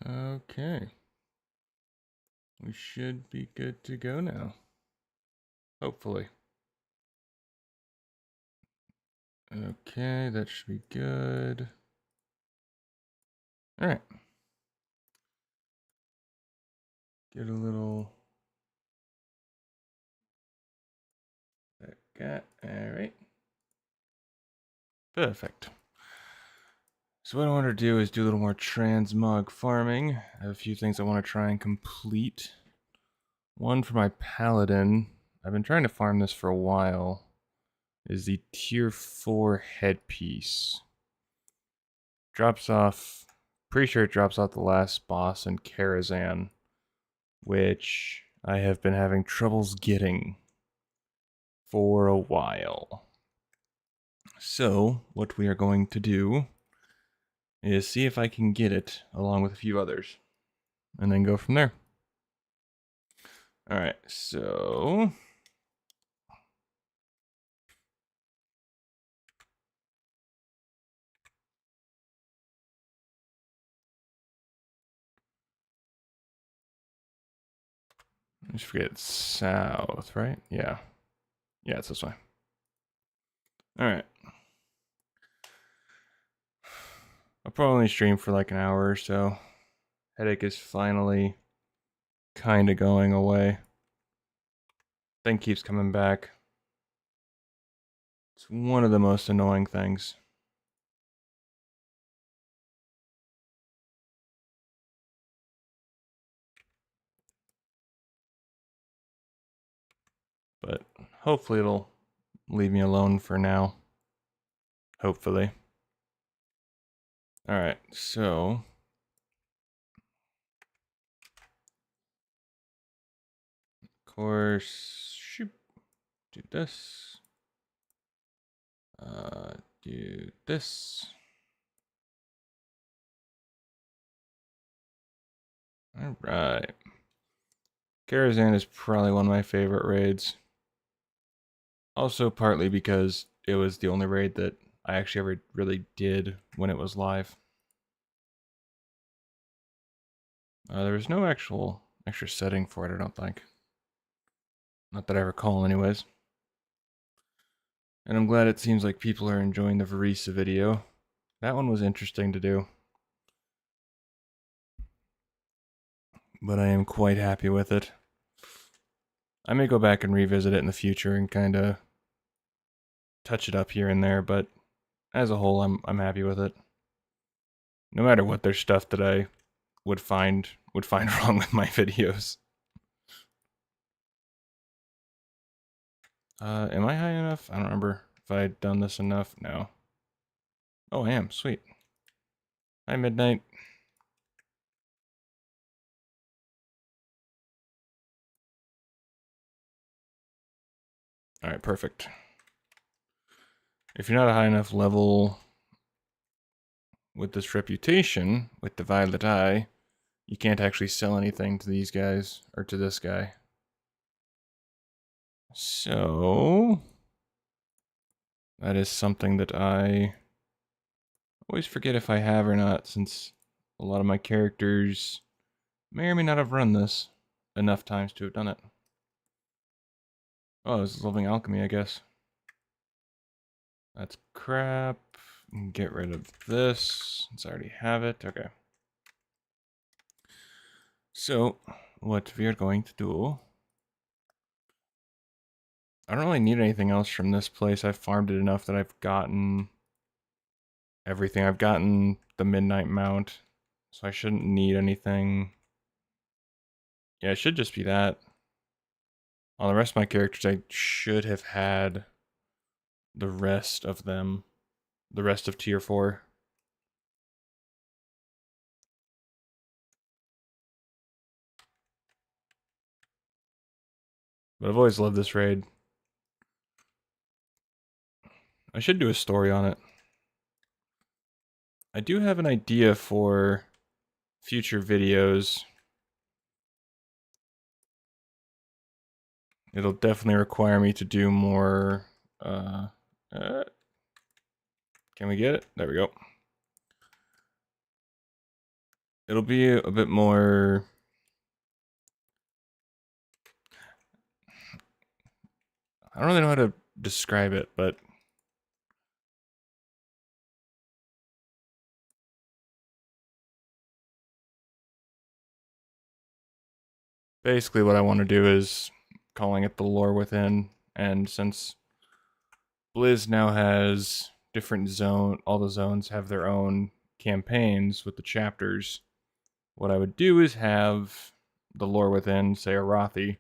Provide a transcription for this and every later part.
Okay. We should be good to go now. Hopefully. Okay, that should be good. Alright. Get a little... Alright. Perfect. So what I want to do is do a little more Transmog Farming. I have a few things I want to try and complete. One for my Paladin. I've been trying to farm this for a while. Is the tier 4 headpiece. Drops off... Pretty sure it drops off the last boss in Karazhan, which I have been having troubles getting for a while. So, what we are going to do is see if I can get it along with a few others, and then go from there. Alright, so... I just forget it's south, right? Yeah. Yeah, it's this way. Alright. I'll probably stream for like an hour or so. Headache is finally kind of going away. Thing keeps coming back. It's one of the most annoying things. But hopefully it'll leave me alone for now. Hopefully. Alright, so... Of course... Shoop. Do this. Do this. Alright. Karazhan is probably one of my favorite raids. Also partly because it was the only raid that I actually ever really did when it was live. There was no actual extra setting for it, I don't think. Not that I recall anyways. And I'm glad it seems like people are enjoying the Verisa video. That one was interesting to do. But I am quite happy with it. I may go back and revisit it in the future and kind of touch it up here and there, but as a whole, I'm happy with it. No matter what, there's stuff that I would find wrong with my videos. Am I high enough? I don't remember if I had done this enough. No. Oh, I am. Sweet. Hi, Midnight. Alright, perfect. If you're not a high enough level with this reputation, with the Violet Eye, you can't actually sell anything to these guys, or to this guy. So... that is something that I always forget if I have or not, since a lot of my characters may or may not have run this enough times to have done it. Oh, this is Living Alchemy, I guess. That's crap. Get rid of this, since I already have it. Okay. So, what we are going to do... I don't really need anything else from this place. I've farmed it enough that I've gotten everything. I've gotten the Midnight Mount, so I shouldn't need anything. Yeah, it should just be that. On the rest of my characters, I should have had the rest of them. The rest of tier 4. But I've always loved this raid. I should do a story on it. I do have an idea for future videos. It'll definitely require me to do more... can we get it? There we go. It'll be a bit more... I don't really know how to describe it, but... basically what I want to do is calling it the lore within, and since Blizz now has different all the zones have their own campaigns with the chapters, what I would do is have the lore within, say, Arathi,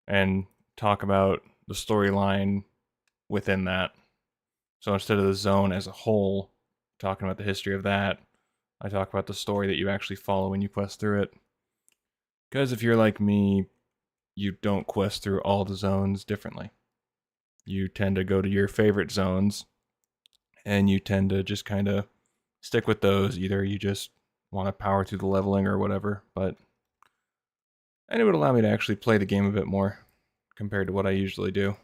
and talk about the storyline within that. So instead of the zone as a whole, talking about the history of that, I talk about the story that you actually follow when you quest through it. Because if you're like me, you don't quest through all the zones differently. You tend to go to your favorite zones, and you tend to just kind of stick with those. Either you just want to power through the leveling or whatever, and it would allow me to actually play the game a bit more compared to what I usually do.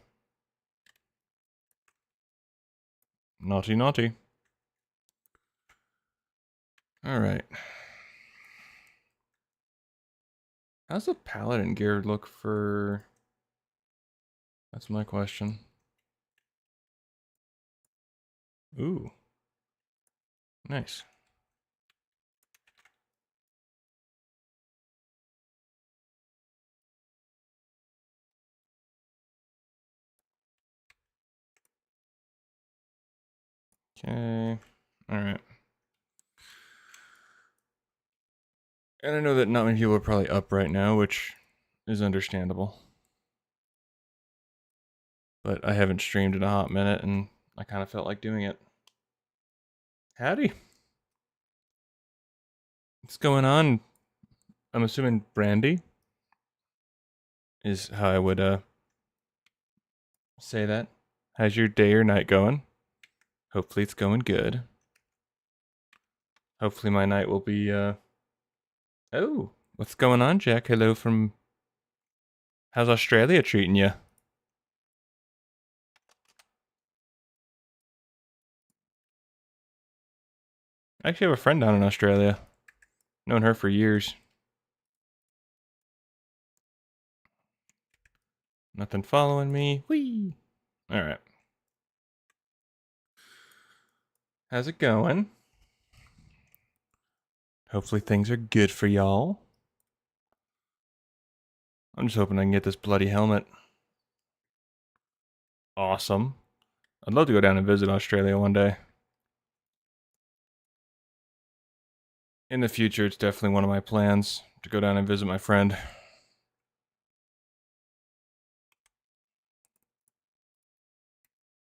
Naughty, naughty. Alright. How's the paladin gear look for... that's my question. Ooh. Nice. Okay. Alright. And I know that not many people are probably up right now, which is understandable. But I haven't streamed in a hot minute, and I kind of felt like doing it. Howdy. What's going on? I'm assuming Brandy is how I would say that. How's your day or night going? Hopefully it's going good. Hopefully my night will be oh, what's going on, Jack? Hello from... how's Australia treating you? I actually have a friend down in Australia. Known her for years. Nothing following me. Whee! Alright. How's it going? Hopefully things are good for y'all. I'm just hoping I can get this bloody helmet. Awesome. I'd love to go down and visit Australia one day. In the future, it's definitely one of my plans to go down and visit my friend.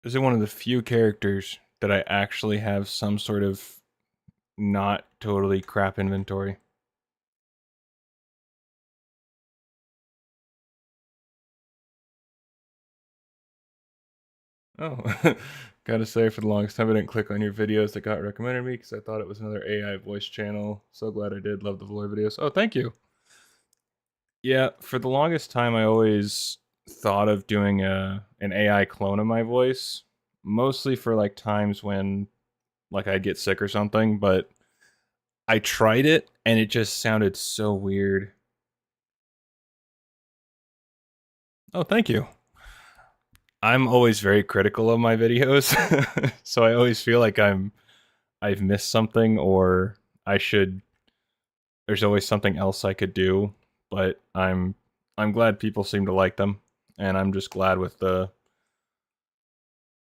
This is one of the few characters that I actually have some sort of not totally crap inventory. Oh, gotta say, for the longest time I didn't click on your videos that got recommended to me because I thought it was another AI voice channel. So glad I did. Love the Valor videos. Oh, thank you. Yeah, for the longest time I always thought of doing an AI clone of my voice, mostly for like times when like I'd get sick or something, but I tried it and it just sounded so weird. Oh, thank you. I'm always very critical of my videos, so I always feel like I've missed something or I should there's always something else I could do, but I'm glad people seem to like them, and I'm just glad with the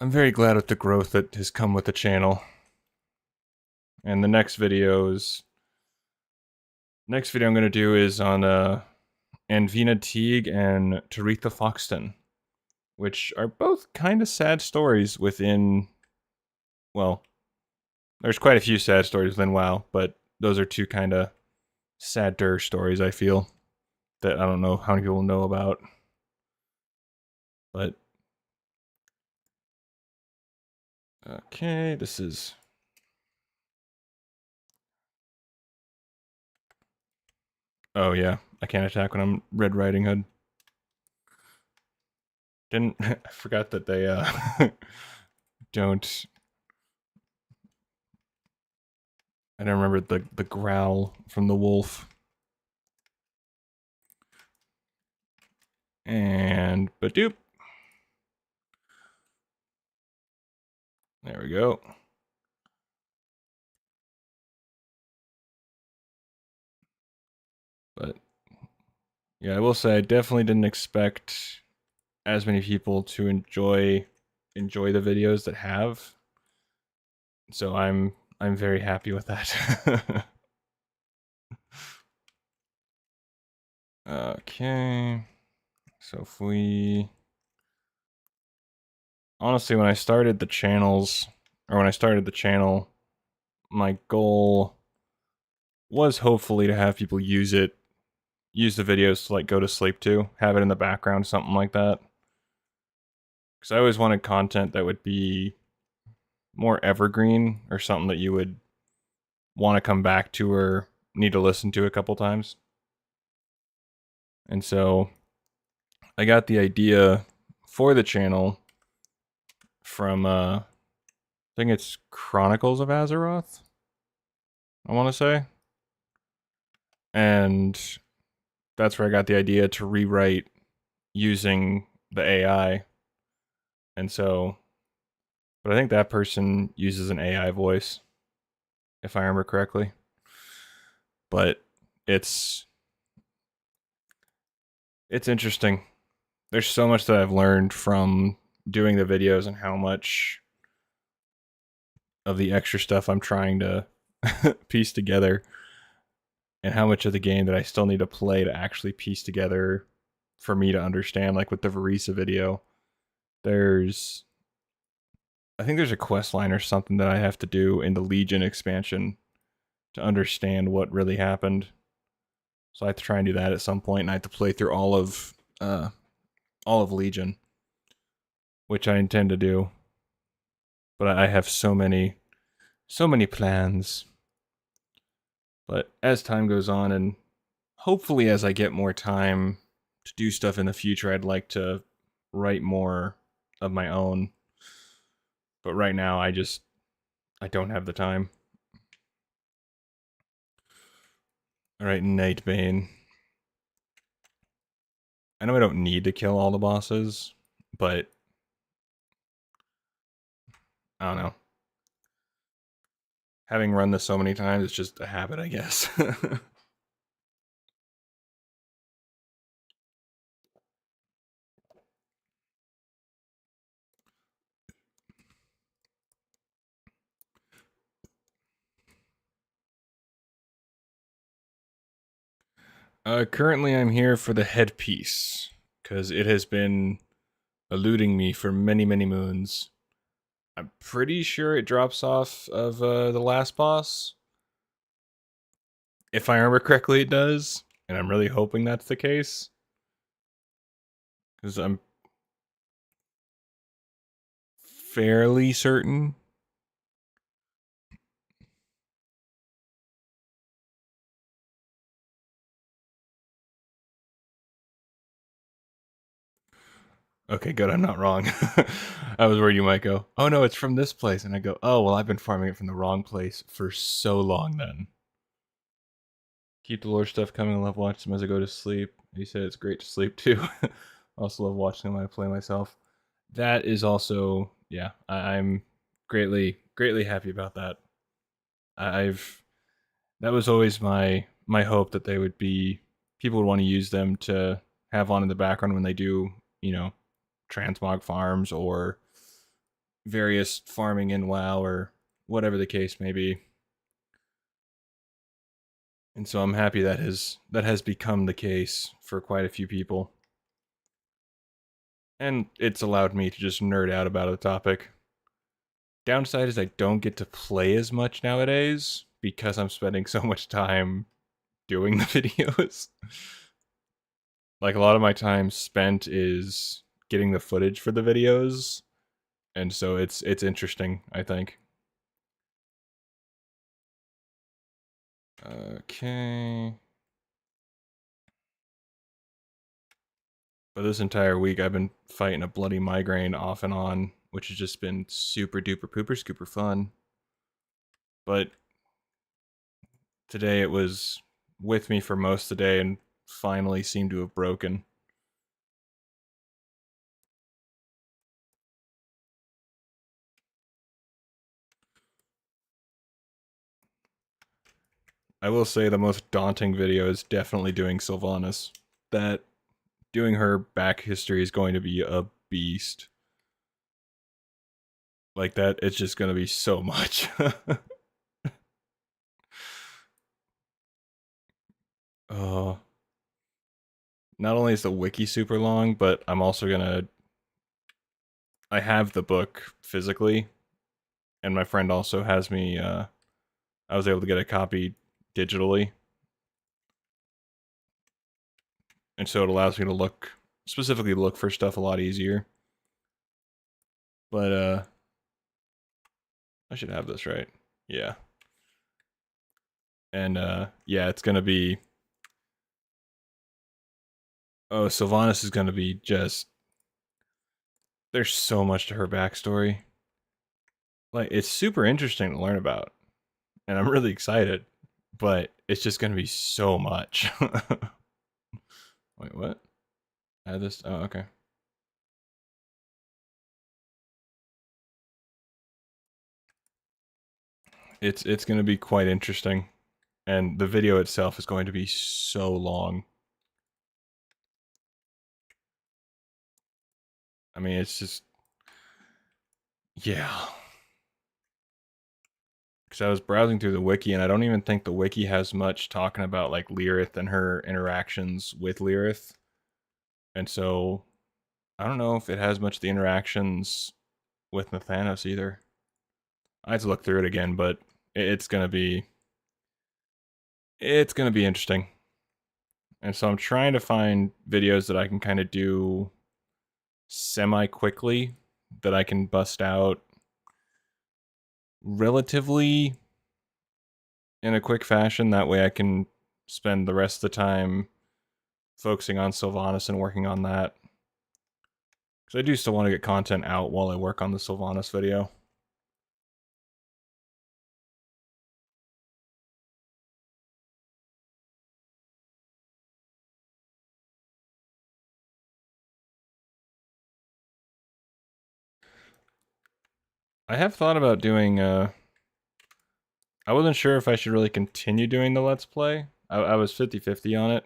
I'm very glad with the growth that has come with the channel. And the next video I'm going to do is on Anvina Teague and Taretha Foxton, which are both kind of sad stories within, well, there's quite a few sad stories within WoW, but those are two kind of sadder stories, I feel, that I don't know how many people know about. But okay, this is... oh yeah, I can't attack when I'm Red Riding Hood. Didn't... I forgot that they don't... I don't remember the growl from the wolf. And badoop. There we go. But yeah, I will say I definitely didn't expect as many people to enjoy the videos that have. So I'm very happy with that. Okay. So if we honestly, when I started the channels, or when I started the channel, my goal was hopefully to have people use the videos to like go to sleep to, have it in the background, something like that. Because I always wanted content that would be more evergreen, or something that you would want to come back to or need to listen to a couple times. And so I got the idea for the channel from I think it's Chronicles of Azeroth, I want to say. And that's where I got the idea to rewrite using the AI. And so, but I think that person uses an AI voice, if I remember correctly. But it's interesting. There's so much that I've learned from doing the videos, and how much of the extra stuff I'm trying to piece together, and how much of the game that I still need to play to actually piece together for me to understand. Like with the Verisa video, I think there's a quest line or something that I have to do in the Legion expansion to understand what really happened. So I have to try and do that at some point, and I have to play through all of Legion, which I intend to do. But I have so many plans. But as time goes on, and hopefully as I get more time to do stuff in the future, I'd like to write more of my own. But right now, I don't have the time. All right, Nightbane. I know I don't need to kill all the bosses, but I don't know. Having run this so many times, it's just a habit, I guess. Currently, I'm here for the headpiece, because it has been eluding me for many, many moons. I'm pretty sure it drops off of the last boss. If I remember correctly, it does, and I'm really hoping that's the case. Because I'm fairly certain. Okay, good, I'm not wrong. I was worried you might go, oh no, it's from this place. And I go, oh, well, I've been farming it from the wrong place for so long then. Keep the lore stuff coming. I love watching them as I go to sleep. You said it's great to sleep too. I also love watching them when I play myself. That is also, yeah, I'm greatly happy about that. I've that was always my hope, that they would be, people would want to use them to have on in the background when they do, transmog farms or various farming in WoW, or whatever the case may be. And so I'm happy that has become the case for quite a few people. And it's allowed me to just nerd out about the topic. Downside is I don't get to play as much nowadays, because I'm spending so much time doing the videos. Like, a lot of my time spent is getting the footage for the videos, and so it's interesting, I think. Okay. But this entire week I've been fighting a bloody migraine off and on, which has just been super duper pooper scooper fun. But today it was with me for most of the day and finally seemed to have broken. I will say the most daunting video is definitely doing Sylvanas. That doing her back history is going to be a beast. Like that, it's just going to be so much. Oh, not only is the wiki super long, but I'm also gonna. I have the book physically, and my friend also has me. I was able to get a copy digitally, and so it allows me to specifically look for stuff a lot easier. But I should have this right. Yeah, and yeah, it's gonna be. Oh, Sylvanas is gonna be just. There's so much to her backstory. Like it's super interesting to learn about, and I'm really excited. But it's just gonna be so much. Wait, what? Add this. Oh, okay. It's going to be quite interesting, and the video itself is going to be so long. I mean, it's just yeah. Because I was browsing through the wiki, and I don't even think the wiki has much talking about like Lyrith and her interactions with Lyrith, and so I don't know if it has much of the interactions with Nathanos either. I have to look through it again, but it's gonna be interesting. And so I'm trying to find videos that I can kind of do semi quickly, that I can bust out relatively in a quick fashion. That way I can spend the rest of the time focusing on Sylvanas and working on that. Because I do still want to get content out while I work on the Sylvanas video. I have thought about doing, I wasn't sure if I should really continue doing the Let's Play. I was 50-50 on it.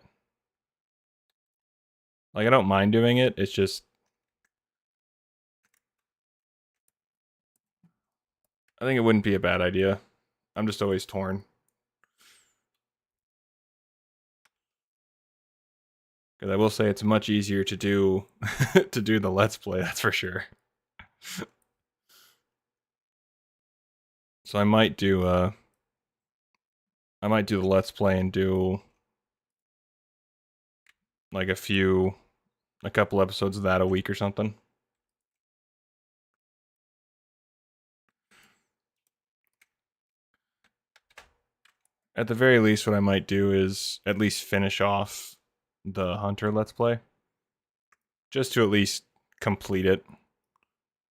Like, I don't mind doing it, it's just... I think it wouldn't be a bad idea. I'm just always torn. Because I will say it's much easier to do to do the Let's Play, that's for sure. So I might do the Let's Play and do like a couple episodes of that a week or something. At the very least, what I might do is at least finish off the Hunter Let's Play. Just to at least complete it.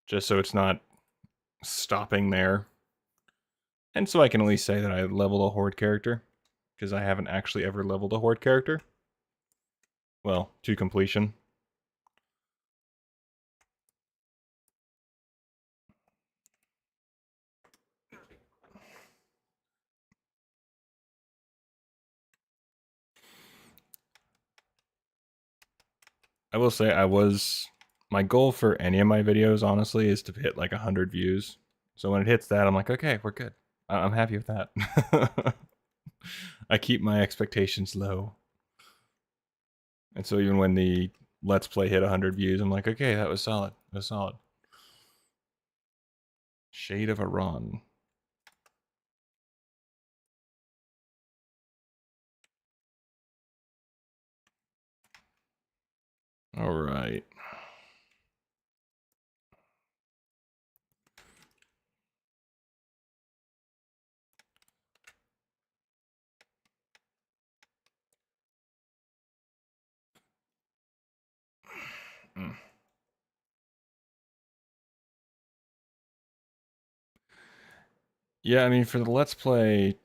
Just so it's not stopping there. And so I can at least say that I leveled a Horde character. Because I haven't actually ever leveled a Horde character. Well, to completion. I will say my goal for any of my videos, honestly, is to hit like 100 views. So when it hits that, I'm like, okay, we're good. I'm happy with that. I keep my expectations low. And so even when the Let's Play hit 100 views, I'm like, okay, that was solid. That was solid. Shade of Iran. All right. Mm. Yeah, I mean, for the Let's Play,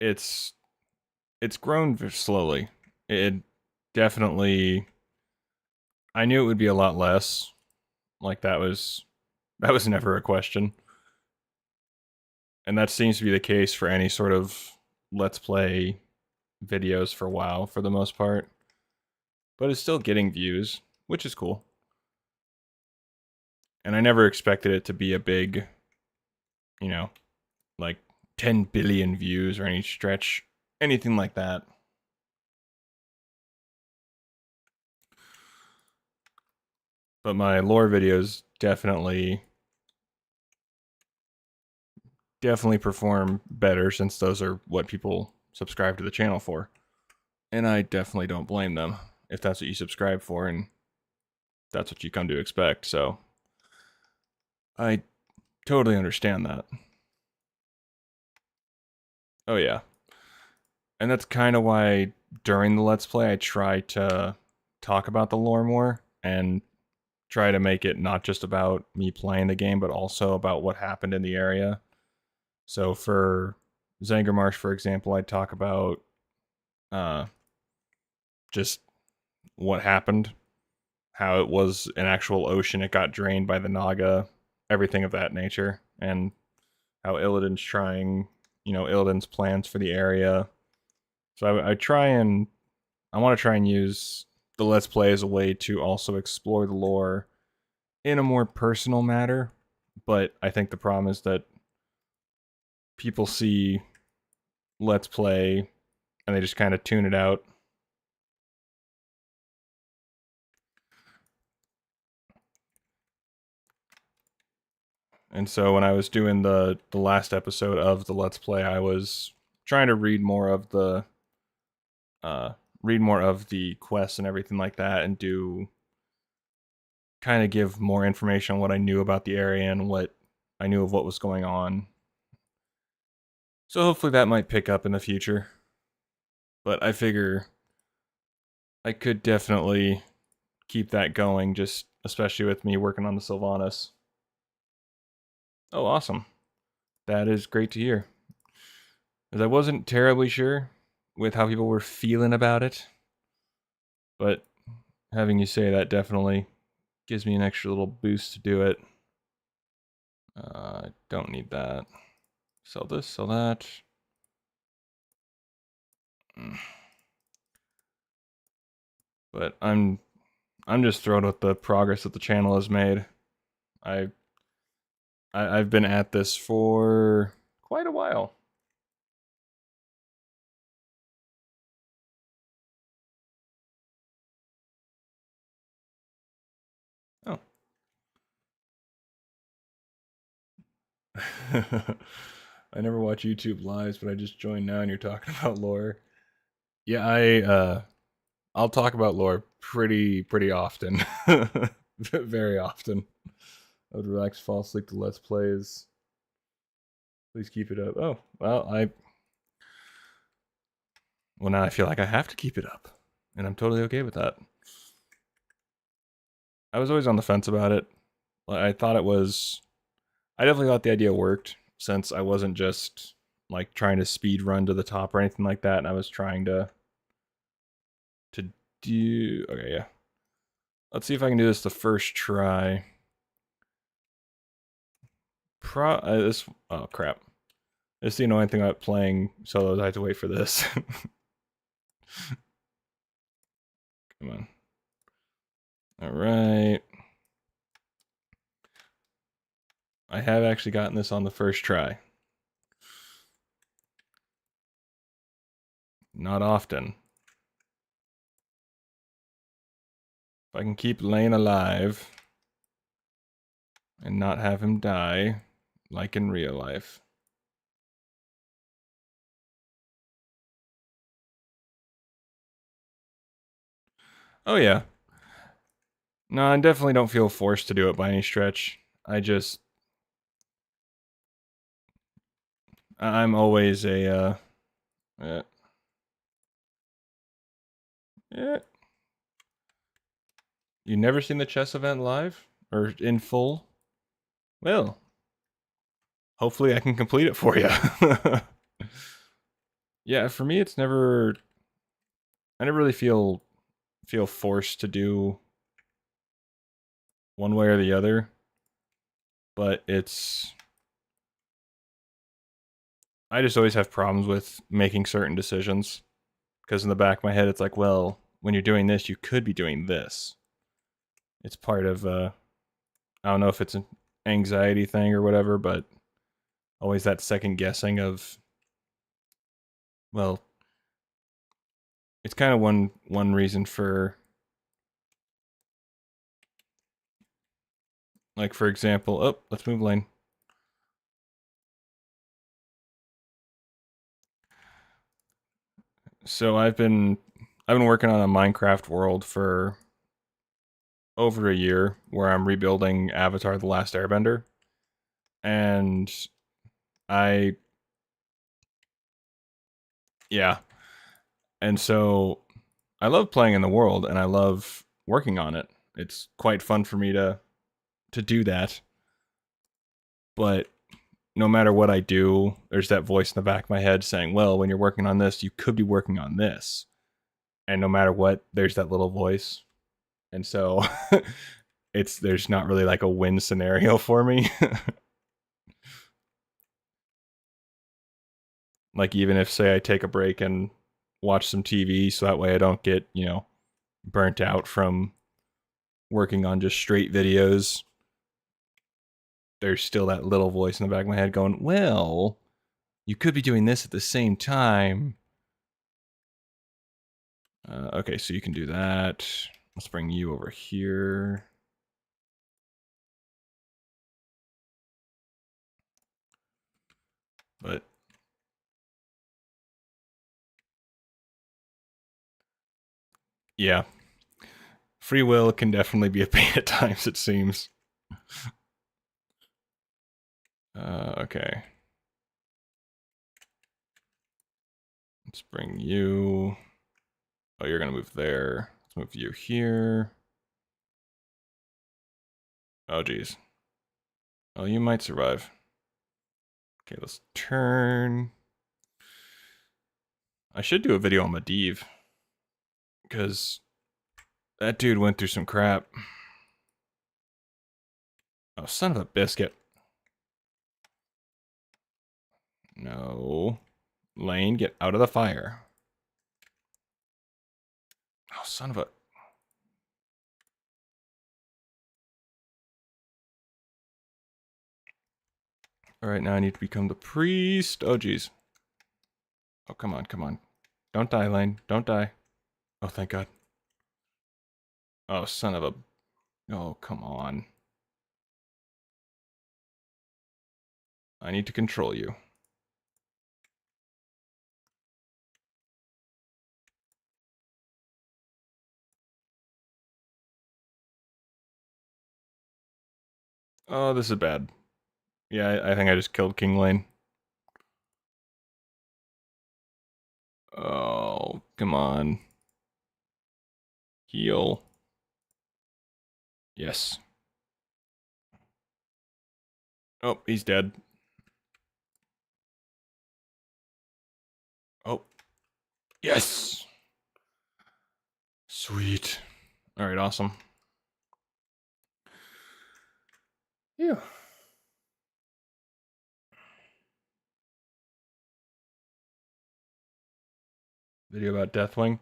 it's grown slowly. It definitely, I knew it would be a lot less. Like that was never a question. And that seems to be the case for any sort of let's play videos for WoW for the most part. But it's still getting views, which is cool. And I never expected it to be a big, you know, like 10 billion views or any stretch, anything like that. But my lore videos definitely perform better since those are what people subscribe to the channel for. And I definitely don't blame them if that's what you subscribe for and that's what you come to expect. So I totally understand that. Oh yeah. And that's kind of why during the Let's Play I try to talk about the lore more and try to make it not just about me playing the game, but also about what happened in the area. So for Zangarmarsh, for example, I talk about just what happened, how it was an actual ocean, it got drained by the Naga, everything of that nature, and how Illidan's trying, Illidan's plans for the area. So I want to try and use the Let's Play as a way to also explore the lore in a more personal matter. But I think the problem is that people see Let's Play and they just kind of tune it out. And so when I was doing the last episode of the Let's Play, I was trying to read more of the quests and everything like that, and kind of give more information on what I knew about the area and what I knew of what was going on. So hopefully that might pick up in the future. But I figure I could definitely keep that going, just especially with me working on the Sylvanas. Oh, awesome. That is great to hear. Because I wasn't terribly sure with how people were feeling about it. But having you say that definitely gives me an extra little boost to do it. I don't need that. Sell this, sell that. But I'm just thrilled with the progress that the channel has made. I've been at this for quite a while. Oh. I never watch YouTube lives, but I just joined now and you're talking about lore. Yeah, I'll talk about lore pretty often. Very often. I would relax, fall asleep to Let's Plays. Please keep it up. Oh, well, now I feel like I have to keep it up. And I'm totally okay with that. I was always on the fence about it. I definitely thought the idea worked, since I wasn't just like trying to speed run to the top or anything like that, and I was trying to do, okay, yeah. Let's see if I can do this the first try. Oh crap. This is the annoying thing about playing solos, I have to wait for this. Come on. Alright. I have actually gotten this on the first try. Not often. If I can keep Lane alive and not have him die, like in real life. Oh yeah. No, I definitely don't feel forced to do it by any stretch. I'm always a, yeah. You never seen the chess event live? Or in full? Well, hopefully I can complete it for you. Yeah, for me, it's never. I never really feel forced to do one way or the other, but it's. I just always have problems with making certain decisions because in the back of my head, it's like, well, when you're doing this, you could be doing this. It's part of. I don't know if it's an anxiety thing or whatever, but always that second guessing of, well, it's kind of one reason for, like, for example, oh, let's move lane. So I've been working on a Minecraft world for over a year where I'm rebuilding Avatar: The Last Airbender, and I yeah, and so I love playing in the world and I love working on it. It's quite fun for me to do that, but no matter what I do, there's that voice in the back of my head saying, "Well, when you're working on this, you could be working on this." And no matter what, there's that little voice. And so there's not really like a win scenario for me. Like even if say I take a break and watch some TV so that way I don't get, burnt out from working on just straight videos, there's still that little voice in the back of my head going, "Well, you could be doing this at the same time." Okay, so you can do that. Let's bring you over here. But yeah, free will can definitely be a pain at times, it seems. Okay. Let's bring you. Oh, you're gonna move there. Let's move you here. Oh, geez. Oh, you might survive. Okay, let's turn. I should do a video on Medivh, because that dude went through some crap. Oh, son of a biscuit. No. Lane, get out of the fire. Oh, son of a... Alright, now I need to become the priest. Oh, geez. Oh, come on, come on. Don't die, Lane. Don't die. Oh, thank God. Oh, son of a... Oh, come on. I need to control you. Oh, this is bad. Yeah, I think I just killed King Lane. Oh, come on. Heal. Yes. Oh, he's dead. Oh. Yes! Sweet. Alright, awesome. Yeah. Video about Deathwing.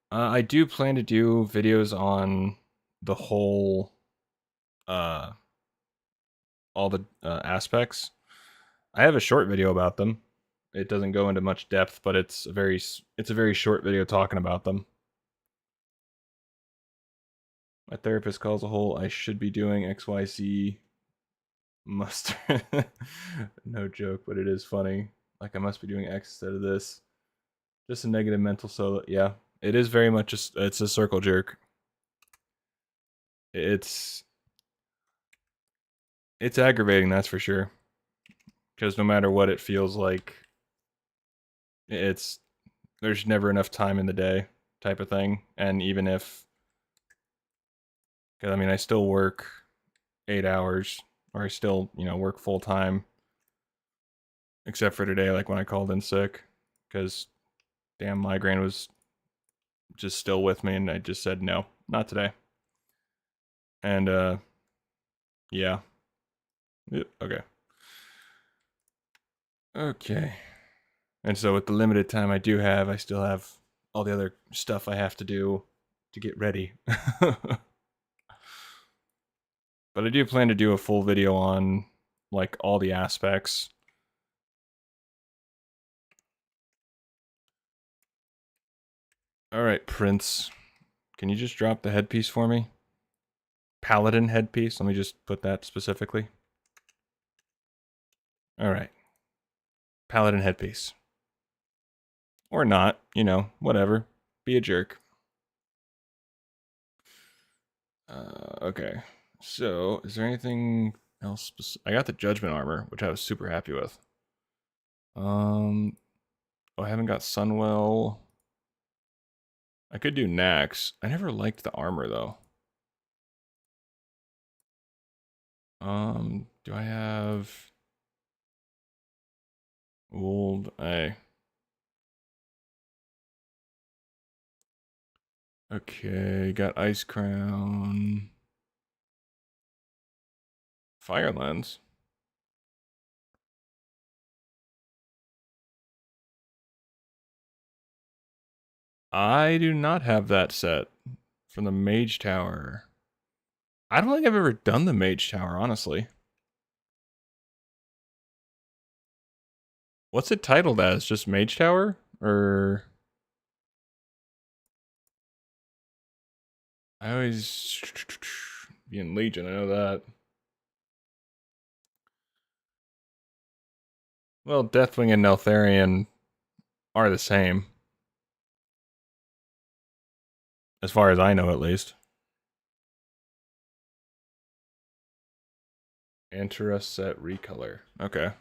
I do plan to do videos on the whole, uh, all the aspects. I have a short video about them. It doesn't go into much depth, but it's a very short video talking about them. My therapist calls a whole I should be doing XYZ must no joke, but it is funny. Like I must be doing X instead of this. Just a negative mental solo. Yeah, it is very much it's a circle jerk. It's aggravating, that's for sure. Because no matter what it feels like, it's there's never enough time in the day type of thing. And even if, because I mean, I still work 8 hours, or I still work full time, except for today, like when I called in sick. because damn migraine was just still with me, and I just said no, not today. And yeah. Yep, okay. Okay. And so with the limited time I do have, I still have all the other stuff I have to do to get ready. But I do plan to do a full video on like all the aspects. All right, Prince. Can you just drop the headpiece for me? Paladin headpiece. Let me just put that specifically. All right. Paladin headpiece. Or not, you know, whatever. Be a jerk. Okay. So, is there anything else? I got the Judgment armor, which I was super happy with. Oh, I haven't got Sunwell. I could do Nax. I never liked the armor though. Do I have Old? Okay, got Ice Crown. Fire Lens. I do not have that set from the Mage Tower. I don't think I've ever done the Mage Tower, honestly. What's it titled as? Just Mage Tower? Or... I always... be in Legion, I know that. Well, Deathwing and Neltharion are the same. As far as I know, at least. Antara set recolor. Okay.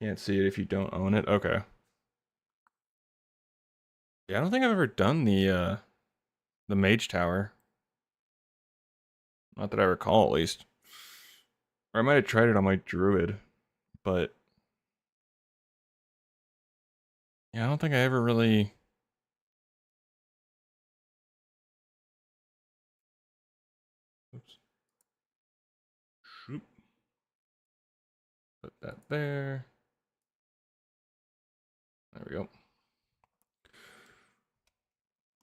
Can't see it if you don't own it. Okay. Yeah, I don't think I've ever done the Mage Tower. Not that I recall, at least. Or I might have tried it on my Druid, but... yeah, I don't think I ever really... oops. Shoop. Put that there. There we go.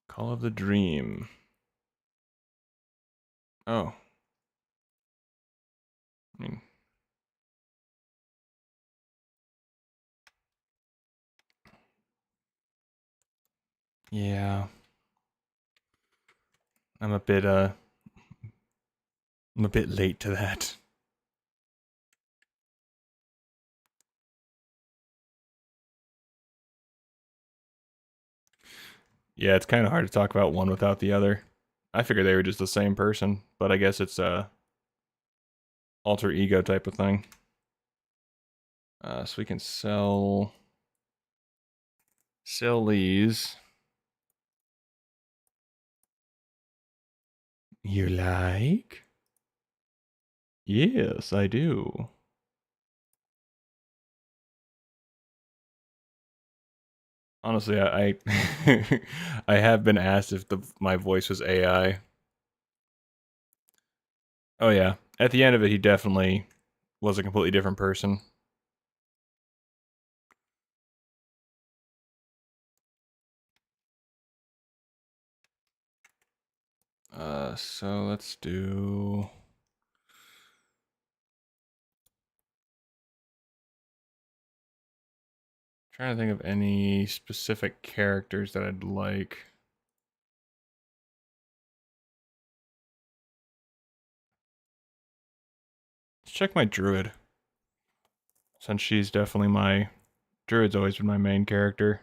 Call of the Dream. Oh. I mean... yeah. I'm a bit late to that. Yeah, it's kind of hard to talk about one without the other. I figured they were just the same person, but I guess it's a alter ego type of thing. So we can sell these. You like? Yes, I do. Honestly, I I have been asked if my voice was AI. Oh yeah, at the end of it, he definitely was a completely different person. So let's do... trying to think of any specific characters that I'd like. Let's check my Druid. Since she's definitely my... Druid's always been my main character.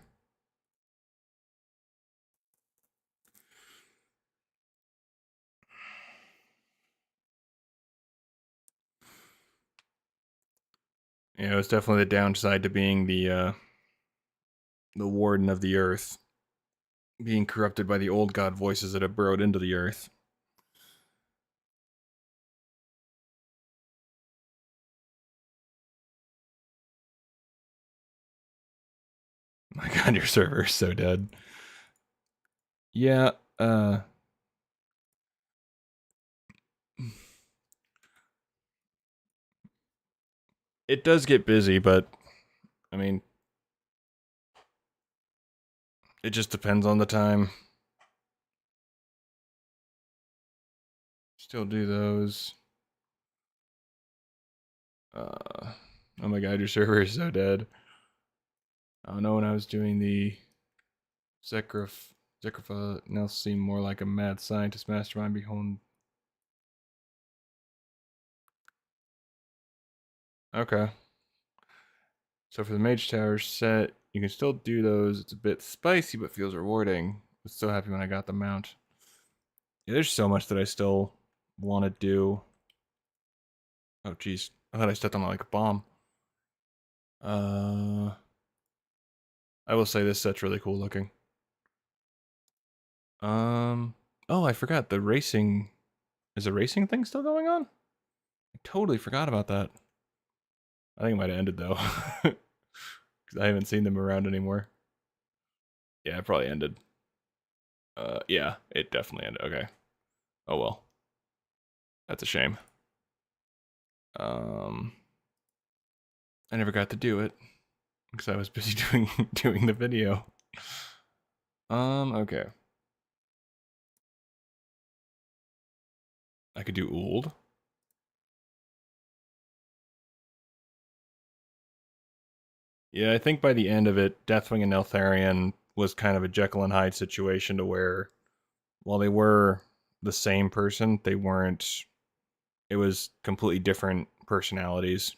Yeah, it's definitely the downside to being the Warden of the Earth. Being corrupted by the old god voices that have burrowed into the Earth. My god, your server is so dead. Yeah, it does get busy, but I mean, it just depends on the time. Still do those. Oh my god, your server is so dead. Oh no, when I was doing the Zekrifa now seem more like a mad scientist mastermind behind. Okay. So for the Mage Tower set, you can still do those. It's a bit spicy, but feels rewarding. I was so happy when I got the mount. Yeah, there's so much that I still want to do. Oh, jeez. I thought I stepped on like a bomb. I will say this set's really cool looking. Oh, I forgot the racing. Is the racing thing still going on? I totally forgot about that. I think it might have ended though. Because I haven't seen them around anymore. Yeah, it probably ended. Yeah, it definitely ended. Okay. Oh well. That's a shame. I never got to do it because I was busy doing the video. Okay. I could do Ould. Yeah, I think by the end of it, Deathwing and Neltharion was kind of a Jekyll and Hyde situation to where, while they were the same person, they weren't. It was completely different personalities.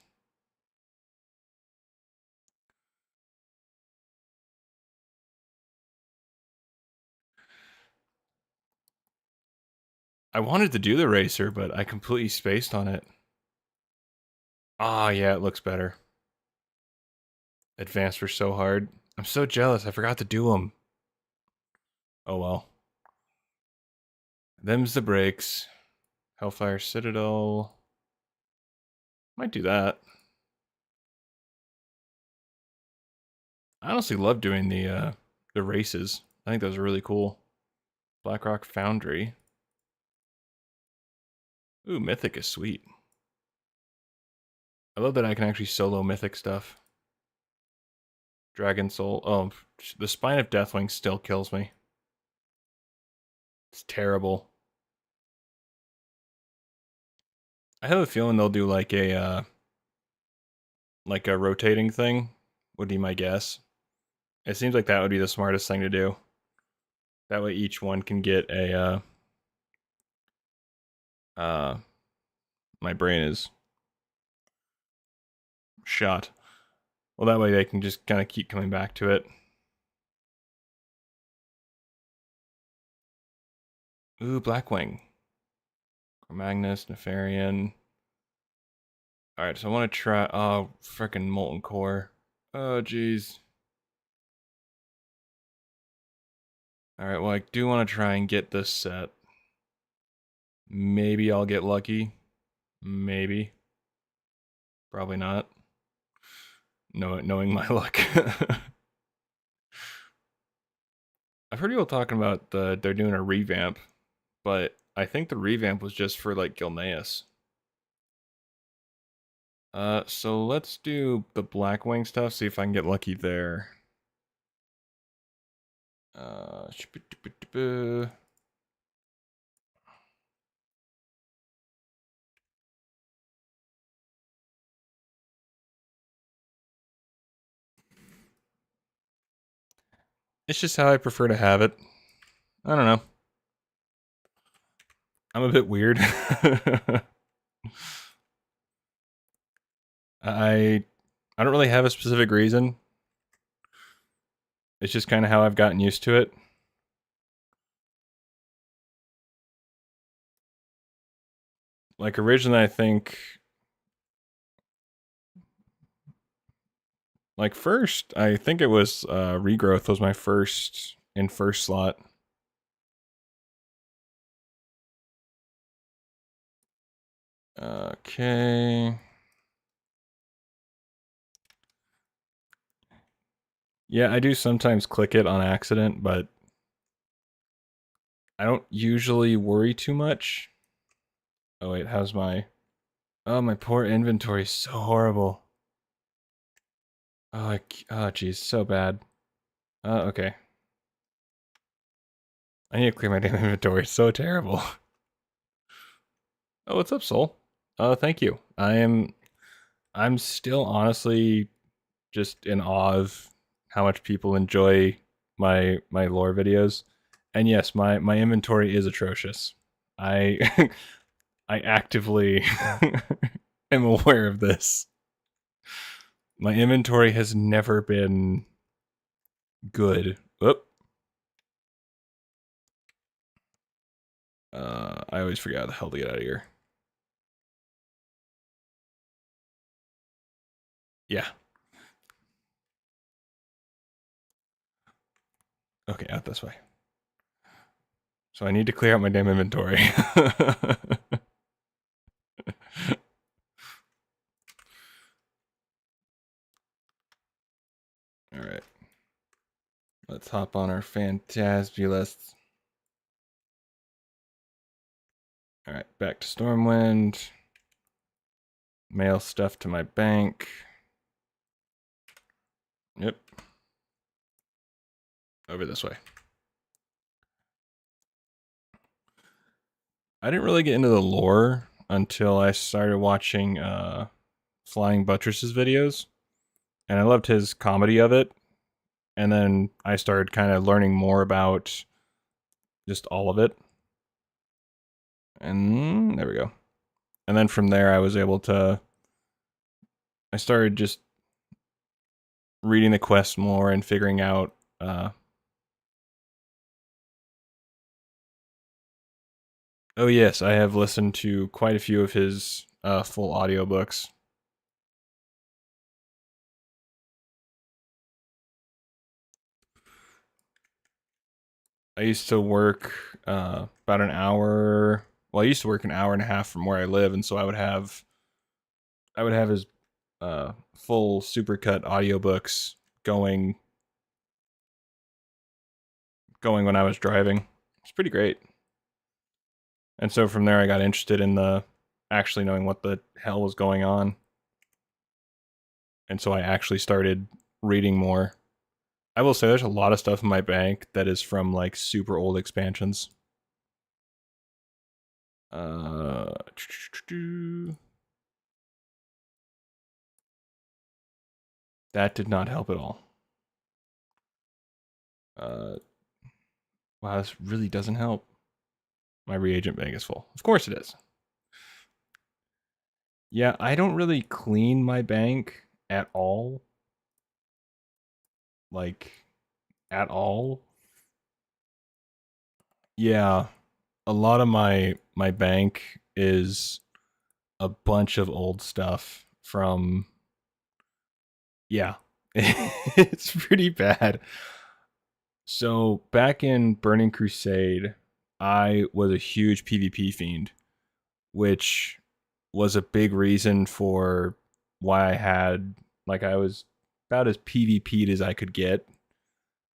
I wanted to do the racer, but I completely spaced on it. Ah, yeah, it looks better. Advanced were so hard. I'm so jealous. I forgot to do them. Oh well. Them's the breaks. Hellfire Citadel. Might do that. I honestly love doing the races. I think those are really cool. Blackrock Foundry. Ooh, Mythic is sweet. I love that I can actually solo Mythic stuff. Dragon Soul. Oh, the Spine of Deathwing still kills me. It's terrible. I have a feeling they'll do like a rotating thing. Would be my guess. It seems like that would be the smartest thing to do. That way each one can get a my brain is shot. Well, that way they can just kind of keep coming back to it. Ooh, Blackwing. Magnus, Nefarian. Alright, so I want to try... Oh, frickin' Molten Core. Oh, jeez. Alright, well, I do want to try and get this set. Maybe I'll get lucky. Maybe. Probably not. No, knowing my luck. I've heard people talking about they're doing a revamp, but I think the revamp was just for, like, Gilneas. So let's do the Blackwing stuff, see if I can get lucky there. It's just how I prefer to have it. I don't know. I'm a bit weird. I don't really have a specific reason. It's just kind of how I've gotten used to it. Like originally, I think, like first, I think it was Regrowth was my first slot. Okay. Yeah, I do sometimes click it on accident, but I don't usually worry too much. Oh wait, how's my... Oh, my poor inventory is so horrible. Oh, oh geez, so bad. Okay. I need to clear my damn inventory, it's so terrible. Oh, what's up, Soul? Thank you. I'm still honestly just in awe of how much people enjoy my lore videos. And yes, my inventory is atrocious. I I actively am aware of this. My inventory has never been good. Oop. I always forget how the hell to get out of here. Yeah. Okay, out this way. So I need to clear out my damn inventory. Alright. Let's hop on our Fantabulous. Alright, back to Stormwind. Mail stuff to my bank. Yep. Over this way. I didn't really get into the lore until I started watching Flying Buttress's videos. And I loved his comedy of it. And then I started kind of learning more about just all of it. And there we go. And then from there I was able to... I started just reading the quest more and figuring out... Oh yes, I have listened to quite a few of his full audiobooks. I used to work about an hour. Well, I used to work an hour and a half from where I live, and so I would have his full supercut audiobooks going when I was driving. It's pretty great. And so from there, I got interested in the actually knowing what the hell was going on, and so I actually started reading more. I will say there's a lot of stuff in my bank that is from like super old expansions. That did not help at all. Wow, this really doesn't help. My reagent bank is full. Of course it is. Yeah, I don't really clean my bank at all. Like, at all. Yeah, a lot of my bank is a bunch of old stuff from... Yeah, it's pretty bad. So back in Burning Crusade, I was a huge PvP fiend, which was a big reason for why I had, like, I was about as PvP'd as I could get.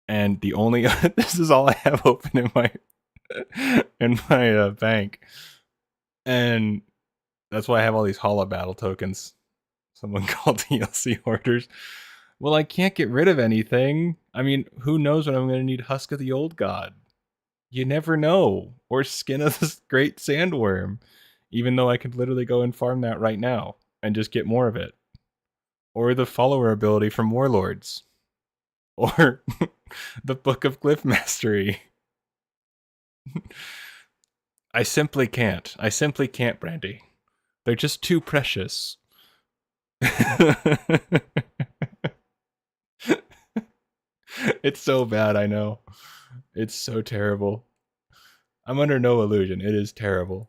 And the only this is all I have open in my bank, and that's why I have all these hollow battle tokens. Someone called DLC orders. Well, I can't get rid of anything. I mean, who knows when I'm going to need Husk of the Old God? You never know. Or Skin of the Great Sandworm. Even though I could literally go and farm that right now and just get more of it. Or the follower ability from Warlords. Or the Book of Glyph Mastery. I simply can't. I simply can't, Brandy. They're just too precious. It's so bad, I know. It's so terrible. I'm under no illusion. It is terrible.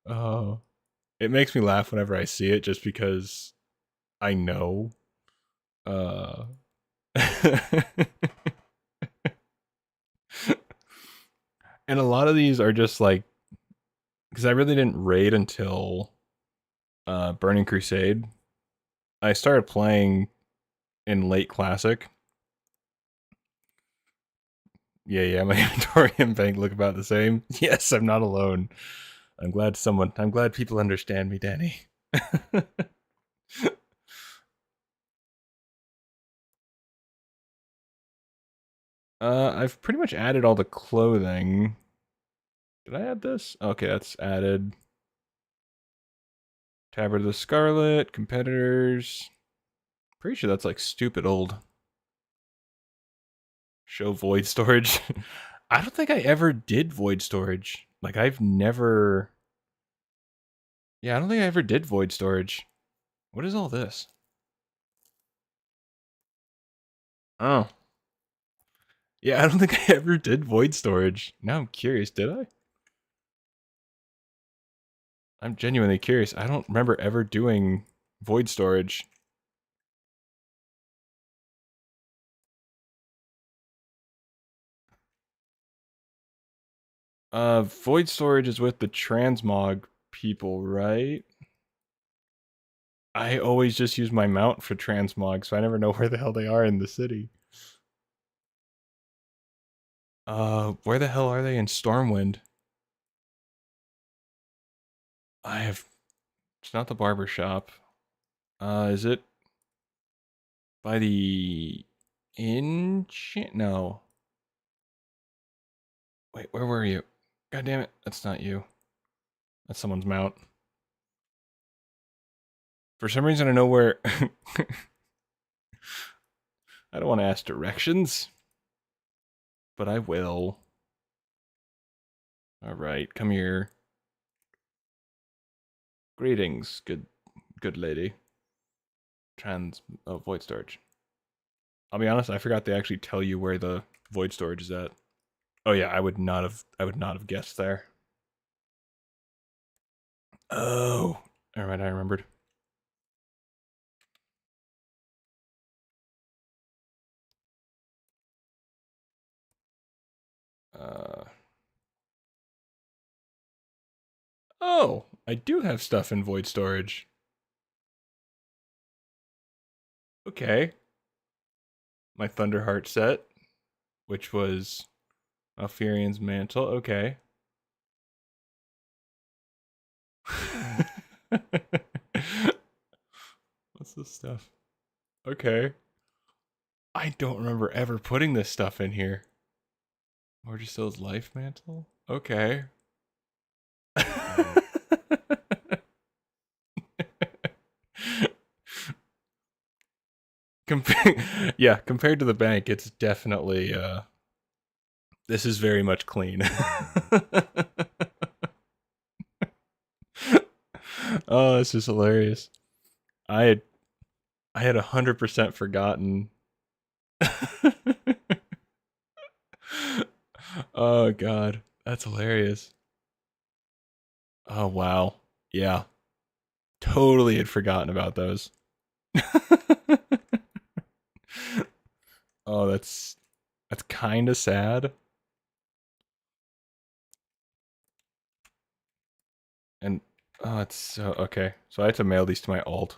Oh. It makes me laugh whenever I see it just because I know. And a lot of these are just like, because I really didn't raid until Burning Crusade. I started playing in late Classic, Yeah, my inventory and bank look about the same. Yes, I'm not alone. I'm glad people understand me, Danny. I've pretty much added all the clothing. Did I add this? Okay, that's added. Tabard of the Scarlet, competitors. Pretty sure that's like stupid old. Show void storage. I don't think I ever did void storage. Like I've never. Yeah, I don't think I ever did void storage. What is all this? Oh. Yeah, I don't think I ever did void storage. Now I'm curious, did I? I'm genuinely curious. I don't remember ever doing void storage. Void storage is with the Transmog people, right? I always just use my mount for Transmog, so I never know where the hell they are in the city. Where the hell are they in Stormwind? I have... It's not the barber shop. Is it by the enchant? No. Wait, where were you? God damn it, that's not you. That's someone's mount. For some reason I know where... I don't want to ask directions. But I will. Alright, come here. Greetings, good lady. Void storage. I'll be honest, I forgot they actually tell you where the void storage is at. Oh yeah, I would not have guessed there. Oh. Alright, I remembered. Oh, I do have stuff in void storage. Okay. My Thunderheart set, which was Alferian's mantle. Okay. What's this stuff? Okay. I don't remember ever putting this stuff in here. Morgisill's life mantle? Okay. Yeah, compared to the bank, it's definitely this is very much clean. Oh, this is hilarious. I had 100% forgotten. Oh god, that's hilarious. Oh wow. Yeah. Totally had forgotten about those. Oh, that's kind of sad. And oh, it's so okay. So I had to mail these to my alt.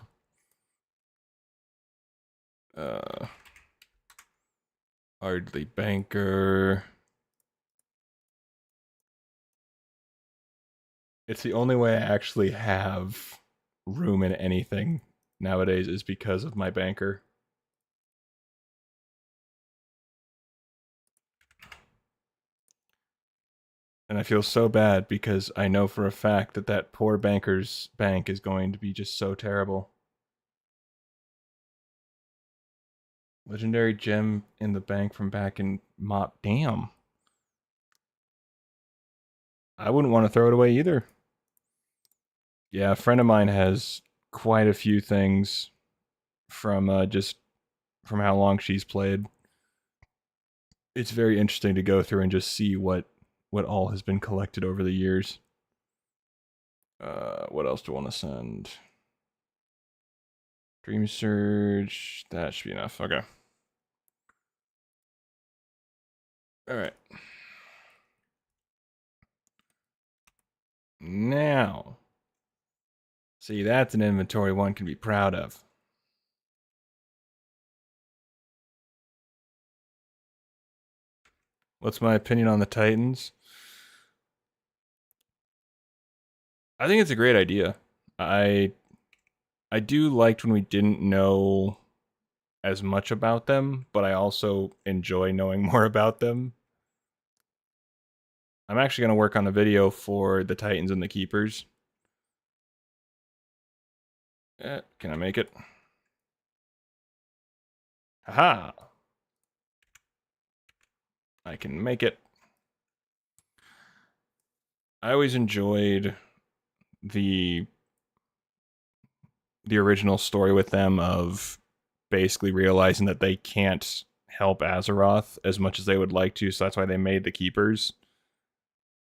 Hardly banker. It's the only way I actually have room in anything nowadays is because of my banker. And I feel so bad because I know for a fact that that poor banker's bank is going to be just so terrible. Legendary gem in the bank from back in Mop. Damn. I wouldn't want to throw it away either. Yeah, a friend of mine has quite a few things from just from how long she's played. It's very interesting to go through and just see what all has been collected over the years. What else do I want to send? Dream Surge. That should be enough. Okay. Alright. Now. See, that's an inventory one can be proud of. What's my opinion on the Titans? I think it's a great idea. I I do liked when we didn't know as much about them, but I also enjoy knowing more about them. I'm actually going to work on a video for the Titans and the Keepers. Can I make it? Haha! I can make it. I always enjoyed the original story with them of basically realizing that they can't help Azeroth as much as they would like to, so that's why they made the Keepers.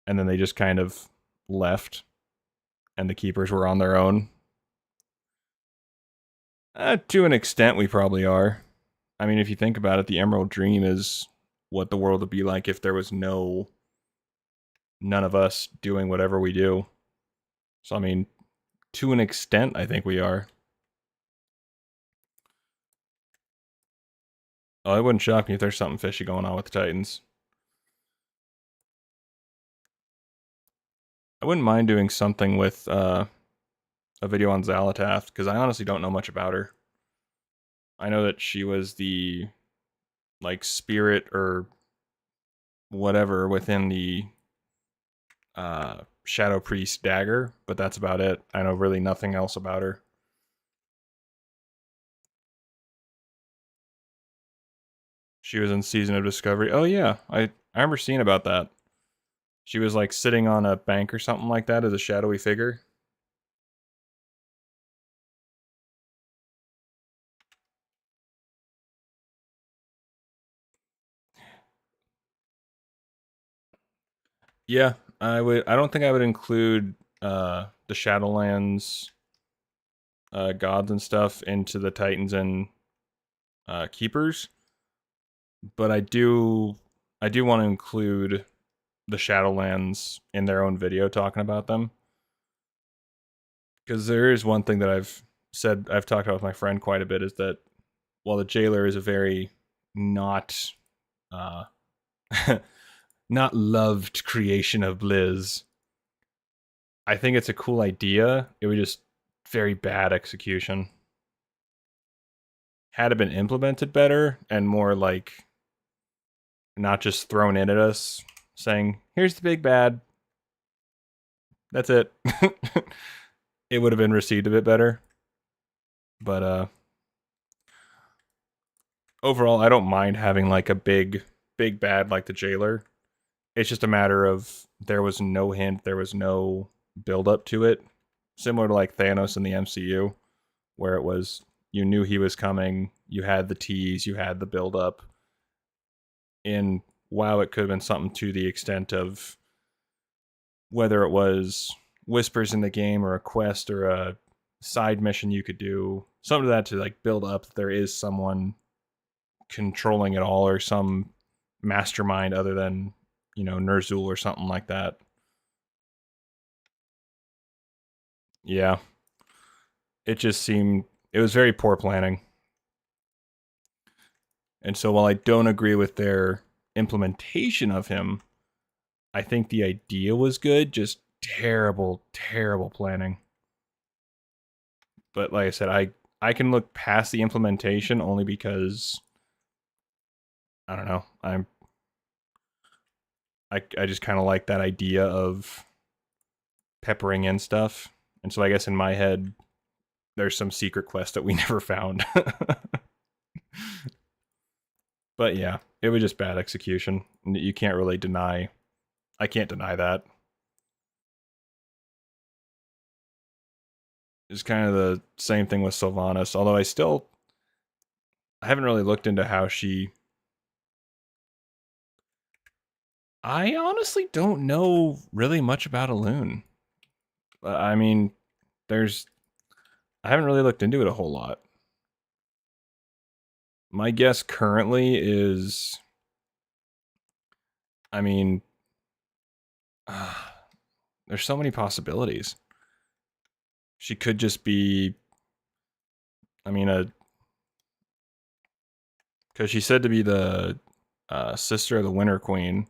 And then they just kind of left, and the Keepers were on their own. To an extent, we probably are. I mean, if you think about it, the Emerald Dream is what the world would be like if there was none of us doing whatever we do. So, I mean, to an extent, I think we are. Oh, it wouldn't shock me if there's something fishy going on with the Titans. I wouldn't mind doing something with a video on Xalatath, because I honestly don't know much about her. I know that she was the, like, spirit or whatever within the Shadow Priest dagger, but that's about it. I know really nothing else about her. She was in Season of Discovery. Oh yeah, I remember seeing about that. She was like sitting on a bank or something like that as a shadowy figure. Yeah, I would. I don't think I would include the Shadowlands gods and stuff into the Titans and Keepers, but I do. I do want to include the Shadowlands in their own video talking about them, because there is one thing that I've talked about with my friend quite a bit, is that while the Jailer is a very not uh, not loved creation of Blizz, I think it's a cool idea. It was just very bad execution. Had it been implemented better and more like not just thrown in at us saying, here's the big bad, that's it. It would have been received a bit better. But overall, I don't mind having like a big bad like the Jailer. It's just a matter of there was no hint, there was no build up to it. Similar to like Thanos in the MCU, where it was you knew he was coming, you had the tease, you had the build up. In WoW, it could have been something to the extent of whether it was whispers in the game or a quest or a side mission you could do, something to that to like build up that there is someone controlling it all or some mastermind other than, Ner'zhul or something like that. Yeah. It just seemed it was very poor planning. And so while I don't agree with their implementation of him, I think the idea was good, just terrible, terrible planning. But like I said, I can look past the implementation only because I don't know. I just kind of like that idea of peppering in stuff. And so I guess in my head there's some secret quest that we never found. But yeah, it was just bad execution. You can't really deny. I can't deny that. It's kind of the same thing with Sylvanas, although I haven't really looked into how she. I honestly don't know really much about Elune. I mean, there's. I haven't really looked into it a whole lot. My guess currently is. I mean, there's so many possibilities. She could just be. I mean, because she said to be the sister of the Winter Queen.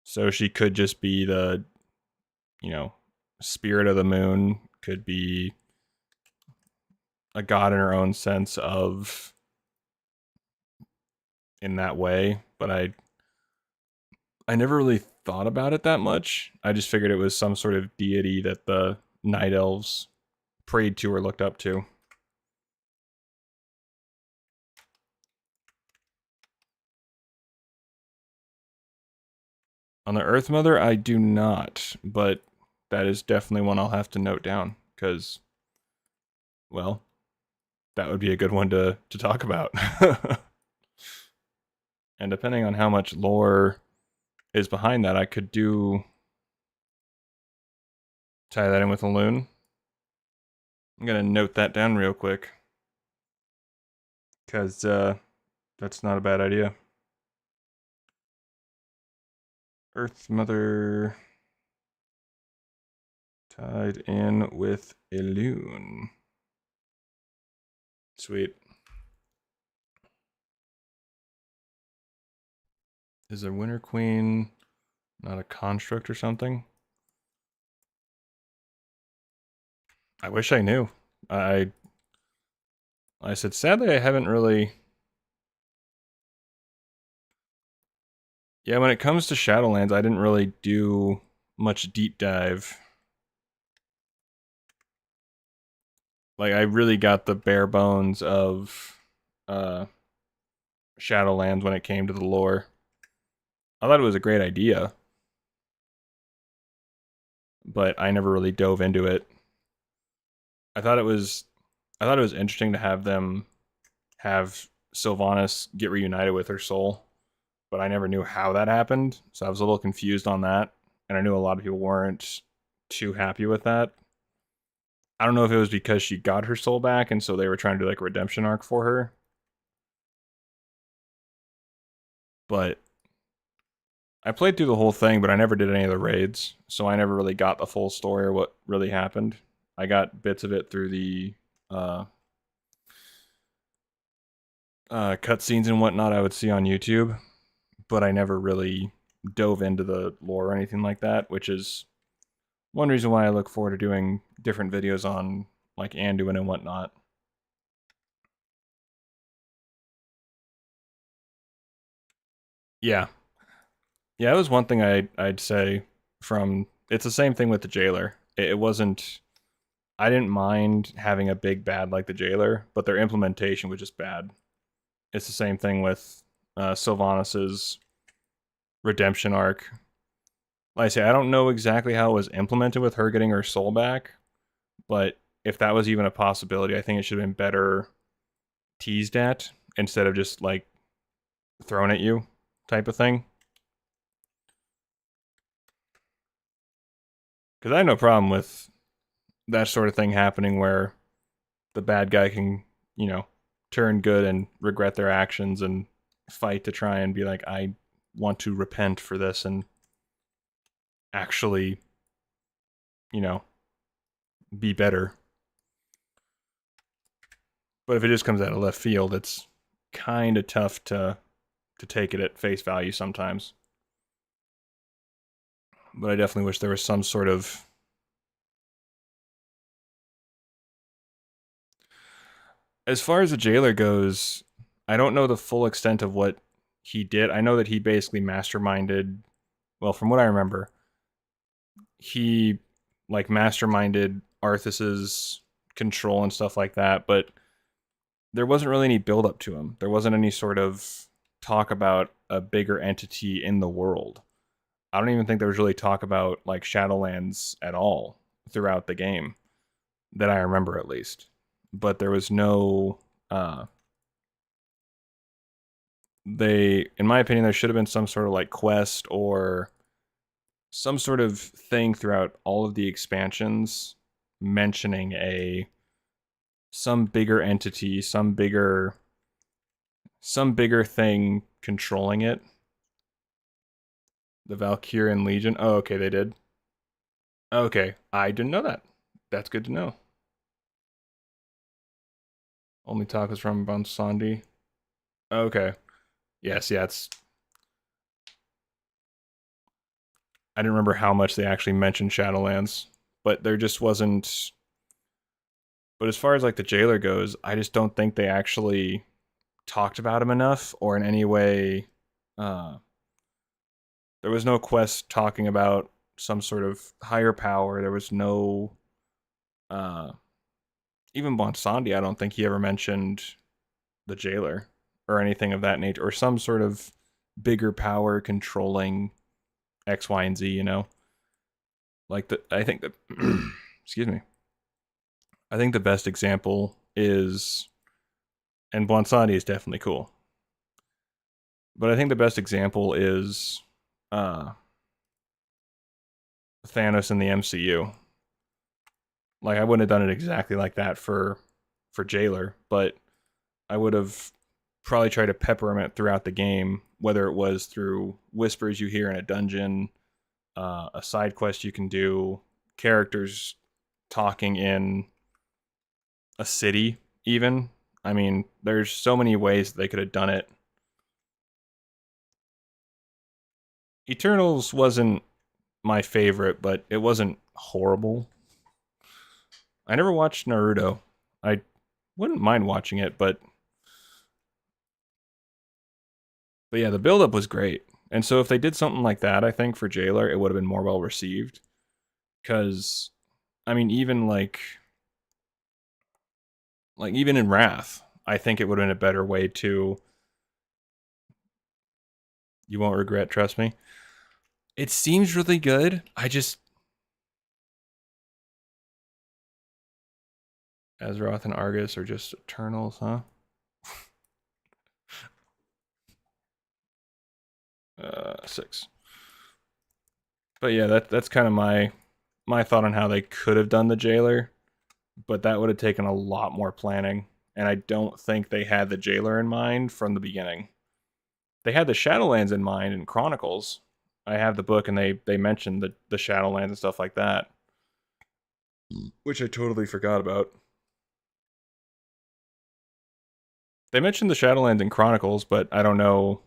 So she could just be the, spirit of the moon, could be a god in her own sense of in that way, but I never really thought about it that much. I just figured it was some sort of deity that the night elves prayed to or looked up to. On the Earth Mother, I do not, but that is definitely one I'll have to note down, because, well, that would be a good one to talk about. And depending on how much lore is behind that, I could tie that in with a loon. I'm gonna note that down real quick, because that's not a bad idea. Earth Mother tied in with a loon. Sweet. Is a Winter Queen not a construct or something? I wish I knew. I said, sadly, I haven't really... Yeah, when it comes to Shadowlands, I didn't really do much deep dive. Like, I really got the bare bones of Shadowlands when it came to the lore. I thought it was a great idea, but I never really dove into it. I thought it was interesting to have them have Sylvanas get reunited with her soul, but I never knew how that happened, so I was a little confused on that, and I knew a lot of people weren't too happy with that. I don't know if it was because she got her soul back, and so they were trying to do like a redemption arc for her, but I played through the whole thing, but I never did any of the raids, so I never really got the full story or what really happened. I got bits of it through the cutscenes and whatnot I would see on YouTube, but I never really dove into the lore or anything like that, which is one reason why I look forward to doing different videos on like Anduin and whatnot. Yeah. Yeah, it was one thing I'd say from... It's the same thing with the Jailer. It wasn't... I didn't mind having a big bad like the Jailer, but their implementation was just bad. It's the same thing with Sylvanas's redemption arc. Like I say, I don't know exactly how it was implemented with her getting her soul back, but if that was even a possibility, I think it should have been better teased at instead of just like thrown at you type of thing. Because I have no problem with that sort of thing happening where the bad guy can, turn good and regret their actions and fight to try and be like, I want to repent for this and actually, be better. But if it just comes out of left field, it's kind of tough to take it at face value sometimes. But I definitely wish there was some sort of... As far as the Jailer goes, I don't know the full extent of what he did. I know that he basically masterminded... Well, from what I remember, he like masterminded Arthas's control and stuff like that, but there wasn't really any build up to him. There wasn't any sort of talk about a bigger entity in the world. I don't even think there was really talk about like Shadowlands at all throughout the game that I remember, at least. But there was no in my opinion, there should have been some sort of like quest or some sort of thing throughout all of the expansions mentioning some bigger entity, some bigger thing controlling it. The Valkyrian Legion. Oh, okay, they did. Okay, I didn't know that. That's good to know. Only talk is from Bonsandi. Okay. Yes, yeah, it's I didn't remember how much they actually mentioned Shadowlands, but there just wasn't. But as far as like the jailer goes, I just don't think they actually talked about him enough, or in any way. Uh, there was no quest talking about some sort of higher power. There was no. Uh, Even Bonsandi, I don't think he ever mentioned the jailer or anything of that nature, or some sort of bigger power controlling X, Y, and Z. Like I think that. Excuse me. I think the best example is, and Bonsandi is definitely cool, but I think the best example is uh, Thanos in the MCU. Like I wouldn't have done it exactly like that for Jailer, but I would have probably tried to pepper him throughout the game, whether it was through whispers you hear in a dungeon, a side quest you can do, characters talking in a city, even. I mean, there's so many ways they could have done it. Eternals wasn't my favorite, but it wasn't horrible. I never watched Naruto. I wouldn't mind watching it, but yeah, the build-up was great. And so if they did something like that, I think for Jailer, it would have been more well received. Because, I mean, even in Wrath, I think it would have been a better way to. You won't regret, trust me. It seems really good. Azeroth and Argus are just Eternals, huh? 6. But yeah, that's kind of my thought on how they could have done the Jailer, but that would have taken a lot more planning, and I don't think they had the Jailer in mind from the beginning. They had the Shadowlands in mind in Chronicles. I have the book, and they mentioned the Shadowlands and stuff like that, which I totally forgot about. They mentioned the Shadowlands in Chronicles, but I don't know.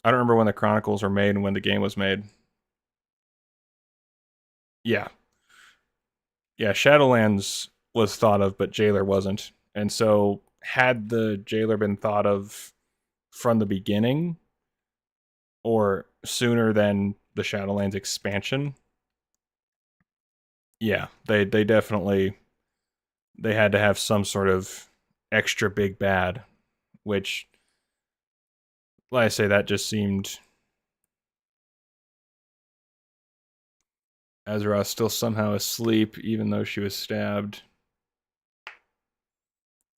I don't remember when the Chronicles were made and when the game was made. Yeah, yeah. Shadowlands was thought of, but Jailer wasn't. And so, had the Jailer been thought of from the beginning, or sooner than the Shadowlands expansion, yeah, they definitely they had to have some sort of extra big bad, which, like I say, that just seemed. Azeroth still somehow asleep, even though she was stabbed.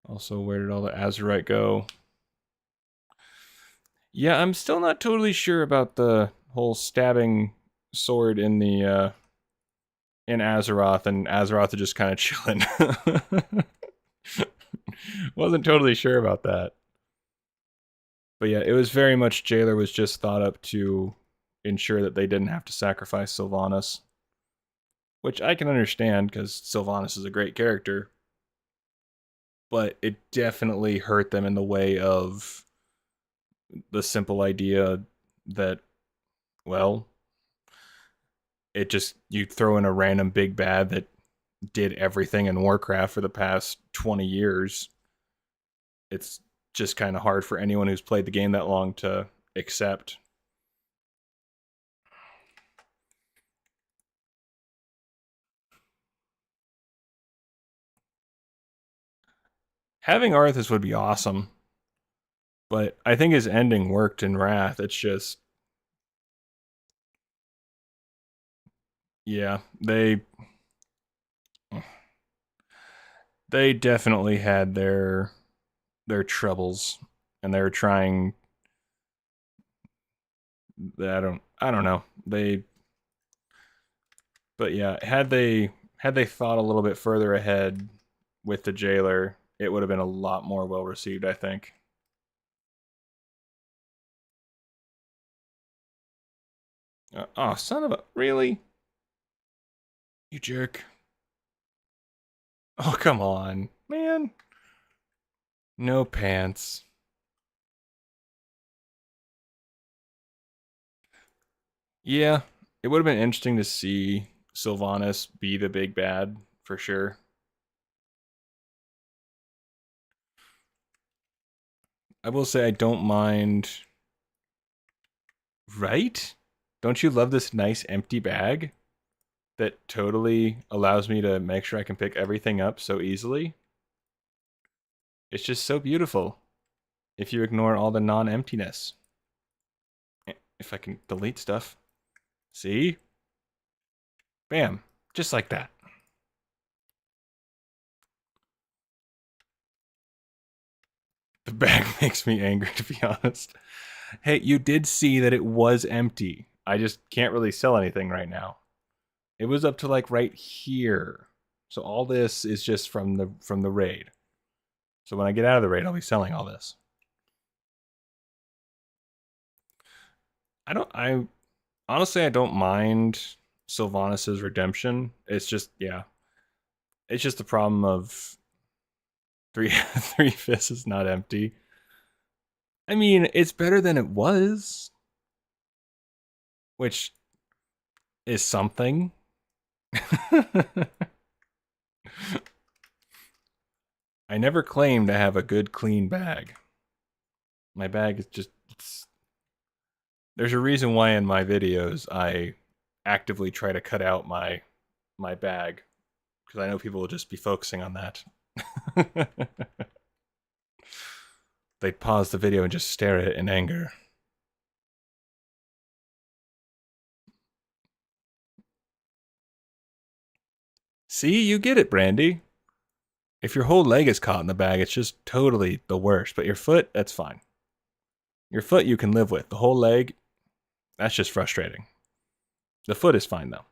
Also, where did all the Azerite go? Yeah, I'm still not totally sure about the whole stabbing sword in Azeroth, and Azeroth is just kind of chilling. Wasn't totally sure about that. But yeah, it was very much Jailer was just thought up to ensure that they didn't have to sacrifice Sylvanas. Which I can understand, because Sylvanas is a great character. But it definitely hurt them in the way of the simple idea that, well, it just, you throw in a random big bad that did everything in Warcraft for the past 20 years. It's just kind of hard for anyone who's played the game that long to accept. Having Arthas would be awesome, but I think his ending worked in Wrath. It's just, yeah, they definitely had their troubles, and they were trying. I don't know. But yeah, had they thought a little bit further ahead with the Jailer, it would have been a lot more well received, I think. Oh, son of a, really? You jerk. Oh, come on, man. No pants. Yeah, It would have been interesting to see Sylvanas be the big bad for sure. I will say I don't mind. Right? Don't you love this nice empty bag that totally allows me to make sure I can pick everything up so easily? It's just so beautiful if you ignore all the non-emptiness. If I can delete stuff. See? Bam. Just like that. The bag makes me angry, to be honest. Hey, you did see that it was empty. I just can't really sell anything right now. It was up to like right here. So all this is just from the raid. So when I get out of the raid, I'll be selling all this. I honestly I don't mind Sylvanas' redemption. It's just yeah. It's just the problem of three fists is not empty. I mean, it's better than it was, which is something. I never claim to have a good clean bag. My bag is just there's a reason why in my videos I actively try to cut out my bag because I know people will just be focusing on that. They'd pause the video and just stare at it in anger. See, you get it, Brandy. If your whole leg is caught in the bag, it's just totally the worst. But your foot, that's fine. Your foot you can live with. The whole leg, that's just frustrating. The foot is fine though.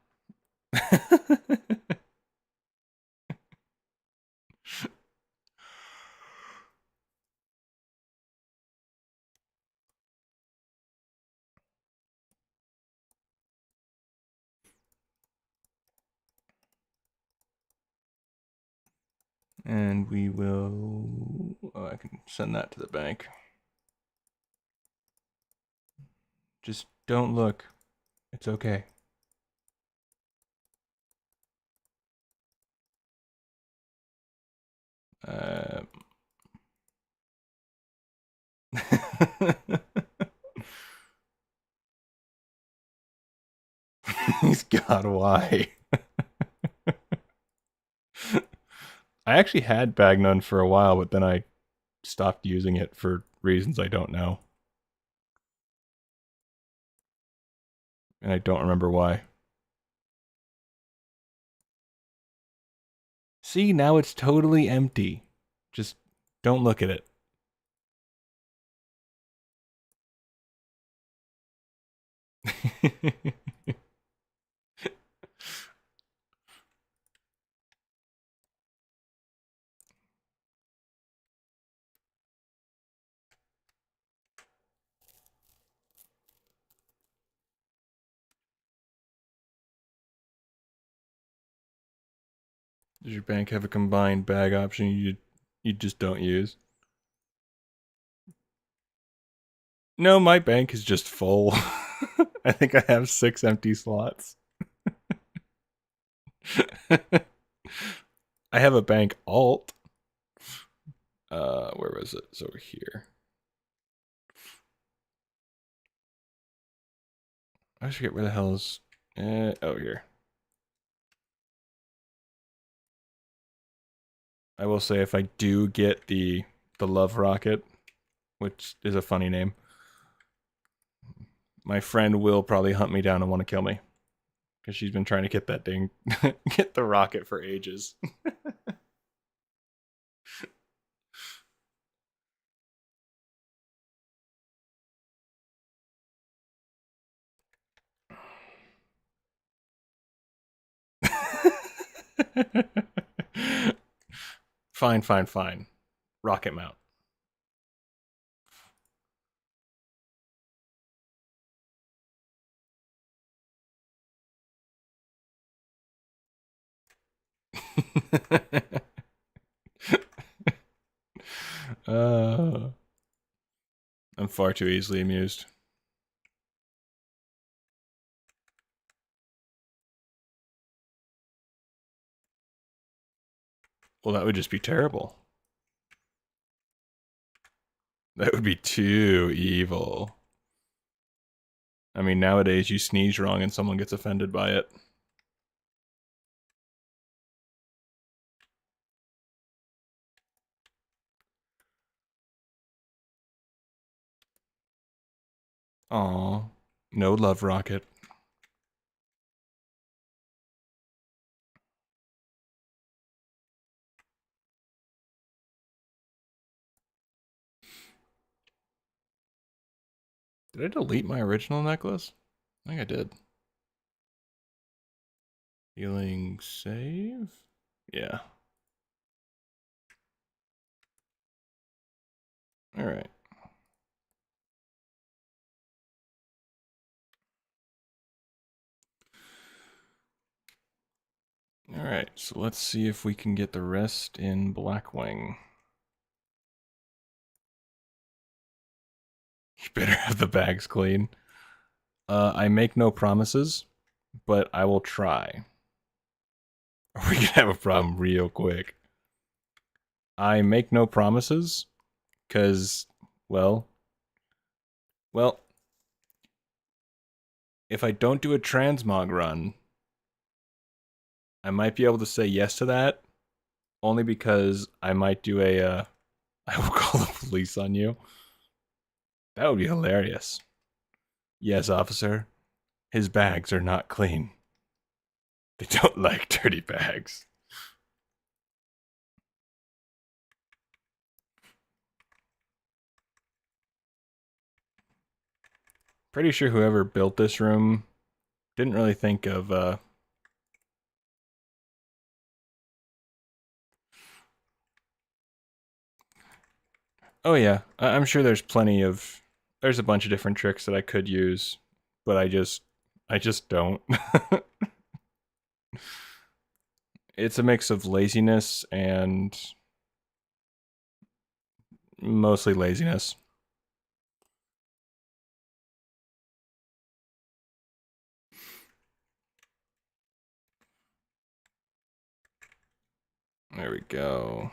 And we will. Oh, I can send that to the bank. Just don't look. It's okay. He's got why. I actually had Bagnon for a while, but then I stopped using it for reasons I don't know. And I don't remember why. See, now it's totally empty. Just don't look at it. Does your bank have a combined bag option you just don't use? No, my bank is just full. I think I have 6 empty slots. I have a bank alt. Where was it? It's over here. I forget where the hell is. Oh, here. I will say if I do get the love rocket, which is a funny name, my friend will probably hunt me down and want to kill me because she's been trying to get that thing, get the rocket for ages. Fine, fine, fine. Rocket mount. uh, I'm far too easily amused. Well, that would just be terrible. That would be too evil. I mean, nowadays you sneeze wrong and someone gets offended by it. Aw, no love rocket. Did I delete my original necklace? I think I did. Healing save? Yeah. Alright. Alright, so let's see if we can get the rest in Blackwing. You better have the bags clean. I make no promises, but I will try. Or we can have a problem real quick. I make no promises, because, well, if I don't do a transmog run, I might be able to say yes to that, only because I might do a, I will call the police on you. That would be hilarious. Yes, officer. His bags are not clean. They don't like dirty bags. Pretty sure whoever built this room didn't really think of, oh yeah, I'm sure there's there's a bunch of different tricks that I could use, but I just don't. It's a mix of laziness and mostly laziness. There we go.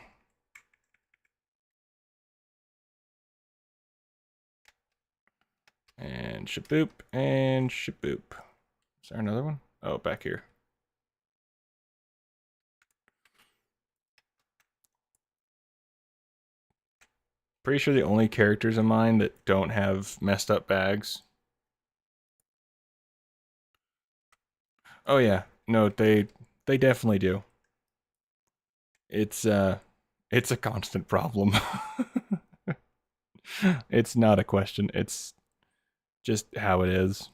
And shaboop, and shaboop. Is there another one? Oh, back here. Pretty sure the only characters of mine that don't have messed up bags. Oh yeah, no, they definitely do. It's a constant problem. It's not a question. It's just how it is.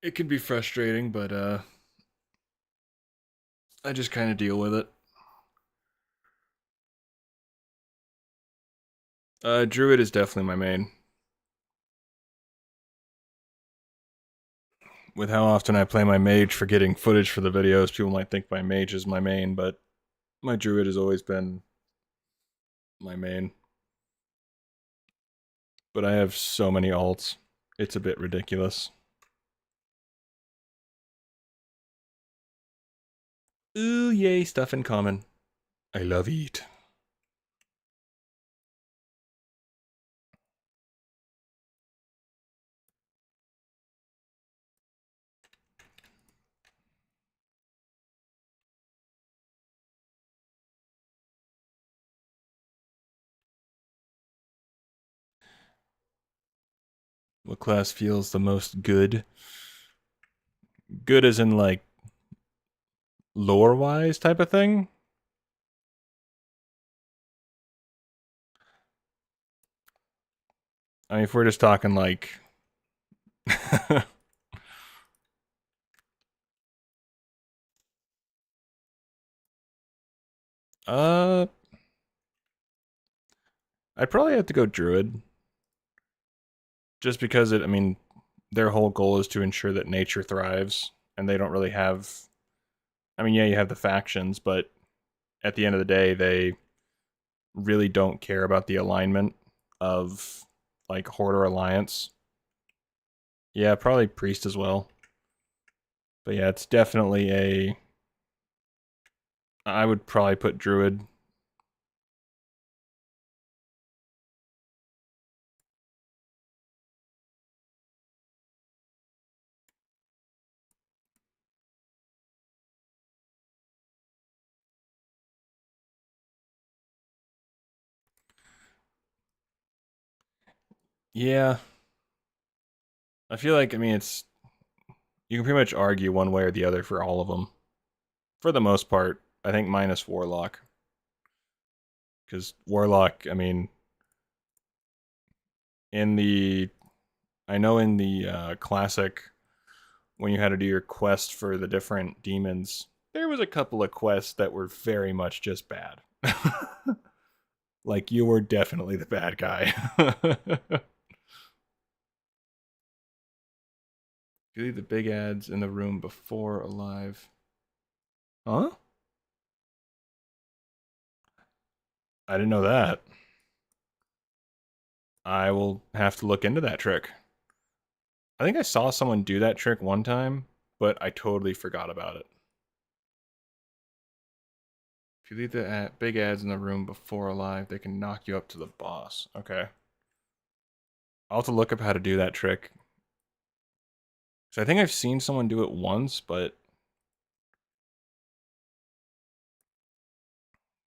It can be frustrating, but I just kind of deal with it. Druid is definitely my main. With how often I play my mage for getting footage for the videos, people might think my mage is my main, but my druid has always been my main. But I have so many alts, it's a bit ridiculous. Ooh, yay, stuff in common. I love eat. What class feels the most good? Good as in, like, lore-wise type of thing? I mean, if we're just talking, like... uh... I'd probably have to go druid. Just because I mean, their whole goal is to ensure that nature thrives, and they don't really have... I mean, yeah, you have the factions, but at the end of the day, they really don't care about the alignment of, like Hoarder Alliance. Yeah, probably Priest as well. But yeah, it's definitely a... I would probably put Druid. Yeah. I feel like, I mean, it's... You can pretty much argue one way or the other for all of them. For the most part, I think minus Warlock. Because Warlock, I mean... In the... I know in the classic, when you had to do your quest for the different demons, there was a couple of quests that were very much just bad. Like, you were definitely the bad guy. You leave the big ads in the room before alive. Huh? I didn't know that. I will have to look into that trick. I think I saw someone do that trick one time, but I totally forgot about it. If you leave the big ads in the room before alive, they can knock you up to the boss. Okay. I'll have to look up how to do that trick. So I think I've seen someone do it once, but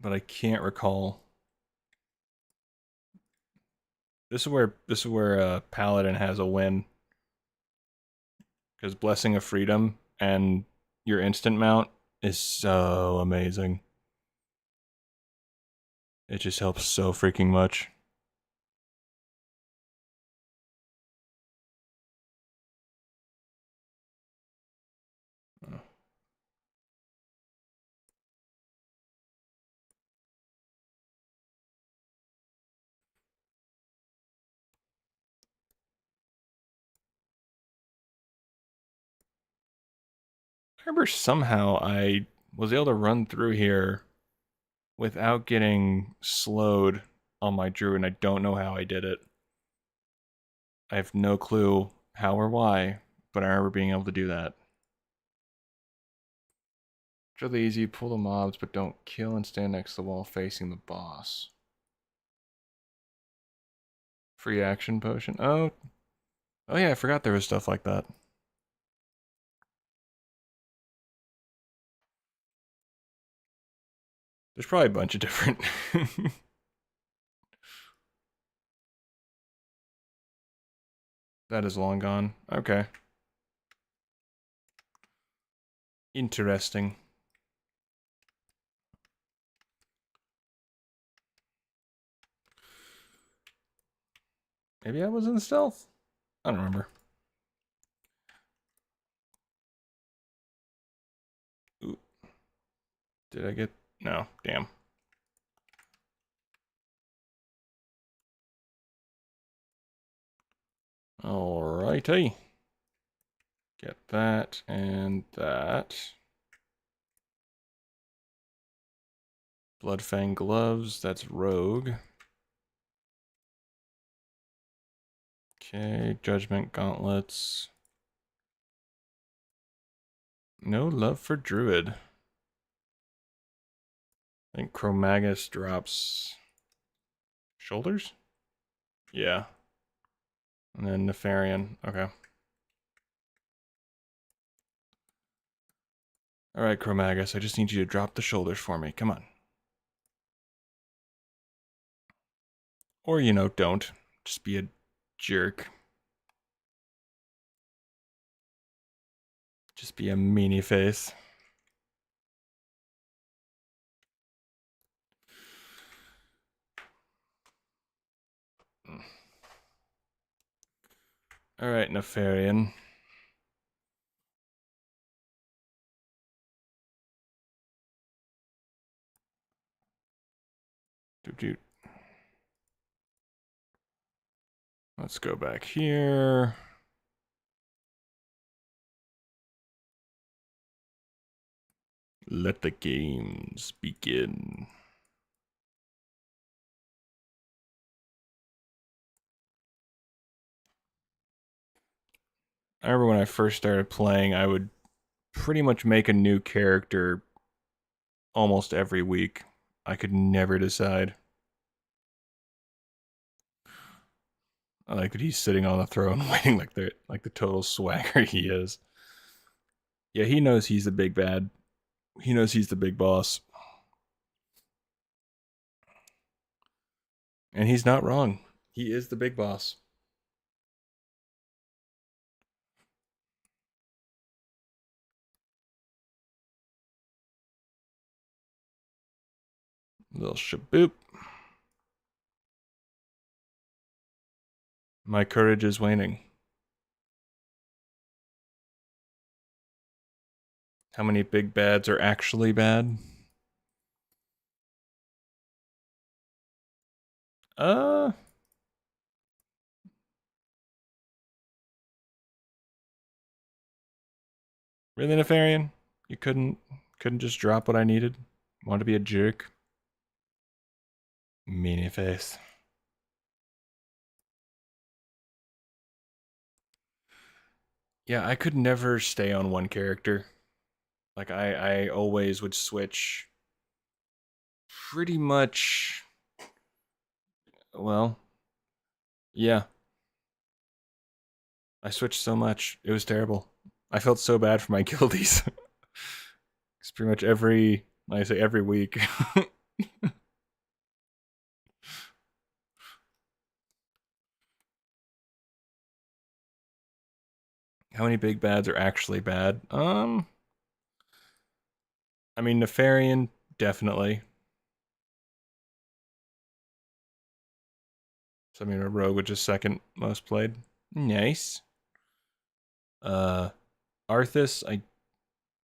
I can't recall. This is where Paladin has a win. Because Blessing of Freedom and your instant mount is so amazing. It just helps so freaking much. I remember somehow I was able to run through here without getting slowed on my druid, and I don't know how I did it. I have no clue how or why, but I remember being able to do that. It's really easy, pull the mobs, but don't kill and stand next to the wall facing the boss. Free action potion. Oh yeah, I forgot there was stuff like that. There's probably a bunch of different... That is long gone. Okay. Interesting. Maybe I was in stealth? I don't remember. Ooh. Did I get... No, damn. Alrighty. Get that and that. Bloodfang gloves, that's rogue. Okay, judgment gauntlets. No love for druid. I think Chromagus drops shoulders? Yeah. And then Nefarian. Okay. Alright, Chromagus, I just need you to drop the shoulders for me. Come on. Or, you know, don't. Just be a jerk. Just be a meanie face. Alright, Nefarian. Doot. Let's go back here. Let the games begin. I remember when I first started playing, I would pretty much make a new character almost every week. I could never decide. I like that he's sitting on the throne waiting like the total swagger he is. Yeah, he knows he's the big bad. He knows he's the big boss. And he's not wrong. He is the big boss. Little shaboop. My courage is waning. How many big bads are actually bad? Uh, really, Nefarian? You couldn't just drop what I needed? Want to be a jerk? Meanie face. Yeah, I could never stay on one character. Like I always would switch pretty much. Well, yeah, I switched so much. It was terrible. I felt so bad for my guildies. It's pretty much like I say, every week. How many big bads are actually bad? I mean, Nefarian, definitely. So, I mean, a rogue, which is second most played. Nice. Uh, Arthas, I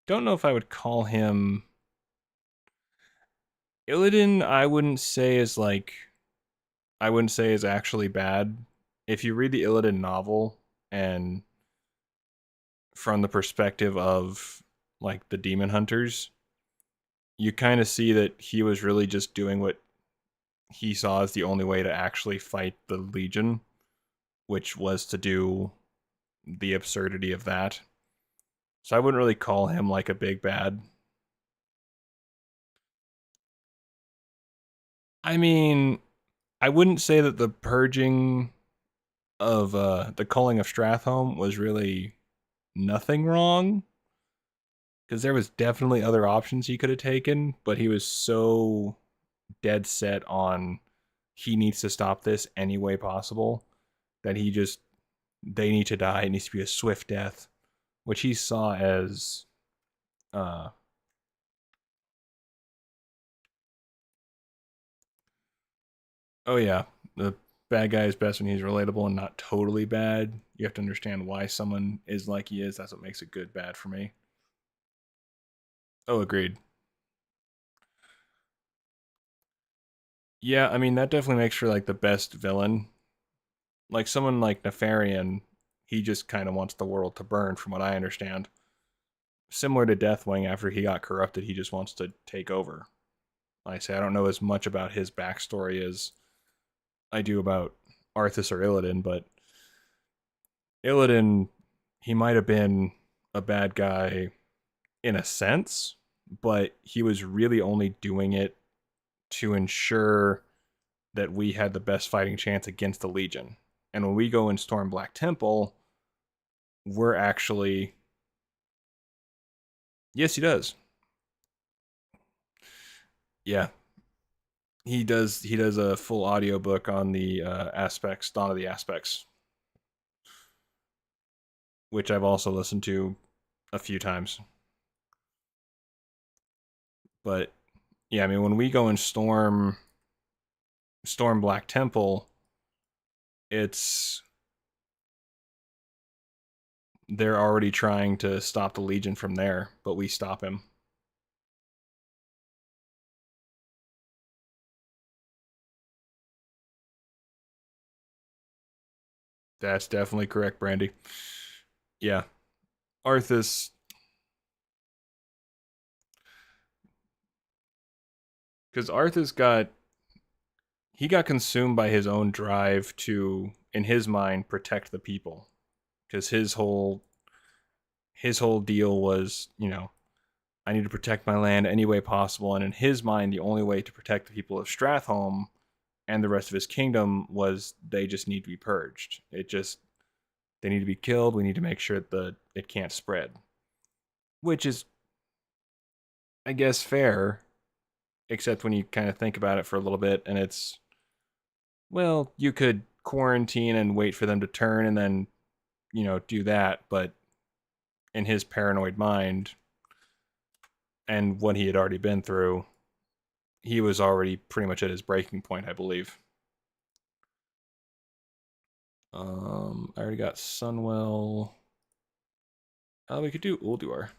don't know if I would call him. Illidan, I wouldn't say is actually bad. If you read the Illidan novel and from the perspective of like the demon hunters, you kind of see that he was really just doing what he saw as the only way to actually fight the Legion, which was to do the absurdity of that. So I wouldn't really call him like a big bad. I mean, I wouldn't say that the purging of the culling of Stratholme was really nothing wrong, because there was definitely other options he could have taken, but he was so dead set on he needs to stop this any way possible that they need to die. It needs to be a swift death, which he saw as uh oh yeah, the bad guy is best when he's relatable and not totally bad. You have to understand why someone is like he is. That's what makes it good bad for me. Oh, agreed. Yeah, I mean that definitely makes for like the best villain. Like someone like Nefarian, he just kind of wants the world to burn, from what I understand. Similar to Deathwing, after he got corrupted, he just wants to take over. Like I say, I don't know as much about his backstory as I do about Arthas or Illidan, but Illidan, he might have been a bad guy in a sense, but he was really only doing it to ensure that we had the best fighting chance against the Legion. And when we go and storm Black Temple, we're actually. Yes, he does. Yeah, he does a full audiobook on the aspects, Dawn of the Aspects, which I've also listened to a few times. But yeah, I mean, when we go and storm Black Temple, it's they're already trying to stop the Legion from there, but we stop him. That's definitely correct, Brandy. Yeah, Arthas, because Arthas got consumed by his own drive to, in his mind, protect the people. Because his whole his whole deal was, I need to protect my land any way possible. And in his mind, the only way to protect the people of Stratholme and the rest of his kingdom was they just need to be purged. They need to be killed. We need to make sure that it can't spread. Which is, I guess, fair, except when you kind of think about it for a little bit, and it's, well, you could quarantine and wait for them to turn and then, do that, but in his paranoid mind and what he had already been through, he was already pretty much at his breaking point, I believe. I already got Sunwell. We could do Ulduar.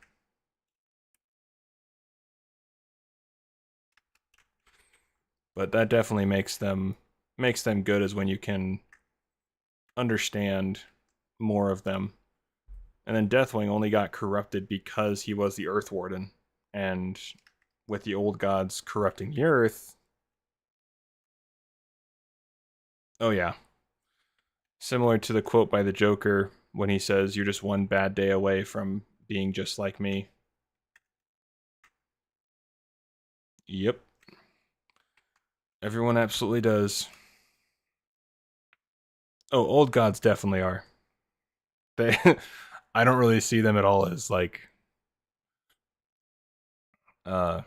But that definitely makes them good, as when you can understand more of them. And then Deathwing only got corrupted because he was the Earth Warden. And with the old gods corrupting the Earth... Oh yeah. Similar to the quote by the Joker when he says, "You're just one bad day away from being just like me." Yep. Everyone absolutely does. Oh, old gods definitely are. They... I don't really see them at all as, like, uh,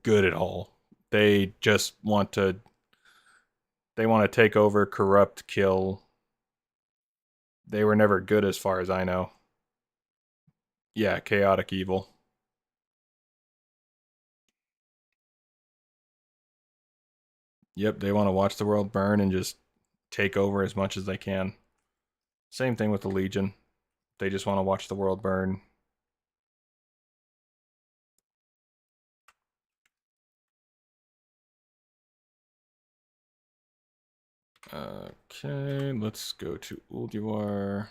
good at all. They just want to... They want to take over, corrupt, kill. They were never good as far as I know. Yeah, chaotic evil. Yep, they want to watch the world burn and just take over as much as they can. Same thing with the Legion. They just want to watch the world burn. Okay, let's go to Ulduar.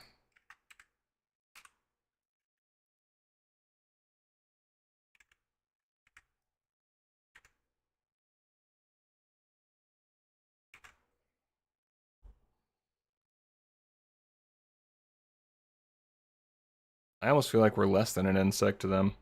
I almost feel like we're less than an insect to them.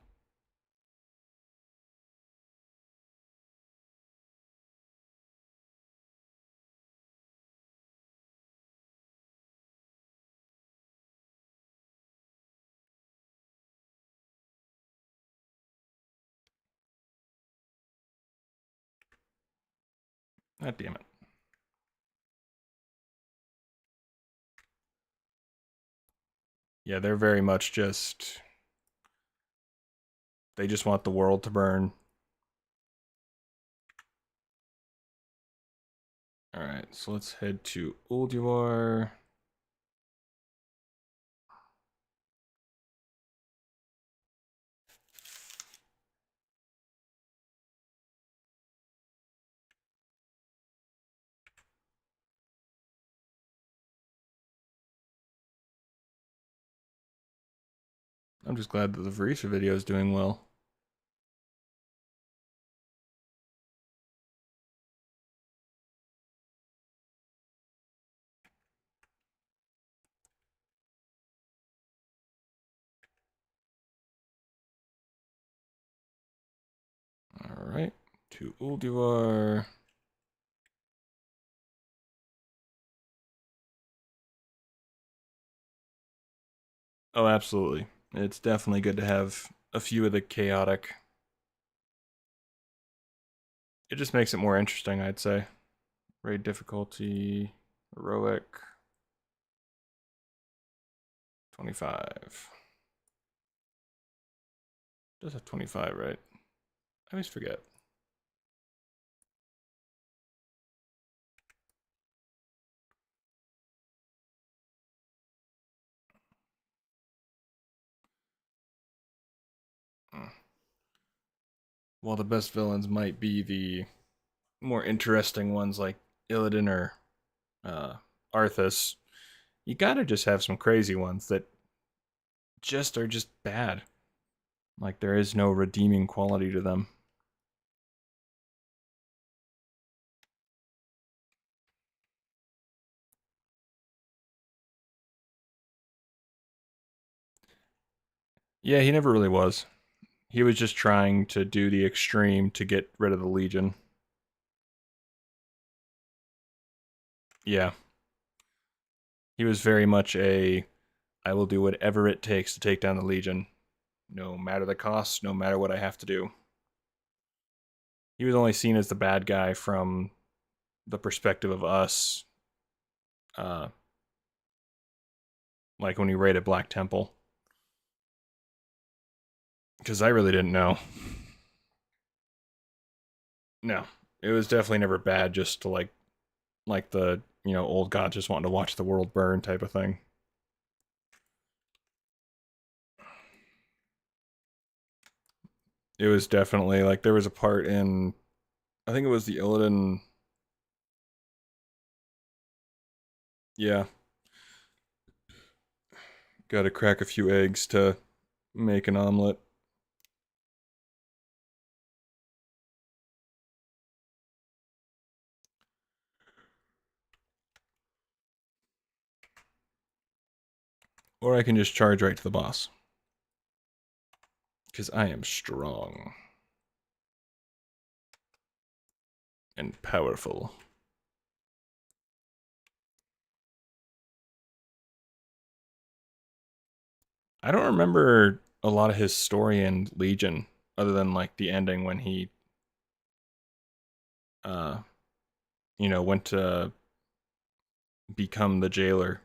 God damn it. Yeah, they're very much just... They just want the world to burn. Alright, so let's head to Ulduar. I'm just glad that the Vereesa video is doing well. Alright, to Ulduar. Oh, absolutely. It's definitely good to have a few of the chaotic. It just makes it more interesting, I'd say. Raid difficulty, heroic, 25. Does have 25, right? I always forget. While the best villains might be the more interesting ones like Illidan or Arthas, you gotta just have some crazy ones that just are just bad. Like, there is no redeeming quality to them. Yeah, he never really was. He was just trying to do the extreme to get rid of the Legion. Yeah. He was very much a, I will do whatever it takes to take down the Legion. No matter the cost, no matter what I have to do. He was only seen as the bad guy from the perspective of us, uh, like when he raided Black Temple. Because I really didn't know. No. It was definitely never bad just to like the, old god just wanting to watch the world burn type of thing. It was definitely like there was a part in, I think it was the Illidan. Yeah, got to crack a few eggs to make an omelet. Or I can just charge right to the boss. Because I am strong. And powerful. I don't remember a lot of his story in Legion, other than like the ending when he, uh, went to become the jailer.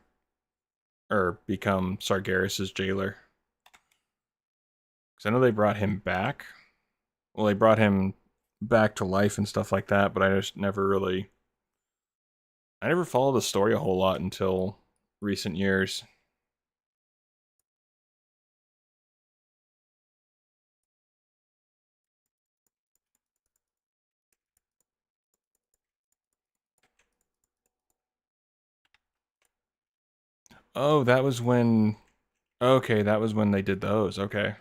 Or become Sargeras's jailer. Because I know they brought him back. Well, they brought him back to life and stuff like that, but I just never really. I never followed the story a whole lot until recent years. Oh, that was when. Okay, that was when they did those. Okay.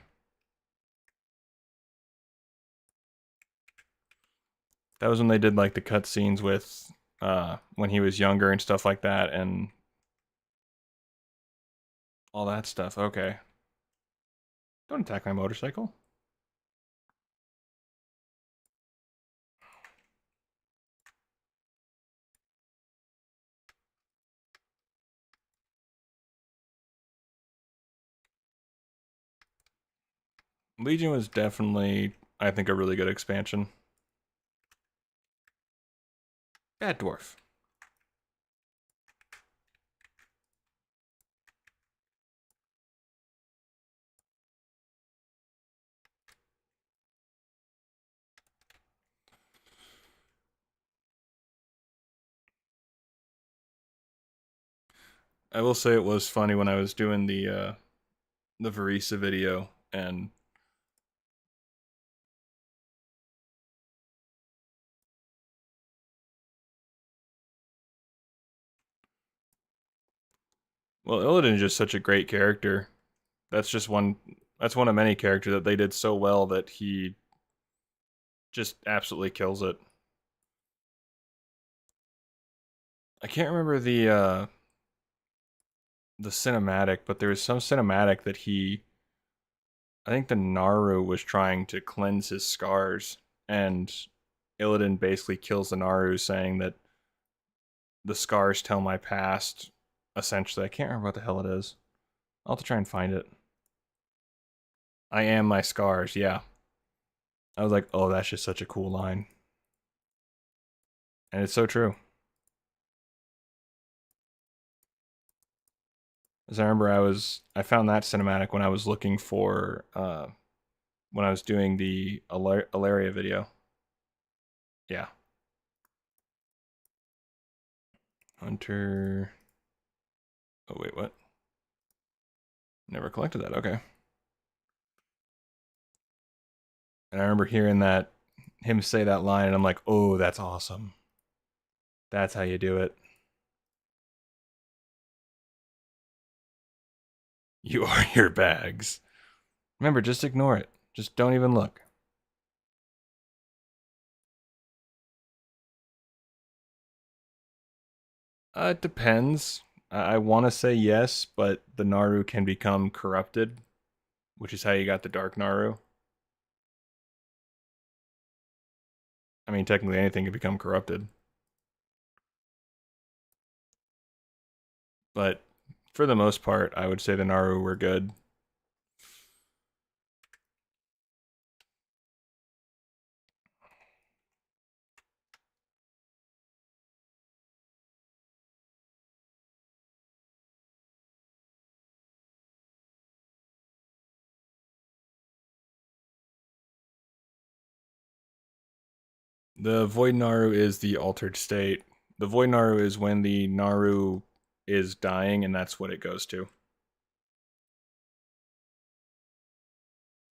That was when they did like the cutscenes with when he was younger and stuff like that and all that stuff. Okay. Don't attack my motorcycle. Legion was definitely, I think, a really good expansion. Bad Dwarf. I will say it was funny when I was doing the Verisa video and well, Illidan is just such a great character. That's just one. That's one of many characters that they did so well that he just absolutely kills it. I can't remember the cinematic, but there was some cinematic that he. I think the Naru was trying to cleanse his scars, and Illidan basically kills the Naru, saying that the scars tell my past. Essentially, I can't remember what the hell it is. I'll have to try and find it. I am my scars. Yeah, I was like, oh, that's just such a cool line, and it's so true. As I remember, I found that cinematic when I was looking for when I was doing the Alaria video. Yeah, Hunter. Oh wait, what? Never collected that. Okay. And I remember hearing that him say that line, and I'm like, oh, that's awesome. That's how you do it. You are your bags. Remember, just ignore it. Just don't even look. It depends. I want to say yes, but the Naru can become corrupted which is how you got the Dark Naru. I mean, technically anything can become corrupted. But for the most part, I would say the Naru were good. The Void Naru is the altered state. The Void Naru is when the Naru is dying, and that's what it goes to.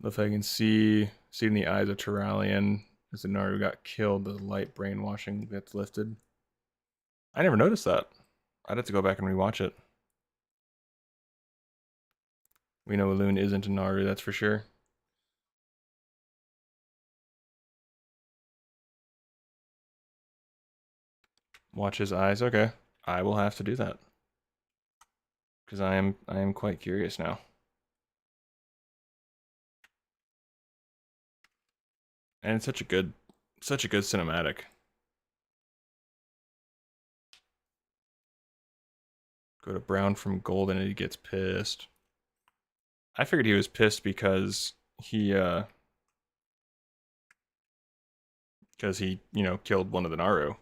If I can see in the eyes of Turalian, as the Naru got killed, the light brainwashing gets lifted. I never noticed that. I'd have to go back and rewatch it. We know Elune isn't a Naru, that's for sure. Watch his eyes. Okay, I will have to do that because I am quite curious now. And it's such a good cinematic. Go to Brown from Golden and he gets pissed. I figured he was pissed because he you know, killed one of the Naru.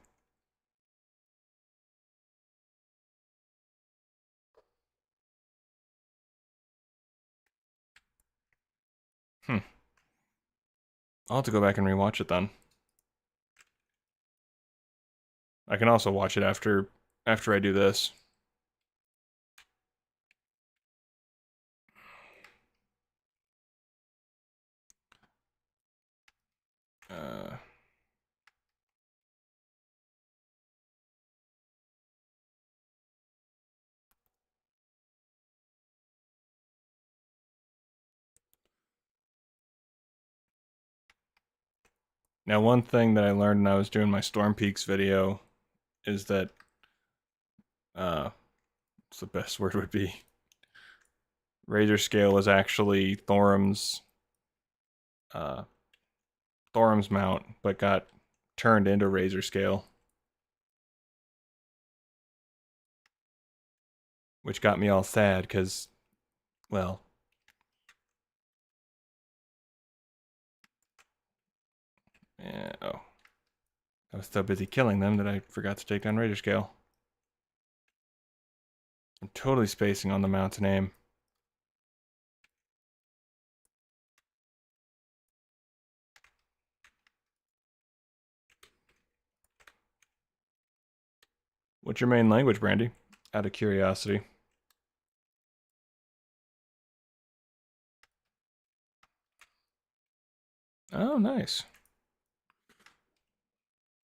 I'll have to go back and rewatch it then. I can also watch it after I do this. Now, one thing that I learned when I was doing my Storm Peaks video is that, what's the best word would be? Razor Scale was actually Thorum's mount, but got turned into Razor Scale, which got me all sad because, well, oh, I was so busy killing them that I forgot to take down Razor Scale. I'm totally spacing on the mount's name. What's your main language, Brandy? Out of curiosity. Oh, nice.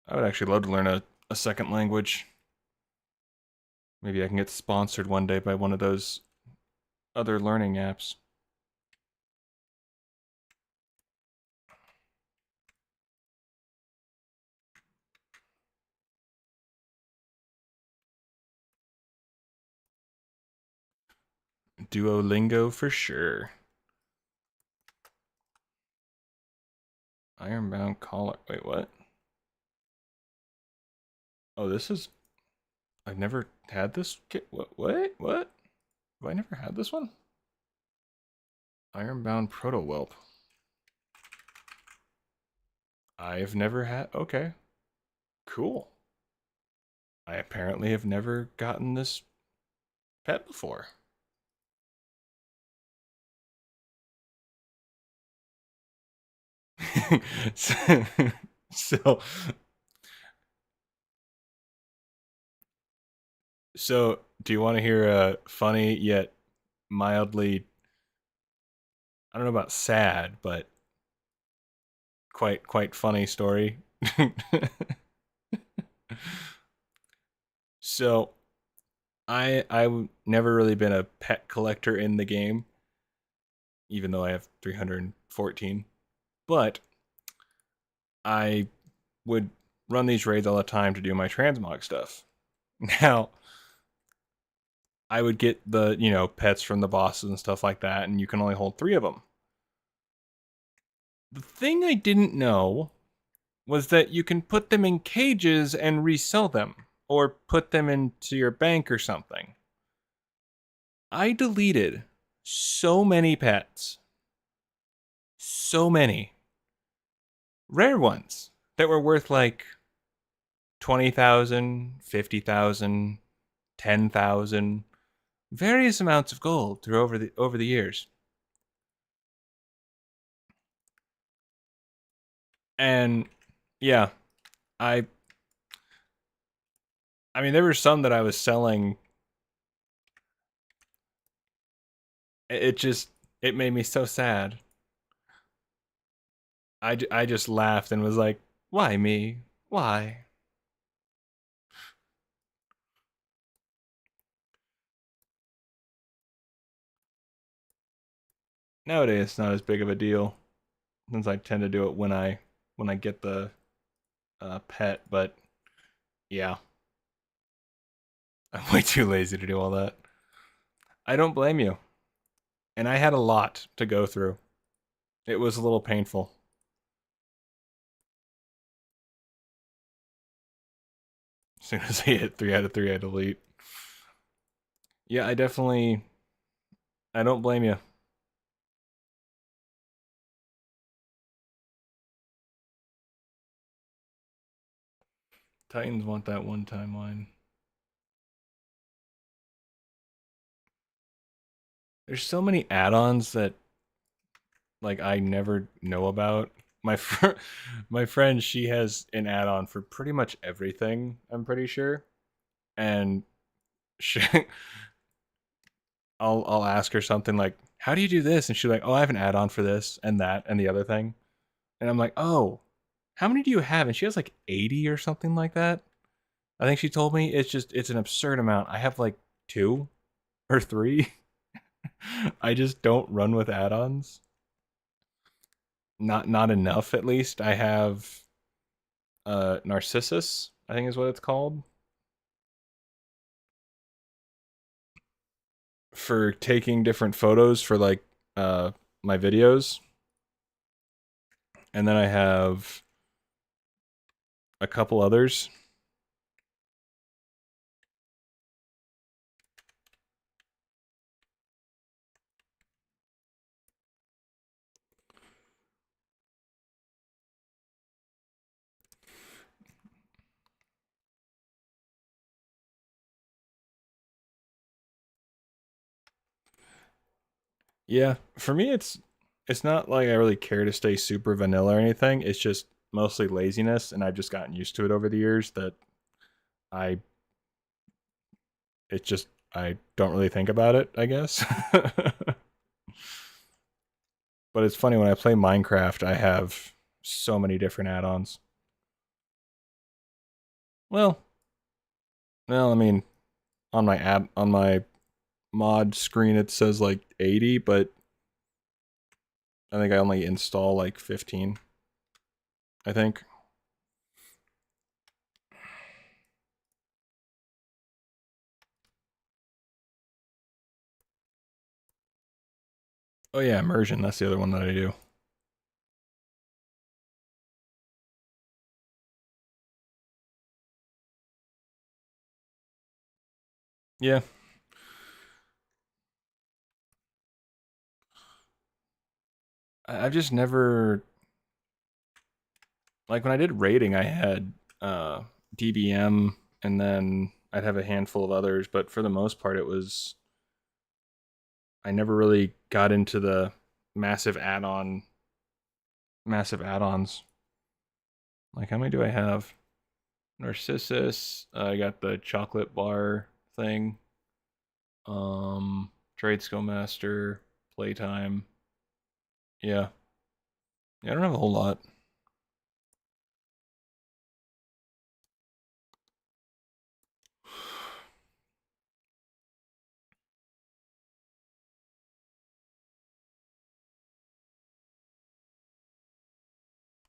I would actually love to learn a second language. Maybe I can get sponsored one day by one of those other learning apps. Duolingo for sure. Ironbound collar. Wait, what? Oh, this is... I've never had this kit. What? What? Have I never had this one? Ironbound Proto-Whelp. I've never had... Okay. Cool. I apparently have never gotten this pet before. so, so, do you want to hear a funny yet mildly, I don't know about sad, but quite funny story? So, I've never really been a pet collector in the game, even though I have 314. But I would run these raids all the time to do my transmog stuff. Now, I would get the, pets from the bosses and stuff like that, and you can only hold 3 of them. The thing I didn't know was that you can put them in cages and resell them, or put them into your bank or something. I deleted so many pets. So many. Rare ones that were worth like 20,000, 50,000, 10,000, various amounts of gold through over the years. And yeah, I I mean there were some that I was selling. It just it made me so sad. I just laughed and was like, "Why me? Why?" Nowadays it's not as big of a deal since I tend to do it when I get the pet, but yeah, I'm way too lazy to do all that. I don't blame you. And I had a lot to go through. It was a little painful. As soon as I hit 3 out of 3, I delete. Yeah, I don't blame you. Titans want that one timeline. There's so many add-ons that like I never know about. My friend, she has an add-on for pretty much everything, I'm pretty sure. And she I'll ask her something like, "How do you do this?" And she's like, "Oh, I have an add-on for this and that and the other thing." And I'm like, "Oh, how many do you have?" And she has like 80 or something like that. I think she told me it's an absurd amount. I have like 2 or 3. I just don't run with add-ons. Not enough at least. I have Narcissus, I think is what it's called, for taking different photos for like my videos. And then I have a couple others. Yeah, for me it's not like I really care to stay super vanilla or anything. It's just mostly laziness, and I've just gotten used to it over the years that I it's just I don't really think about it, I guess. But it's funny when I play Minecraft, I have so many different add-ons. Well, I mean, on my mod screen it says like 80, but I think I only install like 15. I think. Oh yeah, immersion. That's the other one that I do. Yeah, I've just never like when I did raiding, I had DBM, and then I'd have a handful of others, but for the most part, it was I never really got into the massive massive add-ons. Like how many do I have? Narcissus. I got the chocolate bar thing. Trade Skill Master, Playtime. Yeah, I don't have a whole lot.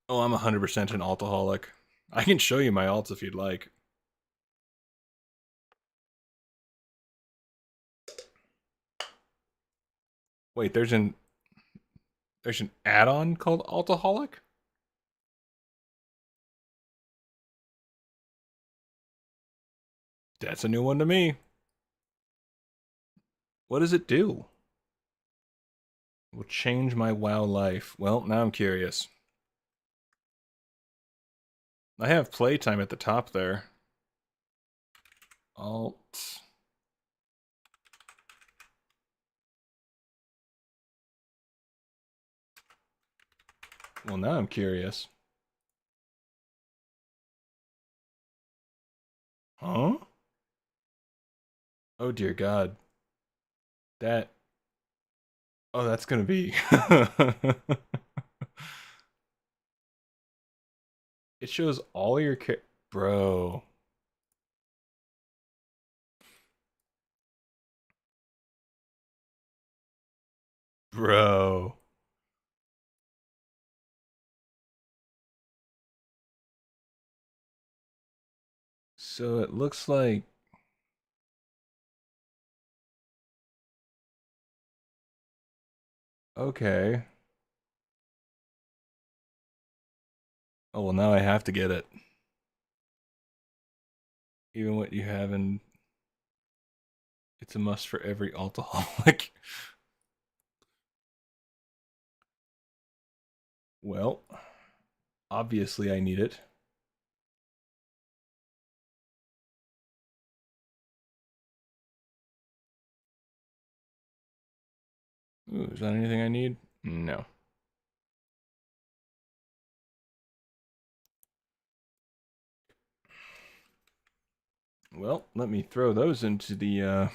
Oh, I'm 100% an altaholic. I can show you my alts if you'd like. Wait, there's an add-on called Altaholic? That's a new one to me. What does it do? It will change my WoW life. Well, now I'm curious. I have playtime at the top there. Alt. Well, now I'm curious. Huh? Oh dear God. That. Oh, that's gonna be. It shows all your bro. Bro. So it looks like. Okay. Oh, well, now I have to get it. Even what you have in. It's a must for every alcoholic. Well, obviously I need it. Ooh, is that anything I need? No. Well, let me throw those into the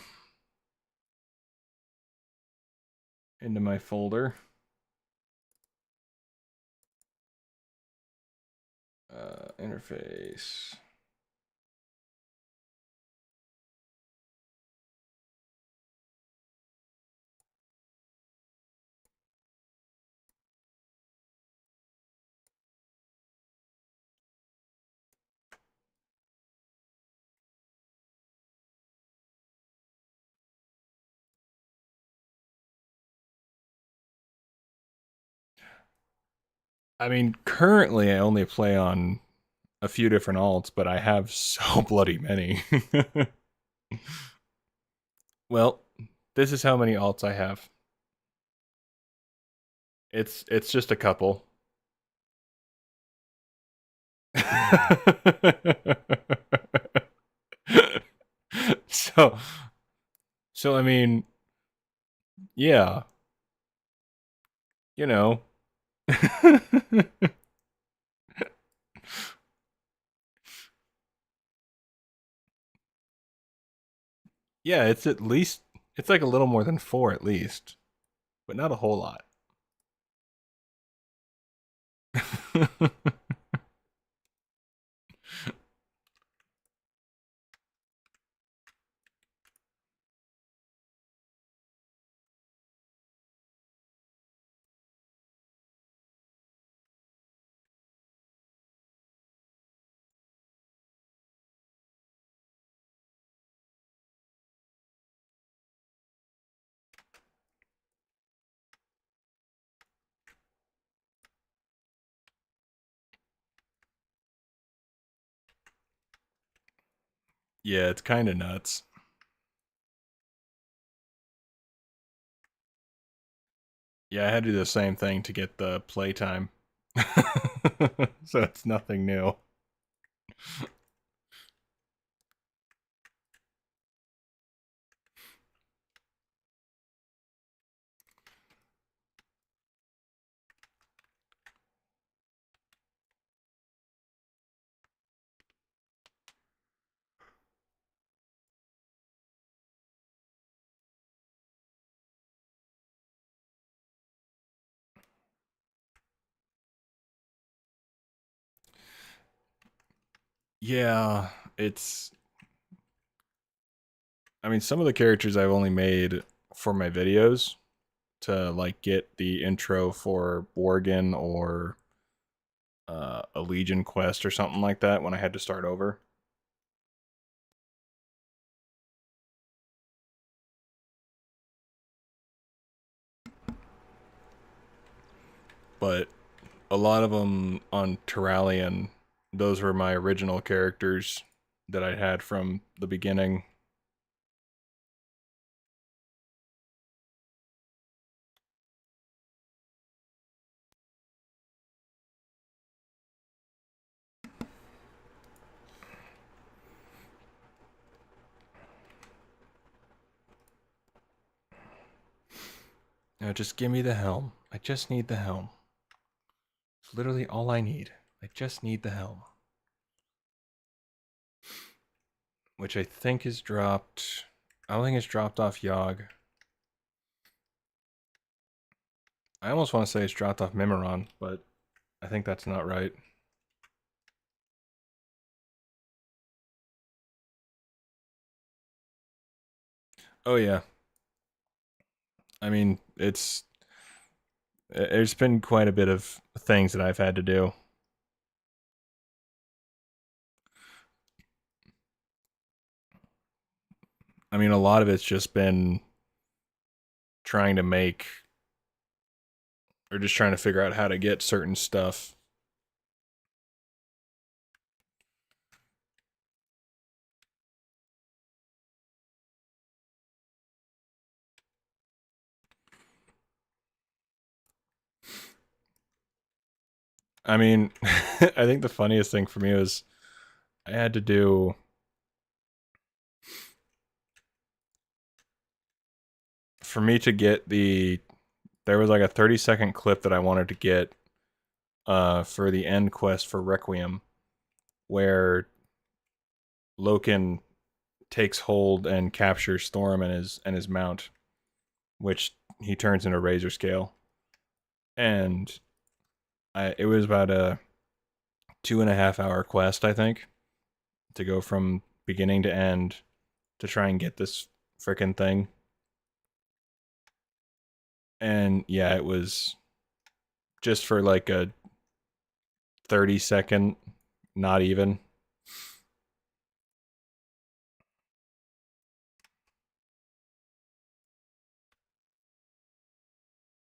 into my folder. Interface. I mean, currently I only play on a few different alts, but I have so bloody many. Well, this is how many alts I have. It's just a couple. so so I mean, yeah, you know. Yeah, it's at least it's like a little more than 4 at least, but not a whole lot. Yeah, it's kind of nuts. Yeah, I had to do the same thing to get the playtime. So it's nothing new. Yeah, it's I mean, some of the characters I've only made for my videos to like get the intro for Worgen or a Legion quest or something like that when I had to start over. but a lot of them on Terralion, those were my original characters that I had from the beginning. Now just give me the helm. I just need the helm. It's literally all I need. I just need the helm. Which I think is dropped. I don't think it's dropped off Yogg. I almost want to say it's dropped off Mimiron, but I think that's not right. Oh yeah. I mean, there's been quite a bit of things that I've had to do. I mean, a lot of it's just been trying to make, or just trying to figure out how to get certain stuff. I mean, I think the funniest thing for me was I had to do, for me to get there was like a 30-second clip that I wanted to get for the end quest for Requiem, where Loken takes hold and captures Storm and his mount, which he turns into Razor Scale. And it was about a 2.5 hour quest, I think, to go from beginning to end to try and get this frickin' thing. And yeah, it was just for like a 30-second, not even.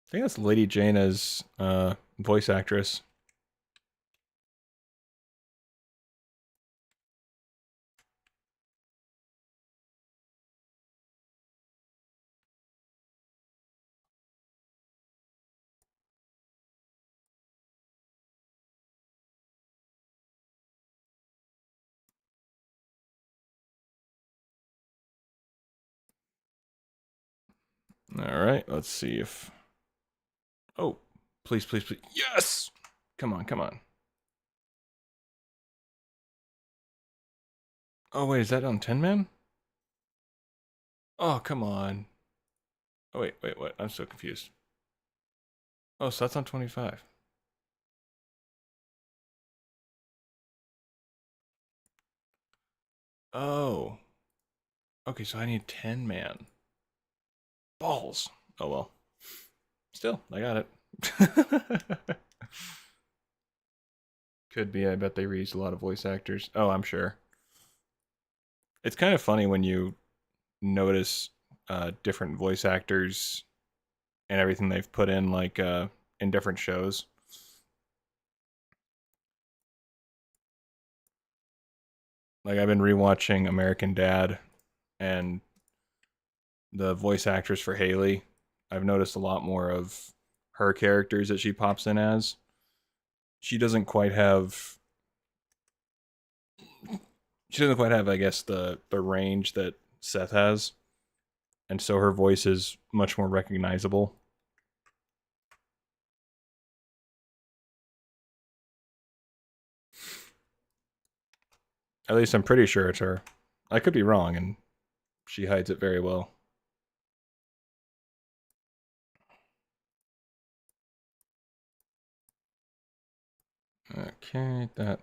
I think that's Lady Jaina's voice actress. All right, let's see if. Oh, please, please, please. Yes! Come on, come on. Oh, wait, is that on 10 man? Oh, come on. Oh, wait, wait, what? I'm so confused. Oh, so that's on 25. Oh. Okay, so I need 10 man. Balls. Oh, well. Still, I got it. Could be. I bet they reused a lot of voice actors. Oh, I'm sure. It's kind of funny when you notice different voice actors and everything they've put in, like in different shows. Like I've been rewatching American Dad, and the voice actress for Haley, I've noticed a lot more of her characters that she pops in as. She doesn't quite have. She doesn't quite have, I guess, the range that Seth has, and so her voice is much more recognizable. At least I'm pretty sure it's her. I could be wrong, and she hides it very well. Okay, that.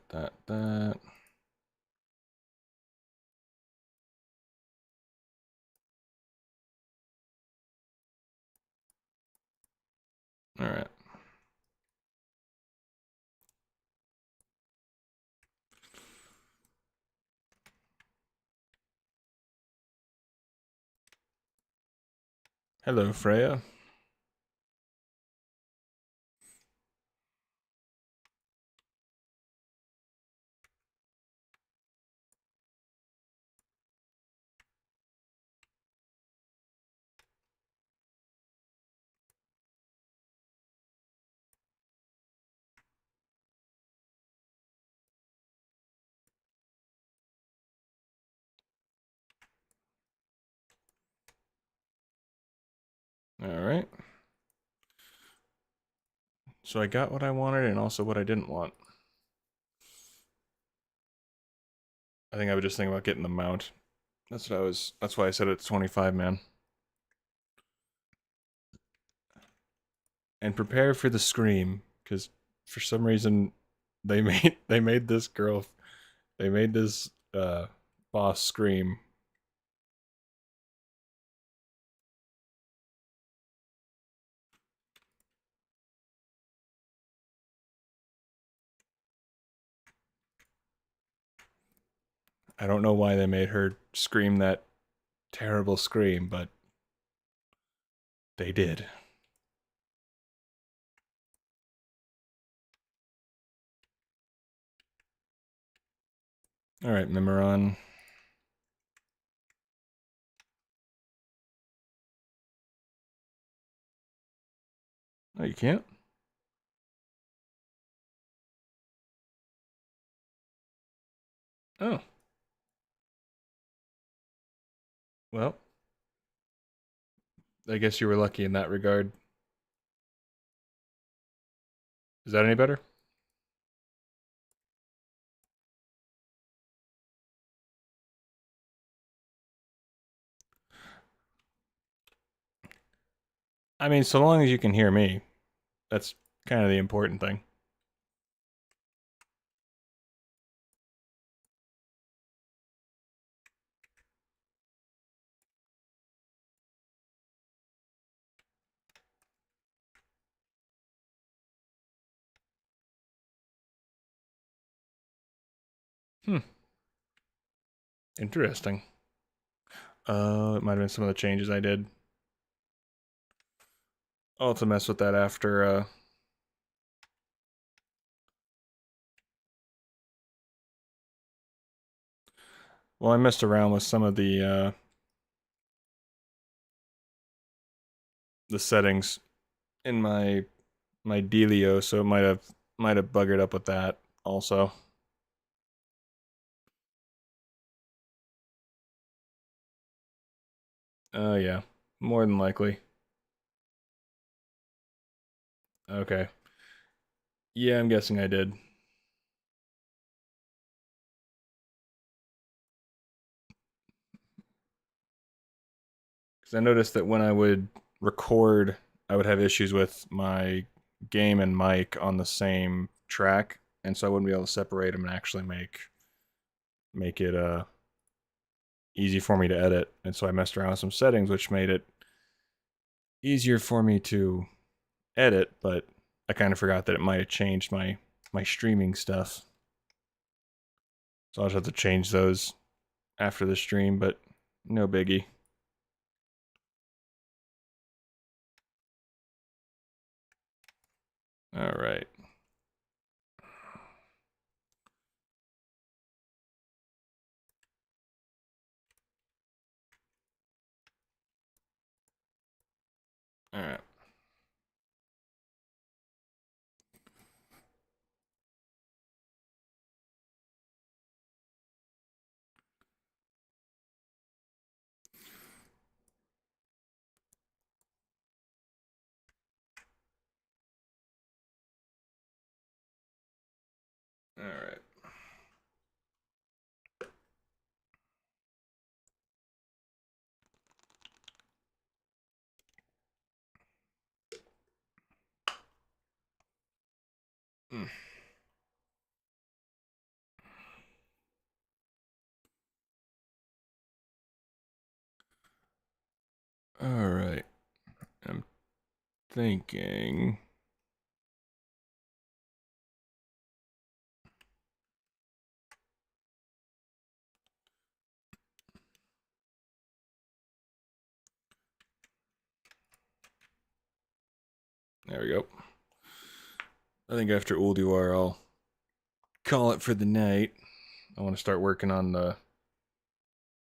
All right. Hello, Freya. Alright. So I got what I wanted and also what I didn't want. I think I was just thinking about getting the mount. That's why I said it's 25, man. And prepare for the scream, because for some reason they made this boss scream. I don't know why they made her scream that terrible scream, but they did. All right, Memoron. Oh, you can't? Oh. Well, I guess you were lucky in that regard. Is that any better? I mean, so long as you can hear me, that's kind of the important thing. Hmm. Interesting. It might have been some of the changes I did. I'll have to mess with that after, well, I messed around with some of the settings in my Delio, so it might have buggered up with that also. Yeah, more than likely. Okay. Yeah, I'm guessing I did. Because I noticed that when I would record, I would have issues with my game and mic on the same track, and so I wouldn't be able to separate them and actually make it easy for me to edit. And so I messed around with some settings, which made it easier for me to edit, but I kind of forgot that it might have changed my streaming stuff. So I'll just have to change those after the stream, but no biggie. All right. All right. All right. Mm. All right. I'm thinking. There we go. I think after Ulduar, I'll call it for the night. I want to start working on the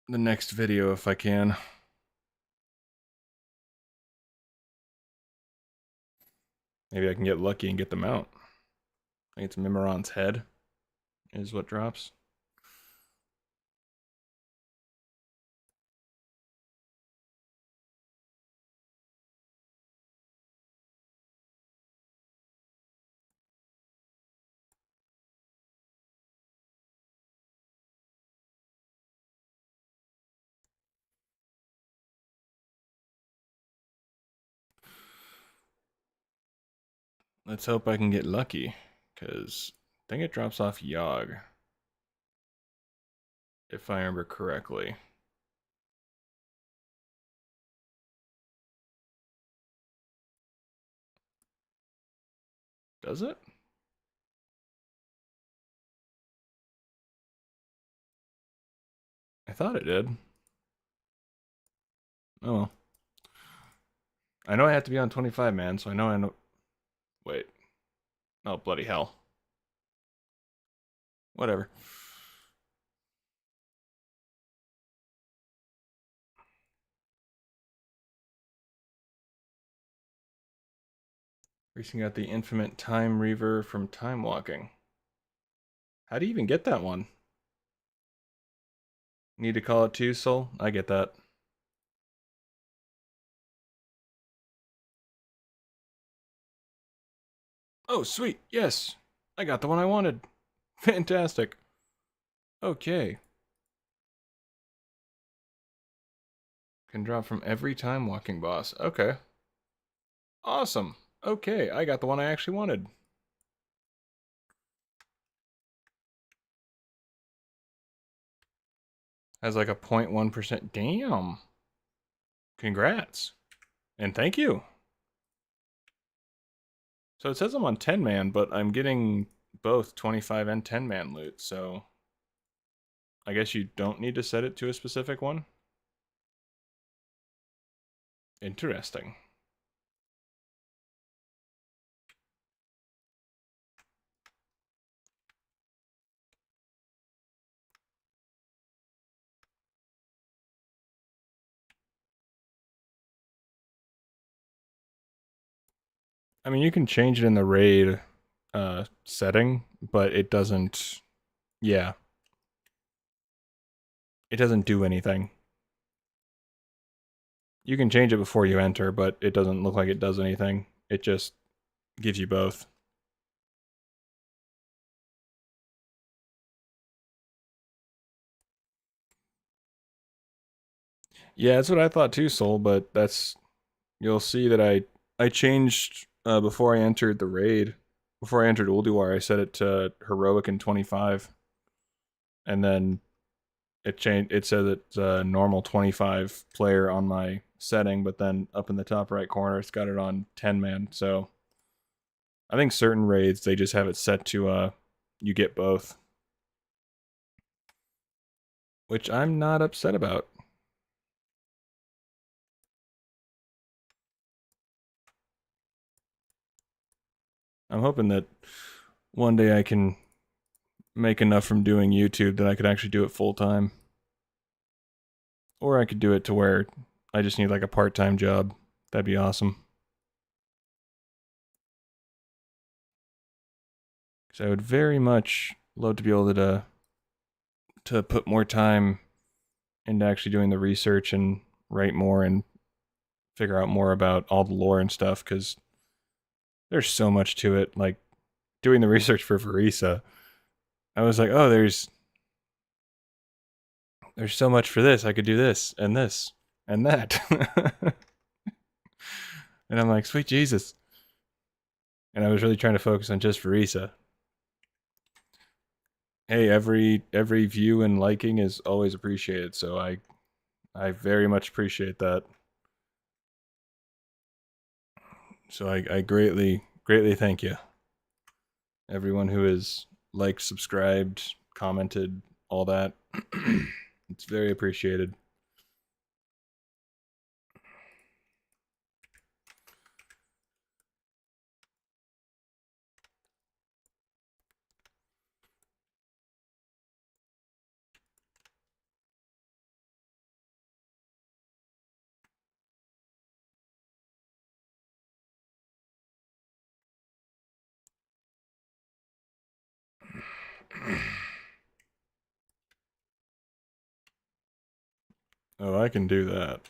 next video if I can. Maybe I can get lucky and get them out. I think it's Mimiron's head is what drops. Let's hope I can get lucky, because I think it drops off Yogg, if I remember correctly. Does it? I thought it did. Oh well. I know I have to be on 25 man, so I know. Wait. Oh, bloody hell. Whatever. Racing out the infinite time reaver from time walking. How do you even get that one? Need to call it too, Soul? I get that. Oh, sweet. Yes. I got the one I wanted. Fantastic. Okay. Can drop from every time walking boss. Okay. Awesome. Okay, I got the one I actually wanted. Has like a 0.1%. Damn. Congrats. And thank you. So it says I'm on 10 man, but I'm getting both 25 and 10 man loot, so I guess you don't need to set it to a specific one. Interesting. I mean, you can change it in the raid setting, but it doesn't. Yeah, it doesn't do anything. You can change it before you enter, but it doesn't look like it does anything. It just gives you both. Yeah, that's what I thought too, Soul. But that's you'll see that I changed before I entered the raid. Before I entered Ulduar, I set it to heroic and 25, and then it changed. It said it's a normal 25 player on my setting, but then up in the top right corner, it's got it on 10 man. So I think certain raids they just have it set to you get both, which I'm not upset about. I'm hoping that one day I can make enough from doing YouTube that I could actually do it full time. Or I could do it to where I just need like a part-time job. That'd be awesome. Because I would very much love to be able to put more time into actually doing the research and write more and figure out more about all the lore and stuff. Because there's so much to it. Like doing the research for Verisa, I was like, oh, there's so much for this. I could do this and that. And I'm like, sweet Jesus. And I was really trying to focus on just Verisa. Hey, every view and liking is always appreciated, so I very much appreciate that. So I greatly thank you. Everyone who has liked, subscribed, commented, all that. It's very appreciated. Oh, I can do that.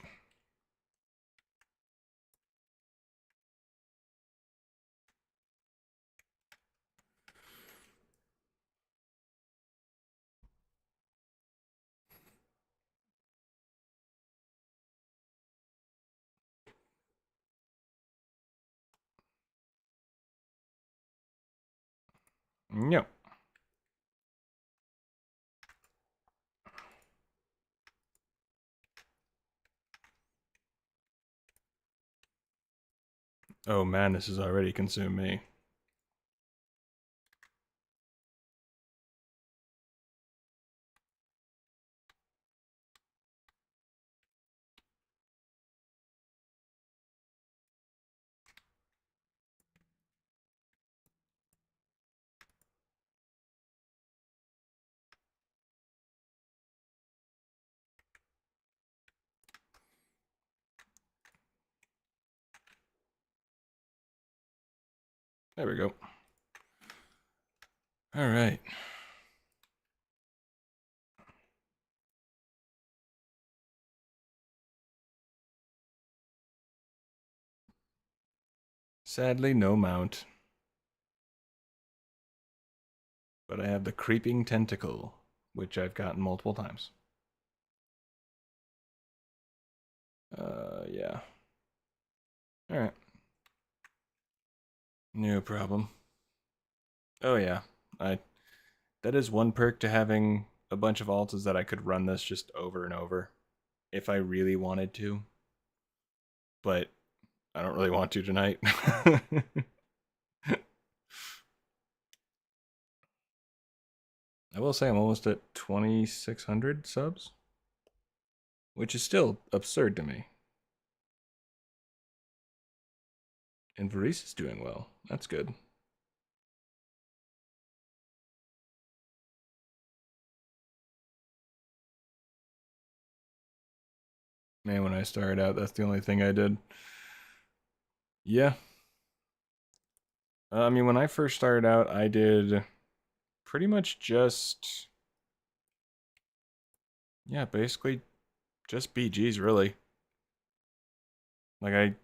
Yep. Oh man, this has already consumed me. There we go. All right. Sadly, no mount. But I have the creeping tentacle, which I've gotten multiple times. Yeah. All right. No problem. Oh yeah. I that is one perk to having a bunch of alts is that I could run this just over and over if I really wanted to. But I don't really want to tonight. I will say I'm almost at 2,600 subs, which is still absurd to me. And Varese is doing well. That's good. Man, when I started out, that's the only thing I did. Yeah. I mean, when I first started out, I did pretty much just, yeah, basically just BGs, really. Like,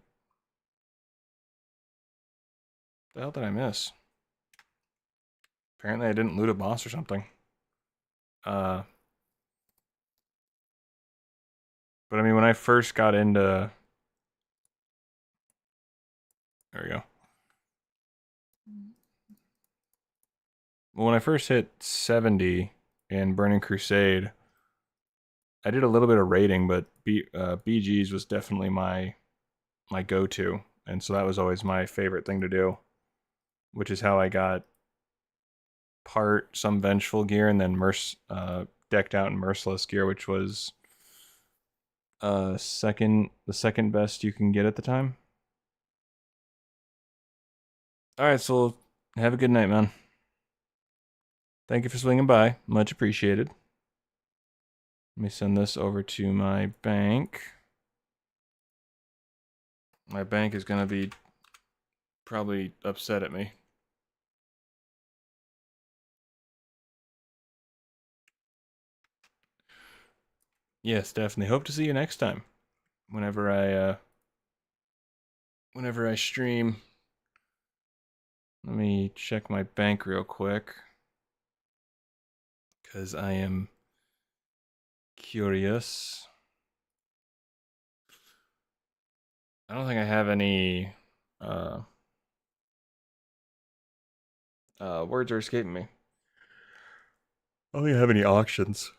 the hell did I miss? Apparently I didn't loot a boss or something. Uh, but I mean, when I first got into, there we go. Well, when I first hit 70 in Burning Crusade, I did a little bit of raiding, but BGs was definitely my go-to, and so that was always my favorite thing to do, which is how I got some vengeful gear and then decked out in merciless gear, which was the second best you can get at the time. All right, so have a good night, man. Thank you for swinging by. Much appreciated. Let me send this over to my bank. My bank is going to be probably upset at me. Yes, definitely. Hope to see you next time. Whenever I stream. Let me check my bank real quick, because I am curious. I don't think I have any words are escaping me. I don't think I have any auctions.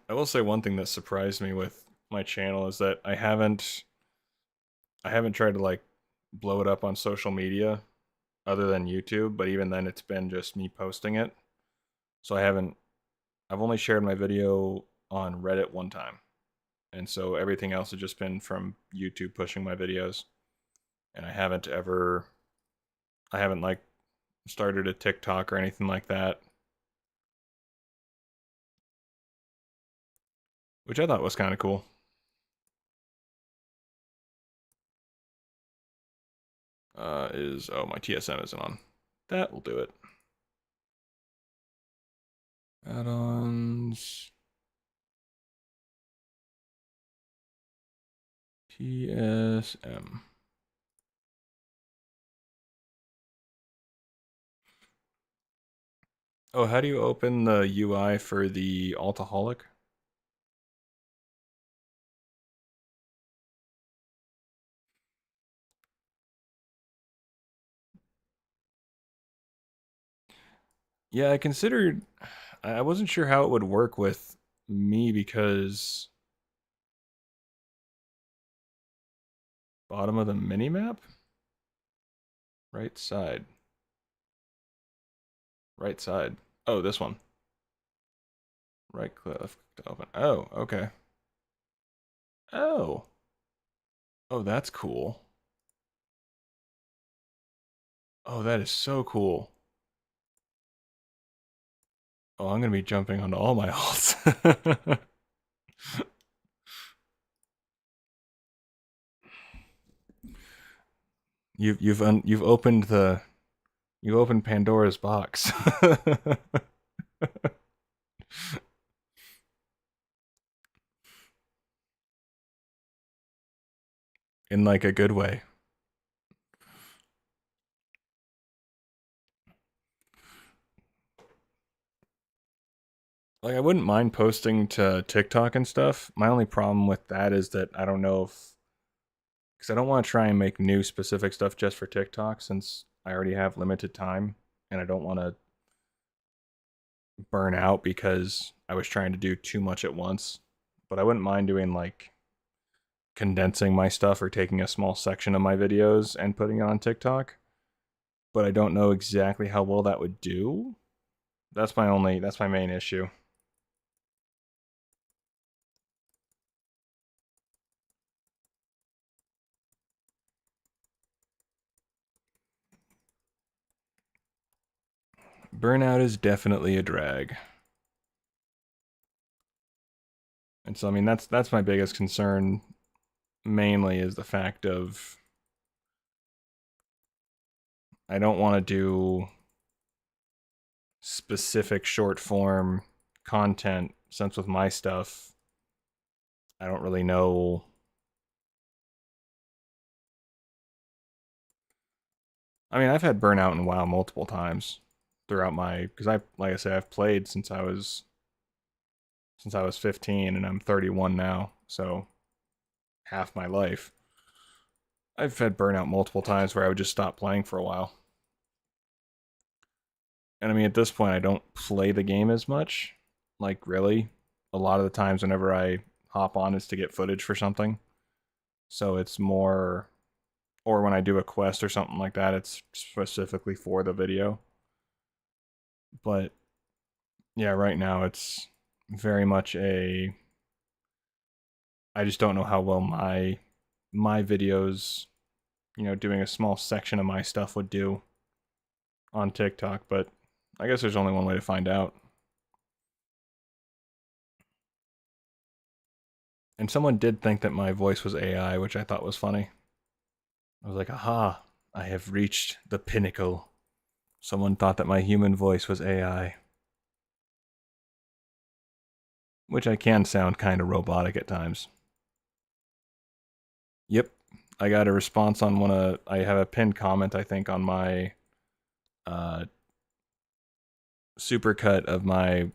I will say one thing that surprised me with my channel is that I haven't tried to like blow it up on social media other than YouTube, but even then it's been just me posting it. So I've only shared my video on Reddit one time. And so everything else has just been from YouTube pushing my videos. And I haven't like started a TikTok or anything like that, which I thought was kind of cool. My TSM isn't on. That will do it. Add-ons. TSM. Oh, how do you open the UI for the Altaholic? Yeah, I considered. I wasn't sure how it would work with me because bottom of the mini map, right side, right side. Oh, this one. Right click to open. Oh, okay. Oh, oh, that's cool. Oh, that is so cool. Oh, I'm gonna be jumping onto all my alts. You've opened the you opened Pandora's box. In like a good way. Like I wouldn't mind posting to TikTok and stuff. My only problem with that is that I don't know if because I don't want to try and make new specific stuff just for TikTok since I already have limited time and I don't want to burn out because I was trying to do too much at once. But I wouldn't mind doing like condensing my stuff or taking a small section of my videos and putting it on TikTok. But I don't know exactly how well that would do. That's my main issue. Burnout is definitely a drag. And so I mean that's my biggest concern mainly is the fact of I don't want to do specific short form content since with my stuff I don't really know. I mean, I've had burnout in WoW multiple times throughout my because I like I say I've played since I was 15 and I'm 31 now, so half my life. I've had burnout multiple times where I would just stop playing for a while. And I mean, at this point, I don't play the game as much. Like, really. A lot of the times, whenever I hop on, is to get footage for something. So it's more, or when I do a quest or something like that, it's specifically for the video. But yeah, right now, it's very much a. I just don't know how well my videos, doing a small section of my stuff would do on TikTok, but I guess there's only one way to find out. And someone did think that my voice was AI, which I thought was funny. I was like, aha, I have reached the pinnacle. Someone thought that my human voice was AI. Which I can sound kind of robotic at times. Yep. I got a response on I have a pinned comment, I think, on my uh, supercut of my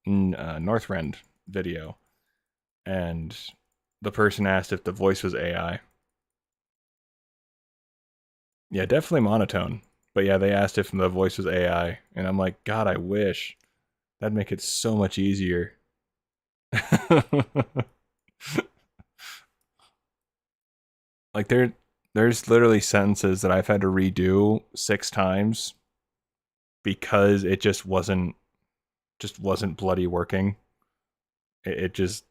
Northrend video. And the person asked if the voice was AI. Yeah, definitely monotone. But yeah, they asked if the voice was AI. And I'm like, God, I wish. That'd make it so much easier. Like there's literally sentences that I've had to redo 6 times because it just wasn't bloody working. It just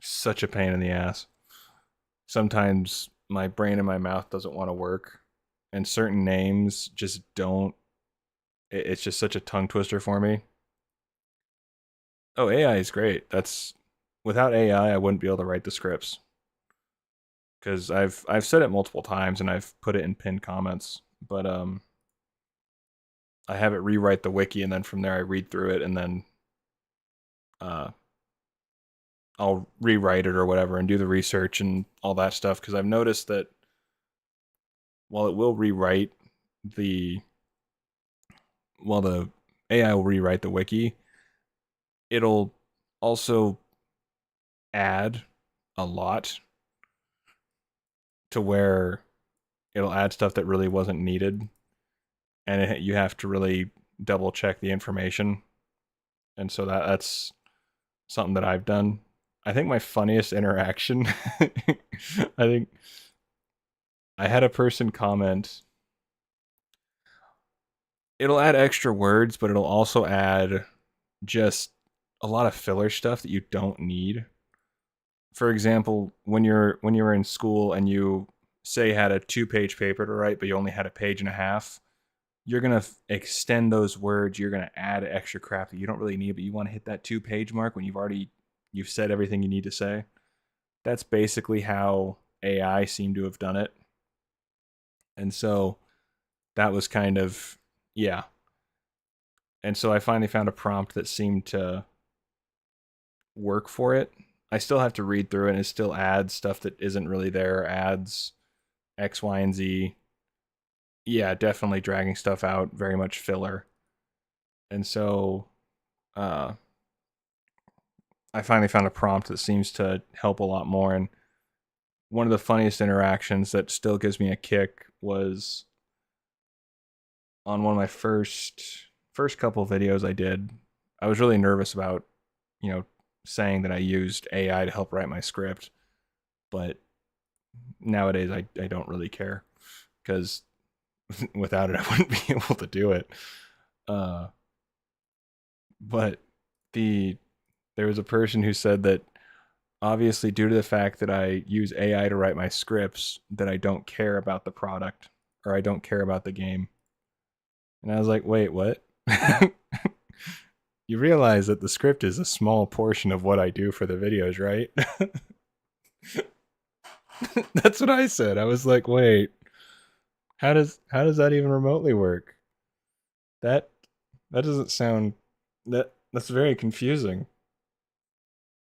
such a pain in the ass. Sometimes my brain and my mouth doesn't want to work and certain names just don't. It's just such a tongue twister for me. Oh, AI is great. That's without AI I wouldn't be able to write the scripts because I've said it multiple times and I've put it in pinned comments, but I have it rewrite the wiki and then from there I read through it and then uh, I'll rewrite it or whatever and do the research and all that stuff because I've noticed that while it will rewrite the while the AI will rewrite the wiki, it'll also add a lot to where it'll add stuff that really wasn't needed and you have to really double check the information. And so that's something that I've done. I think my funniest interaction, I think I had a person comment, it'll add extra words, but it'll also add just a lot of filler stuff that you don't need. For example, when you were in school and you say had a 2-page paper to write, but you only had a page and a half, you're gonna extend those words. You're gonna add extra crap that you don't really need, but you want to hit that 2-page mark when you've said everything you need to say. That's basically how AI seemed to have done it, and so that was kind of yeah. And so I finally found a prompt that seemed to work for it. I still have to read through it, and it still adds stuff that isn't really there. Adds X, Y, and Z. Yeah, definitely dragging stuff out. Very much filler. And so uh, I finally found a prompt that seems to help a lot more. And one of the funniest interactions that still gives me a kick was on one of my first couple videos I did. I was really nervous about, saying that I used AI to help write my script, but nowadays I don't really care because without it I wouldn't be able to do it. Uh, but the there was a person who said that obviously due to the fact that I use AI to write my scripts that I don't care about the product or I don't care about the game. And I was like, "Wait, what?" You realize that the script is a small portion of what I do for the videos, right? That's what I said. I was like, "Wait, how does that even remotely work?" That that doesn't sound that's very confusing.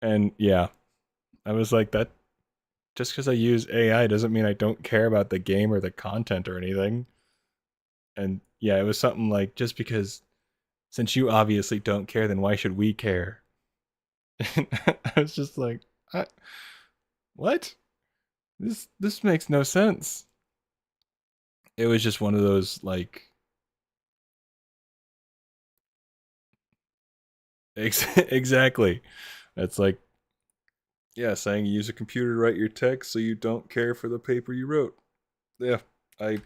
And yeah, I was like that just because I use AI doesn't mean I don't care about the game or the content or anything. And yeah, it was something like just because since you obviously don't care, then why should we care? And I was just like, I, what? This makes no sense. It was just one of those like exactly. It's like yeah, saying you use a computer to write your text so you don't care for the paper you wrote. Yeah, I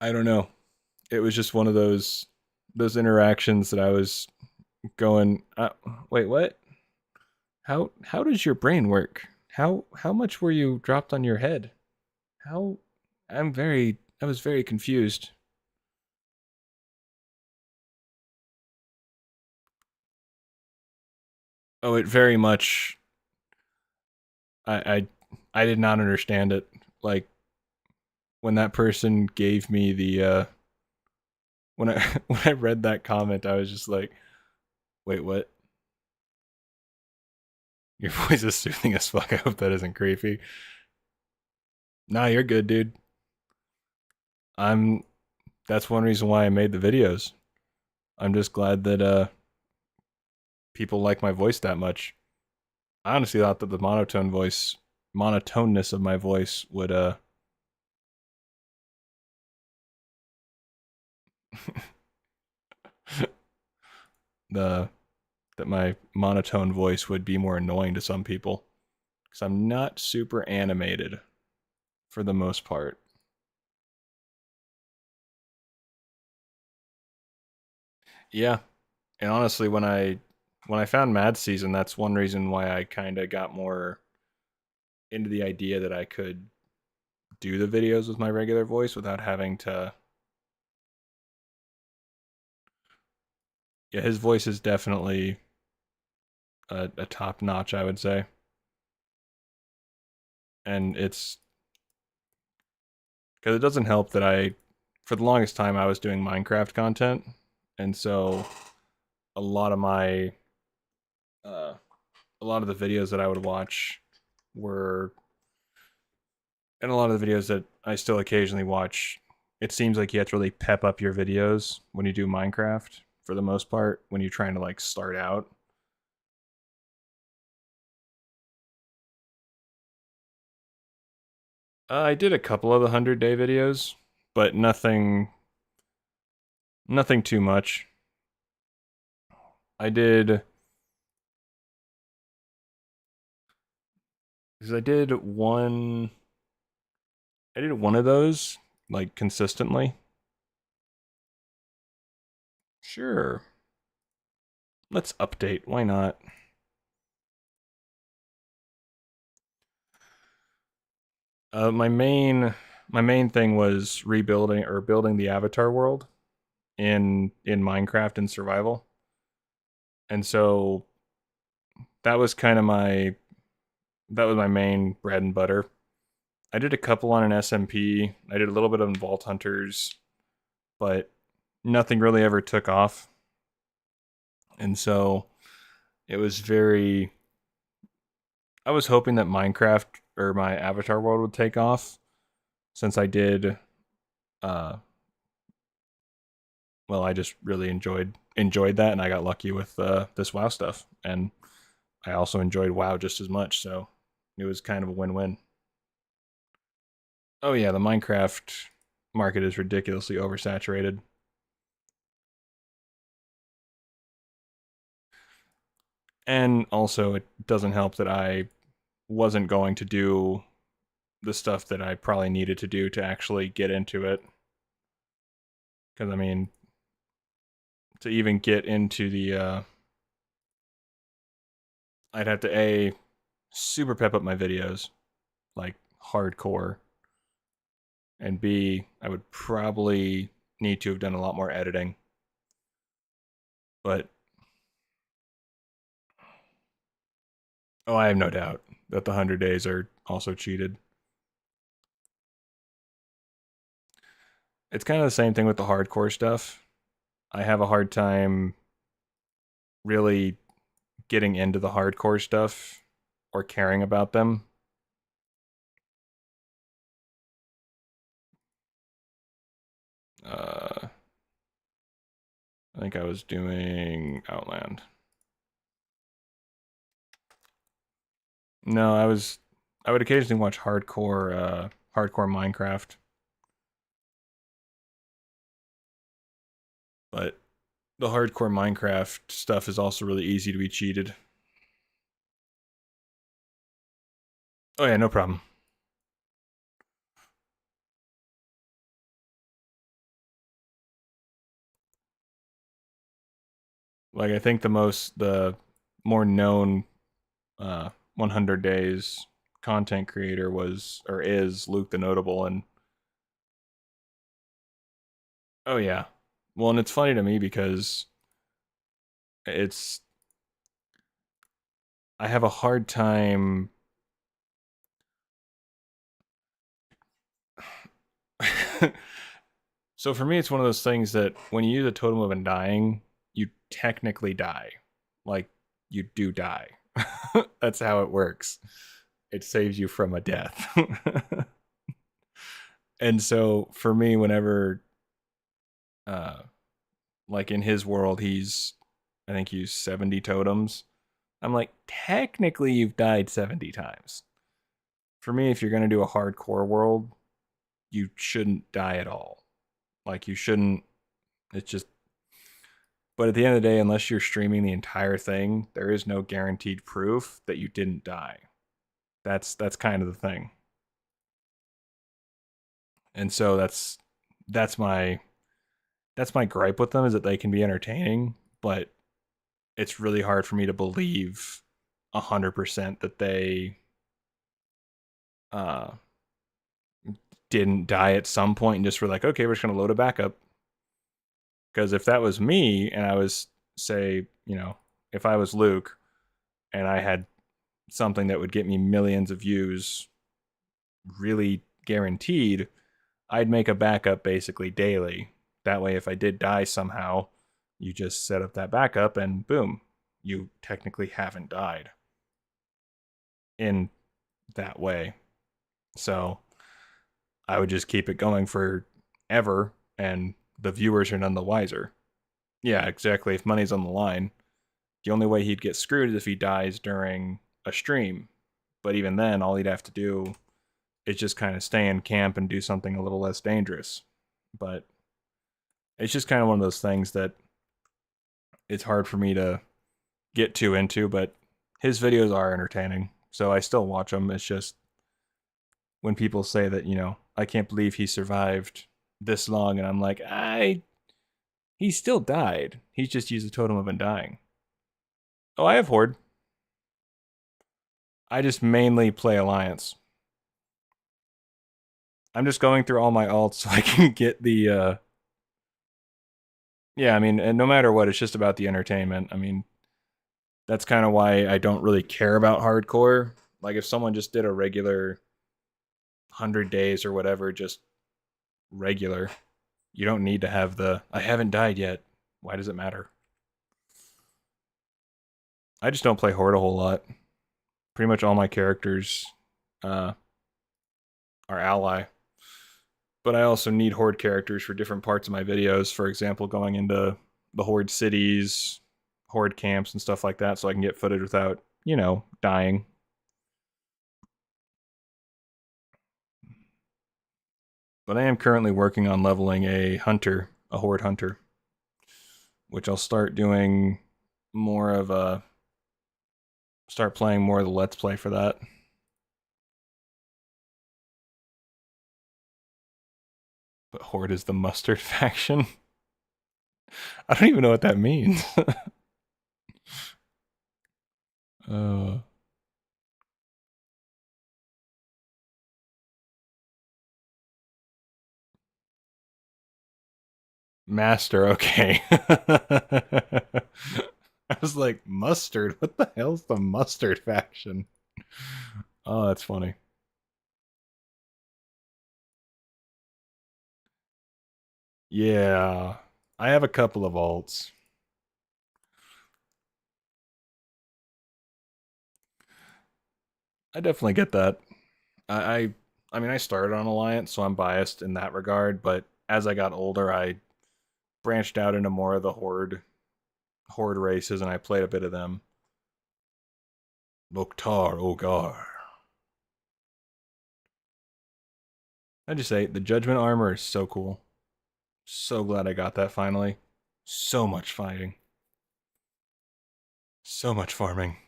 I don't know. It was just one of those interactions that I was going, wait, what? How does your brain work? How much were you dropped on your head? How I was very confused. Oh, it very much I I did not understand it. Like when that person gave me the when I when I read that comment, I was just like, wait, what? Your voice is soothing as fuck. I hope that isn't creepy. Nah, you're good, dude. I'm that's one reason why I made the videos. I'm just glad that people like my voice that much. I honestly thought that the monotoneness of my voice would the that my monotone voice would be more annoying to some people because I'm not super animated for the most part. Yeah, and honestly, when I found Mad Season, that's one reason why I kind of got more into the idea that I could do the videos with my regular voice without having to. Yeah, his voice is definitely a top notch, I would say, and it's because it doesn't help that for the longest time, I was doing Minecraft content, and so a lot of my, uh, a lot of the videos that I would watch were, and a lot of the videos that I still occasionally watch. It seems like you have to really pep up your videos when you do Minecraft, for the most part, when you're trying to like start out. I did a couple of the 100-day videos, but nothing Nothing too much. I did because I did one of those like consistently. Sure. Let's update. Why not? My main thing was rebuilding or building the avatar world in Minecraft and survival. And so that was kind of my main bread and butter. I did a couple on an SMP. I did a little bit on Vault Hunters, but nothing really ever took off. And so it was very I was hoping that Minecraft or my avatar world would take off since I did uh well, I just really enjoyed that, and I got lucky with this WoW stuff, and I also enjoyed WoW just as much, so it was kind of a win-win. Oh yeah, the Minecraft market is ridiculously oversaturated. And also it doesn't help that I wasn't going to do the stuff that I probably needed to do to actually get into it. Because I mean, to even get into the, I'd have to super pep up my videos, like hardcore, and B, I would probably need to have done a lot more editing. But oh, I have no doubt that the 100 days are also cheated. It's kind of the same thing with the hardcore stuff. I have a hard time really getting into the hardcore stuff or caring about them. I think I was doing Outland. No, I would occasionally watch hardcore Minecraft, but the hardcore Minecraft stuff is also really easy to be cheated. Oh yeah, no problem. Like I think the more known 100 days content creator was or is Luke the Notable, and oh yeah. Well, and it's funny to me because it's I have a hard time so for me it's one of those things that when you use a totem of undying, you technically die. Like you do die. That's how it works. It saves you from a death. And so for me whenever uh like in his world I think he's 70 totems. I'm like, technically you've died 70 times. For me, if you're gonna do a hardcore world, you shouldn't die at all. Like you shouldn't it's just but at the end of the day, unless you're streaming the entire thing, there is no guaranteed proof that you didn't die. That's kind of the thing. And so that's my that's my gripe with them is that they can be entertaining, but it's really hard for me to believe 100% that they uh, didn't die at some point and just were like, okay, we're just gonna load a backup. Because if that was me and I was, say, if I was Luke and I had something that would get me millions of views, really guaranteed, I'd make a backup basically daily. That way, if I did die somehow, you just set up that backup and boom, you technically haven't died in that way. So I would just keep it going for ever, and the viewers are none the wiser. Yeah, exactly. If money's on the line, the only way he'd get screwed is if he dies during a stream. But even then, all he'd have to do is just kind of stay in camp and do something a little less dangerous. But It's just kind of one of those things that it's hard for me to get too into, but his videos are entertaining, so I still watch them. It's just when people say that, I can't believe he survived this long, and I'm like, he still died. He's just used the totem of undying. Oh, I have Horde. I just mainly play Alliance. I'm just going through all my alts so I can get the, yeah, I mean, and no matter what, it's just about the entertainment. I mean, that's kind of why I don't really care about hardcore. Like, if someone just did a regular 100 days or whatever, just regular, you don't need to have the, I haven't died yet. Why does it matter? I just don't play Horde a whole lot. Pretty much all my characters uh, are ally. But I also need Horde characters for different parts of my videos. For example, going into the Horde cities, Horde camps, and stuff like that, so I can get footage without, dying. But I am currently working on leveling a hunter, a Horde hunter, which I'll start doing more of a, start playing more of the Let's Play for that. But Horde is the mustard faction. I don't even know what that means. uh, Master, okay. I was like, mustard? What the hell's the mustard faction? Oh, that's funny. Yeah, I have a couple of alts. I definitely get that. I mean, I started on Alliance, so I'm biased in that regard. But as I got older, I branched out into more of the Horde races, and I played a bit of them. Mokhtar Ogar. I just say the Judgment armor is so cool. So glad I got that finally. So much fighting. So much farming.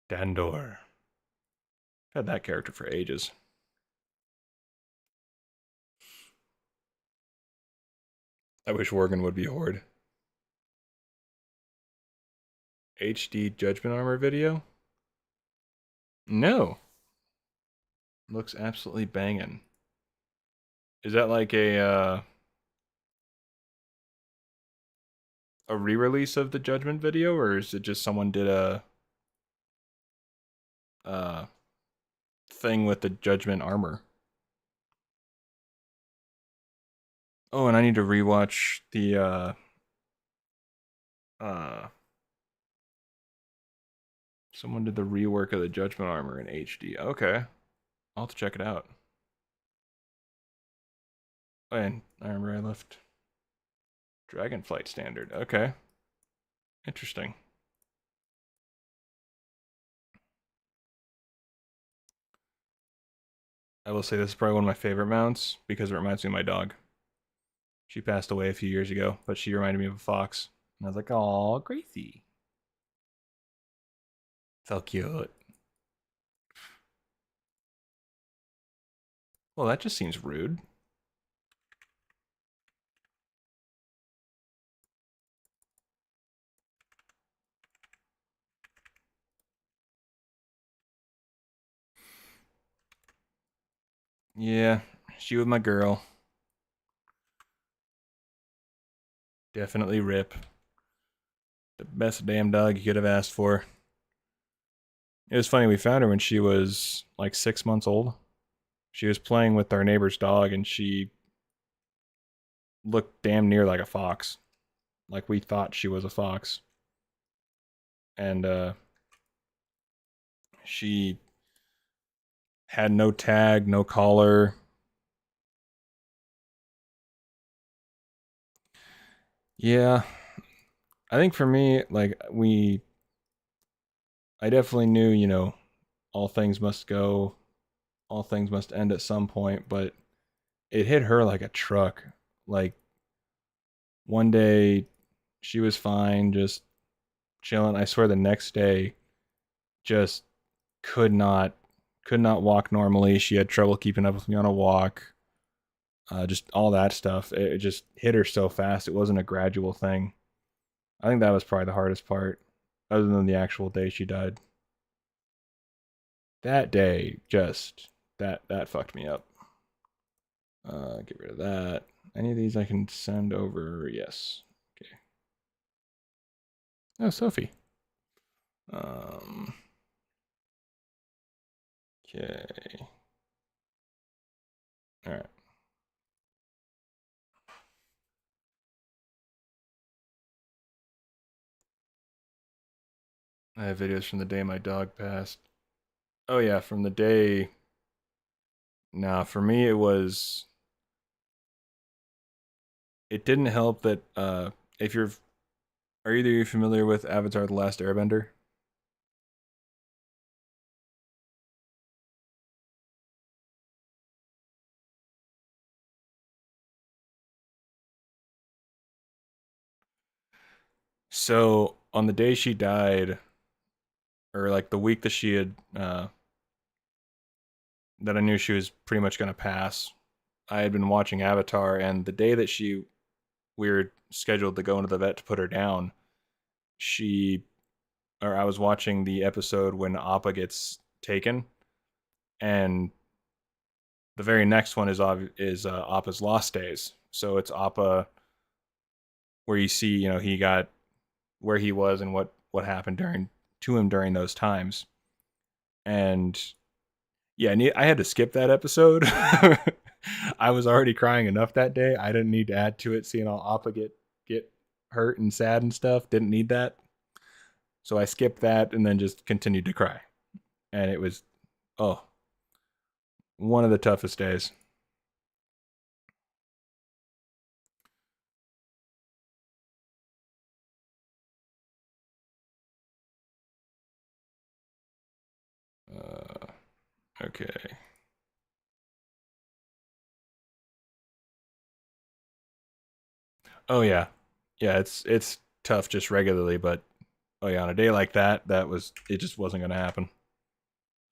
Dandor. Had that character for ages. I wish Worgen would be Horde. HD Judgment Armor video? No. Looks absolutely banging. Is that like a re-release of the Judgment video, or is it just someone did a uh thing with the Judgment armor? Oh, and I need to rewatch the uh someone did the rework of the Judgment armor in HD. Okay. I'll have to check it out. Oh, and I remember I left Dragonflight standard. Okay. Interesting. I will say this is probably one of my favorite mounts because it reminds me of my dog. She passed away a few years ago, but she reminded me of a fox. And I was like, "Aw, Gracie." So cute. Well, that just seems rude. Yeah, she was my girl. Definitely Rip. The best damn dog you could have asked for. It was funny, we found her when she was like 6 months old. She was playing with our neighbor's dog and she looked damn near like a fox. Like we thought she was a fox. And she had no tag, no collar. Yeah, I think for me, like I definitely knew, all things must go, all things must end at some point, but it hit her like a truck. Like One day she was fine, just chilling. I swear the next day just could not could not walk normally. She had trouble keeping up with me on a walk. Just all that stuff. It just hit her so fast. It wasn't a gradual thing. I think that was probably the hardest part, other than the actual day she died. That day, just that fucked me up. Get rid of that. Any of these I can send over? Yes. Okay. Oh, Sophie. Um. Okay. All right. I have videos from the day my dog passed. Oh yeah, from the day. Nah, for me it was. It didn't help that if you're are either you familiar with Avatar: The Last Airbender? So on the day she died, or like the week that she had that I knew she was pretty much gonna pass, I had been watching Avatar, and the day that we were scheduled to go into the vet to put her down, she or I was watching the episode when Appa gets taken, and the very next one is Appa's Lost Days. So it's Appa where you see he got where he was and what happened during to him during those times. And yeah, I had to skip that episode. I was already crying enough that day. I didn't need to add to it, seeing all Appa get hurt and sad and stuff. Didn't need that. So I skipped that and then just continued to cry. And it was, oh, one of the toughest days. Okay. Oh yeah, yeah. It's tough just regularly, but oh yeah, on a day like that, it just wasn't gonna happen.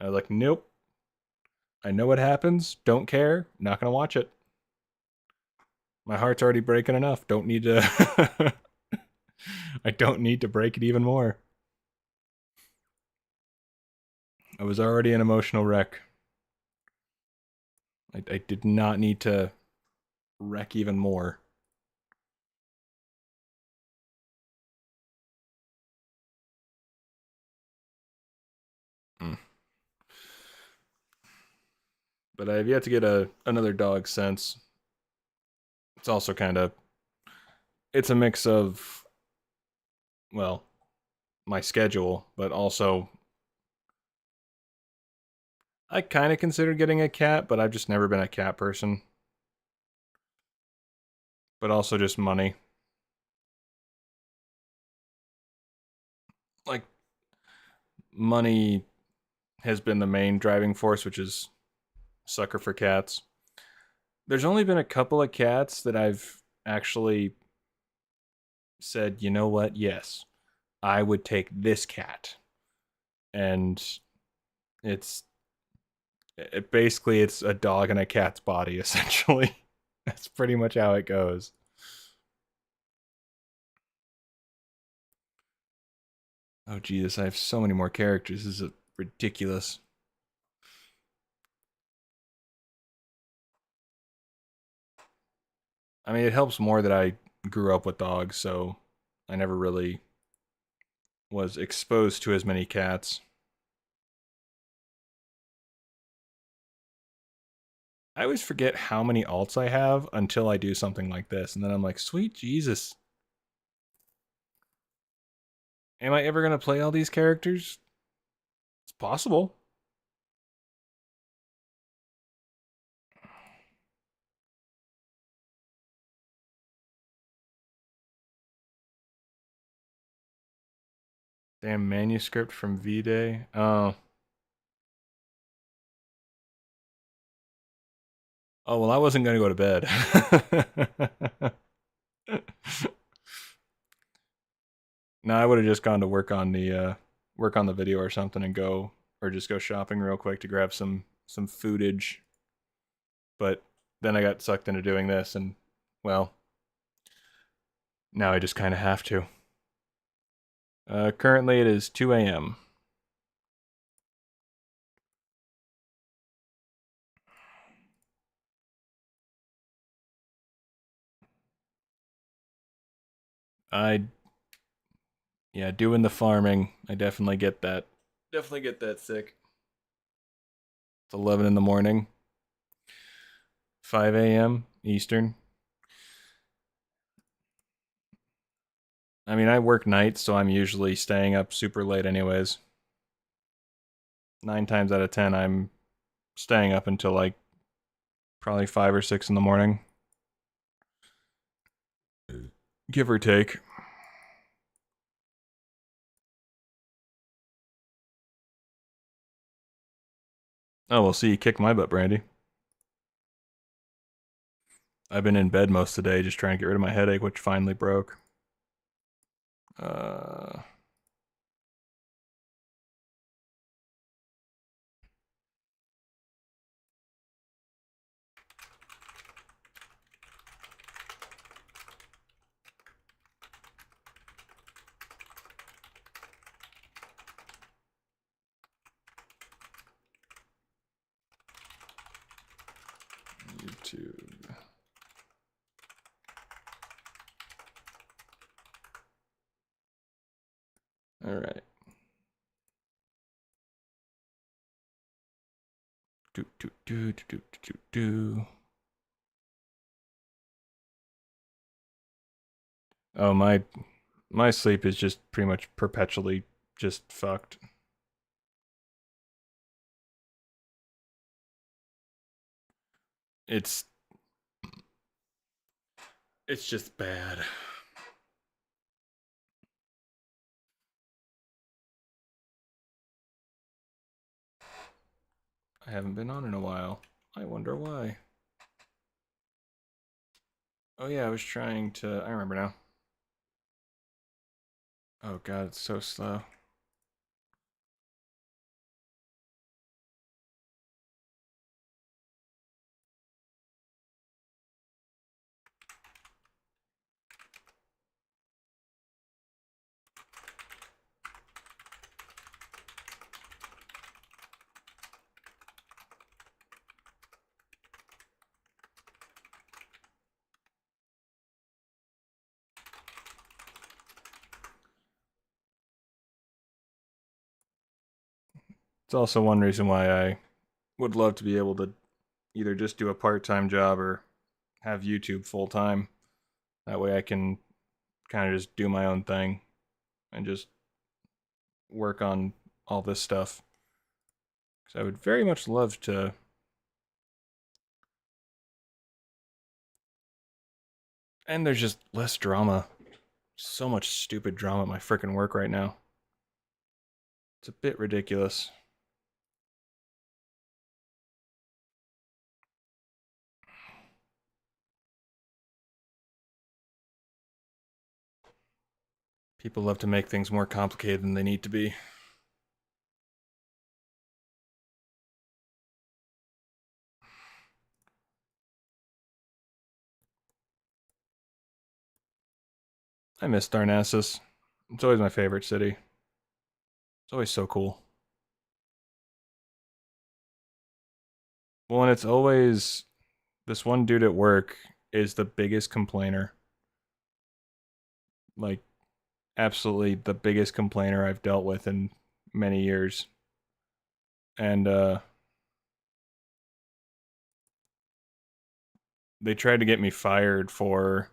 I was like, nope. I know what happens. Don't care. Not gonna watch it. My heart's already breaking enough. Don't need to. I don't need to break it even more. I was already an emotional wreck. I did not need to wreck even more. Mm. But I've yet to get another dog since. It's also kind of it's a mix of well my schedule, but also I kind of considered getting a cat, but I've just never been a cat person. But also just money. Like money has been the main driving force, which is sucker for cats. There's only been a couple of cats that I've actually said, you know what? Yes, I would take this cat. And it's basically it's a dog in a cat's body essentially. That's pretty much how it goes. Oh Jesus, I have so many more characters. This is ridiculous. I mean, it helps more that I grew up with dogs, so I never really was exposed to as many cats. I always forget how many alts I have until I do something like this, and then I'm like, sweet Jesus. Am I ever going to play all these characters? It's possible. Damn manuscript from V-Day. Oh. Oh, well, I wasn't going to go to bed. No, I would have just gone to work on the video or something and go or just go shopping real quick to grab some foodage. But then I got sucked into doing this, and well, now I just kind of have to. Currently it is 2 a.m. I Yeah, doing the farming. I definitely get that. Definitely get that sick. It's 11 in the morning, 5 a.m. Eastern. I mean, I work nights, so I'm usually staying up super late anyways. 9 times out of 10, I'm staying up until like probably 5 or 6 in the morning. Give or take. Oh, we'll see. You kick my butt, Brandy. I've been in bed most of the day just trying to get rid of my headache, which finally broke. Uh, YouTube. All right. Do do do do do do do. Oh, my sleep is just pretty much perpetually just fucked. It's it's just bad. I haven't been on in a while. I wonder why. Oh yeah, I was trying to. I remember now. Oh god, it's so slow. It's also one reason why I would love to be able to either just do a part-time job or have YouTube full-time. That way I can kind of just do my own thing and just work on all this stuff. Because I would very much love to. And there's just less drama. So much stupid drama at my freaking work right now. It's a bit ridiculous. People love to make things more complicated than they need to be. I miss Darnassus. It's always my favorite city. It's always so cool. Well, and it's always this one dude at work is the biggest complainer. Like, absolutely the biggest complainer I've dealt with in many years. And they tried to get me fired for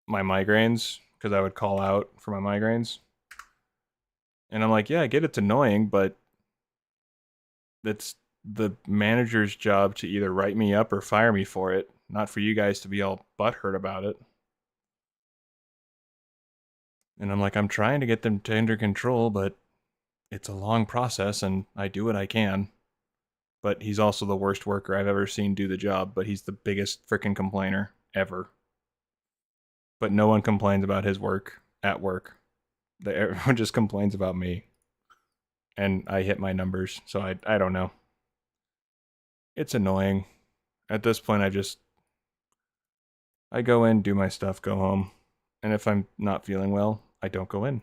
my migraines because I would call out for my migraines. And I'm like, yeah, I get it's annoying, but it's the manager's job to either write me up or fire me for it, not for you guys to be all butthurt about it. And I'm like, I'm trying to get them to under control, but it's a long process and I do what I can. But he's also the worst worker I've ever seen do the job, but he's the biggest freaking complainer ever. But no one complains about his work at work. Everyone just complains about me. And I hit my numbers, so I don't know. It's annoying. At this point, I go in, do my stuff, go home. And if I'm not feeling well, I don't go in.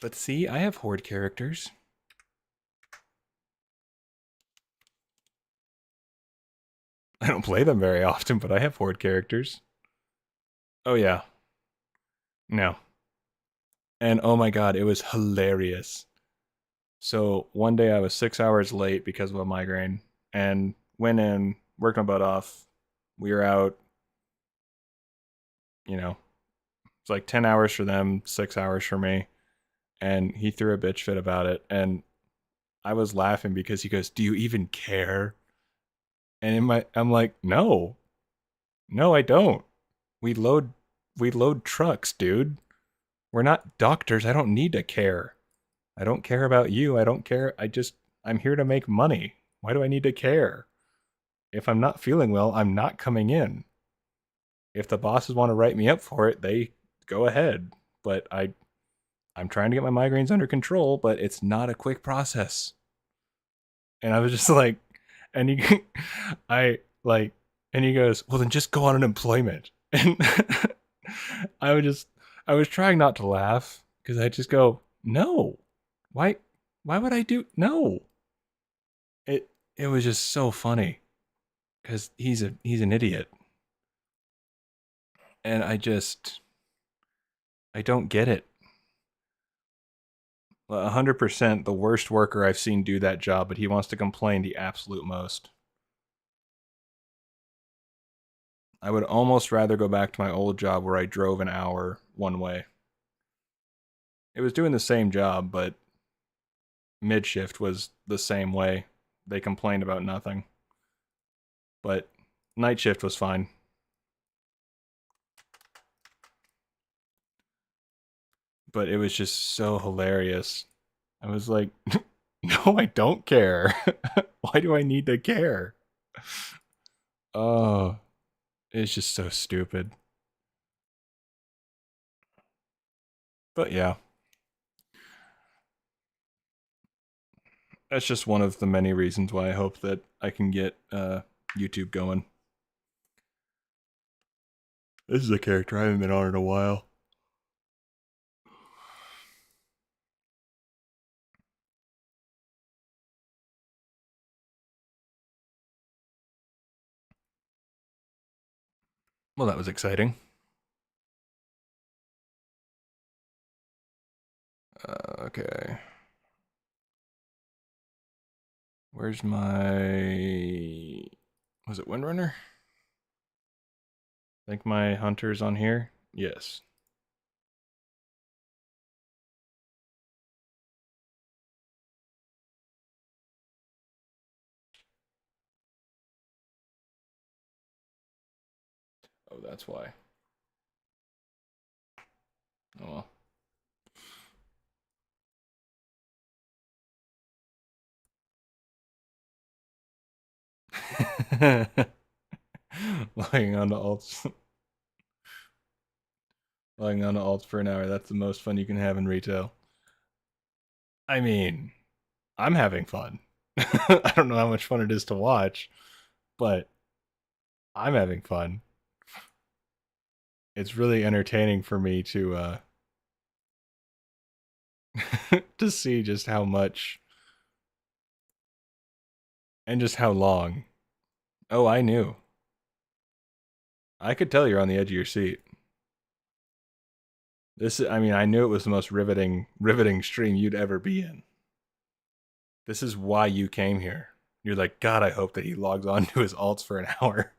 But see, I have horde characters. I don't play them very often, but I have horde characters. Oh yeah. No. And oh my god, it was hilarious. So one day I was 6 hours late because of a migraine and went in, worked my butt off. We were out, you know, it's like 10 hours for them, 6 hours for me. And he threw a bitch fit about it. And I was laughing because he goes, "Do you even care?" And I'm like, "No. No, I don't. We load we load trucks, dude. We're not doctors. I don't need to care. I don't care about you. I don't care. I'm here to make money. Why do I need to care? If I'm not feeling well, I'm not coming in. If the bosses want to write me up for it, they go ahead. But I'm trying to get my migraines under control, but it's not a quick process." And I was just like, and he, I like, and he goes, "Well, then just go on unemployment." And I was trying not to laugh because I just go, "No, why, why would I do no?" It was just so funny because he's an idiot, and I don't get it. 100% the worst worker I've seen do that job, but he wants to complain the absolute most. I would almost rather go back to my old job where I drove an hour one way. It was doing the same job, but mid shift was the same way. They complained about nothing. But night shift was fine. But it was just so hilarious. I was like, no, I don't care. Why do I need to care? Oh, it's just so stupid. But yeah, that's just one of the many reasons why I hope that I can get YouTube going. This is a character I haven't been on in a while. Well, that was exciting. Okay. Where's my... Was it Windrunner? I think my hunter's on here. Yes. Oh, that's why. Oh well. Lying on the alts. Lying on the alts for an hour. That's the most fun you can have in retail. I mean, I'm having fun. I don't know how much fun it is to watch, but I'm having fun. It's really entertaining for me to to see just how much and just how long. Oh, I knew. I could tell you're on the edge of your seat. I mean, I knew it was the most riveting stream you'd ever be in. This is why you came here. You're like, God, I hope that he logs on to his alts for an hour.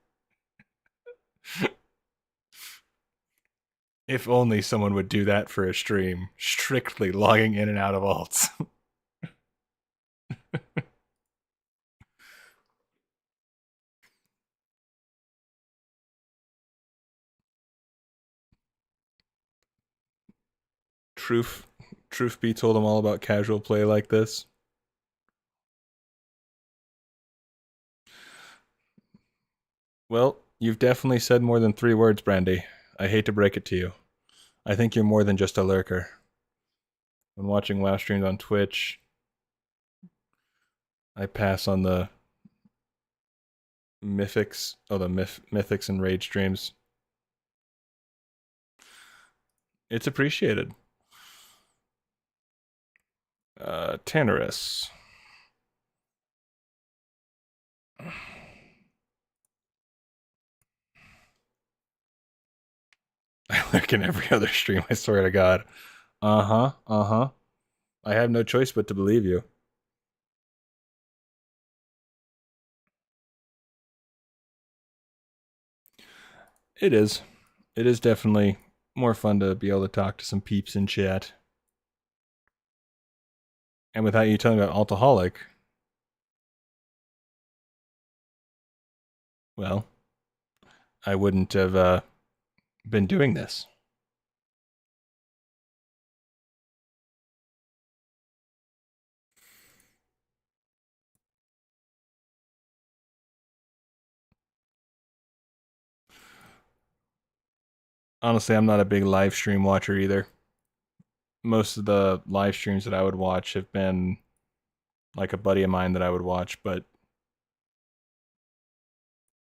If only someone would do that for a stream, strictly logging in and out of alts. truth Truth be told, I'm all about casual play like this. Well, You've definitely said more than 3 words, Brandy. I hate to break it to you. I think you're more than just a lurker. When watching WoW streams on Twitch, I pass on the mythics. Oh, the mythics and raid streams. It's appreciated. Tannerus. I lurk in every other stream, I swear to God. Uh-huh, uh-huh. I have no choice but to believe you. It is. It is definitely more fun to be able to talk to some peeps in chat. And without you telling me about Altaholic, well, I wouldn't have been doing this. Honestly, I'm not a big live stream watcher either. Most of the live streams that I would watch have been like a buddy of mine that I would watch, but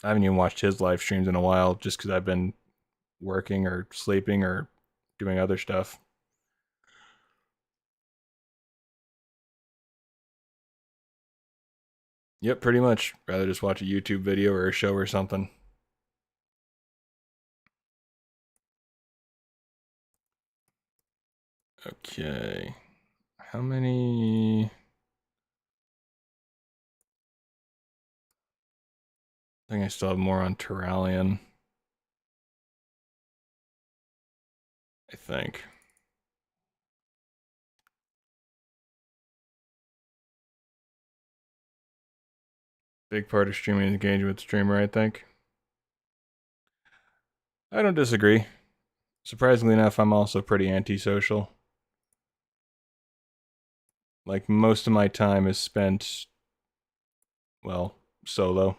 I haven't even watched his live streams in a while just because I've been working or sleeping or doing other stuff. Yep, pretty much. Rather just watch a YouTube video or a show or something. Okay. How many... I think I still have more on Terralion. I think. Big part of streaming is engaging with the streamer, I think. I don't disagree. Surprisingly enough, I'm also pretty antisocial. Like, most of my time is spent, well, solo.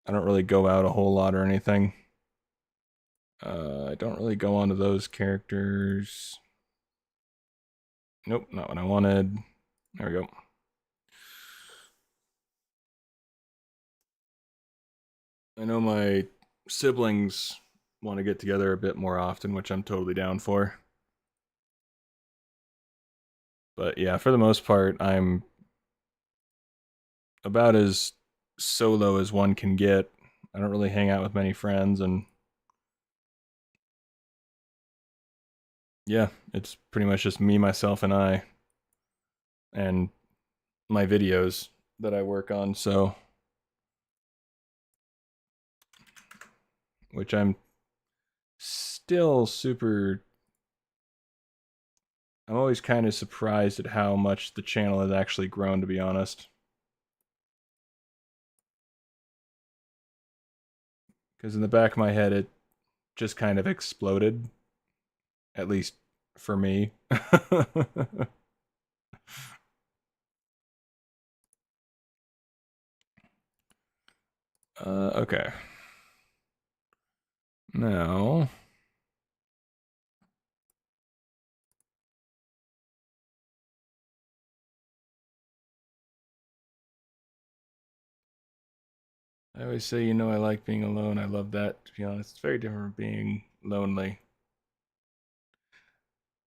I don't really go out a whole lot or anything. I don't really go onto those characters. Nope, not what I wanted. There we go. I know my siblings want to get together a bit more often, which I'm totally down for. But yeah, for the most part, I'm about as solo as one can get. I don't really hang out with many friends, and yeah, it's pretty much just me, myself, and I, and my videos that I work on, so which I'm still super... I'm always kind of surprised at how much the channel has actually grown, to be honest. Because in the back of my head, it just kind of exploded. At least for me. Okay. Now... I always say, you know, I like being alone. I love that, to be honest. It's very different from being lonely.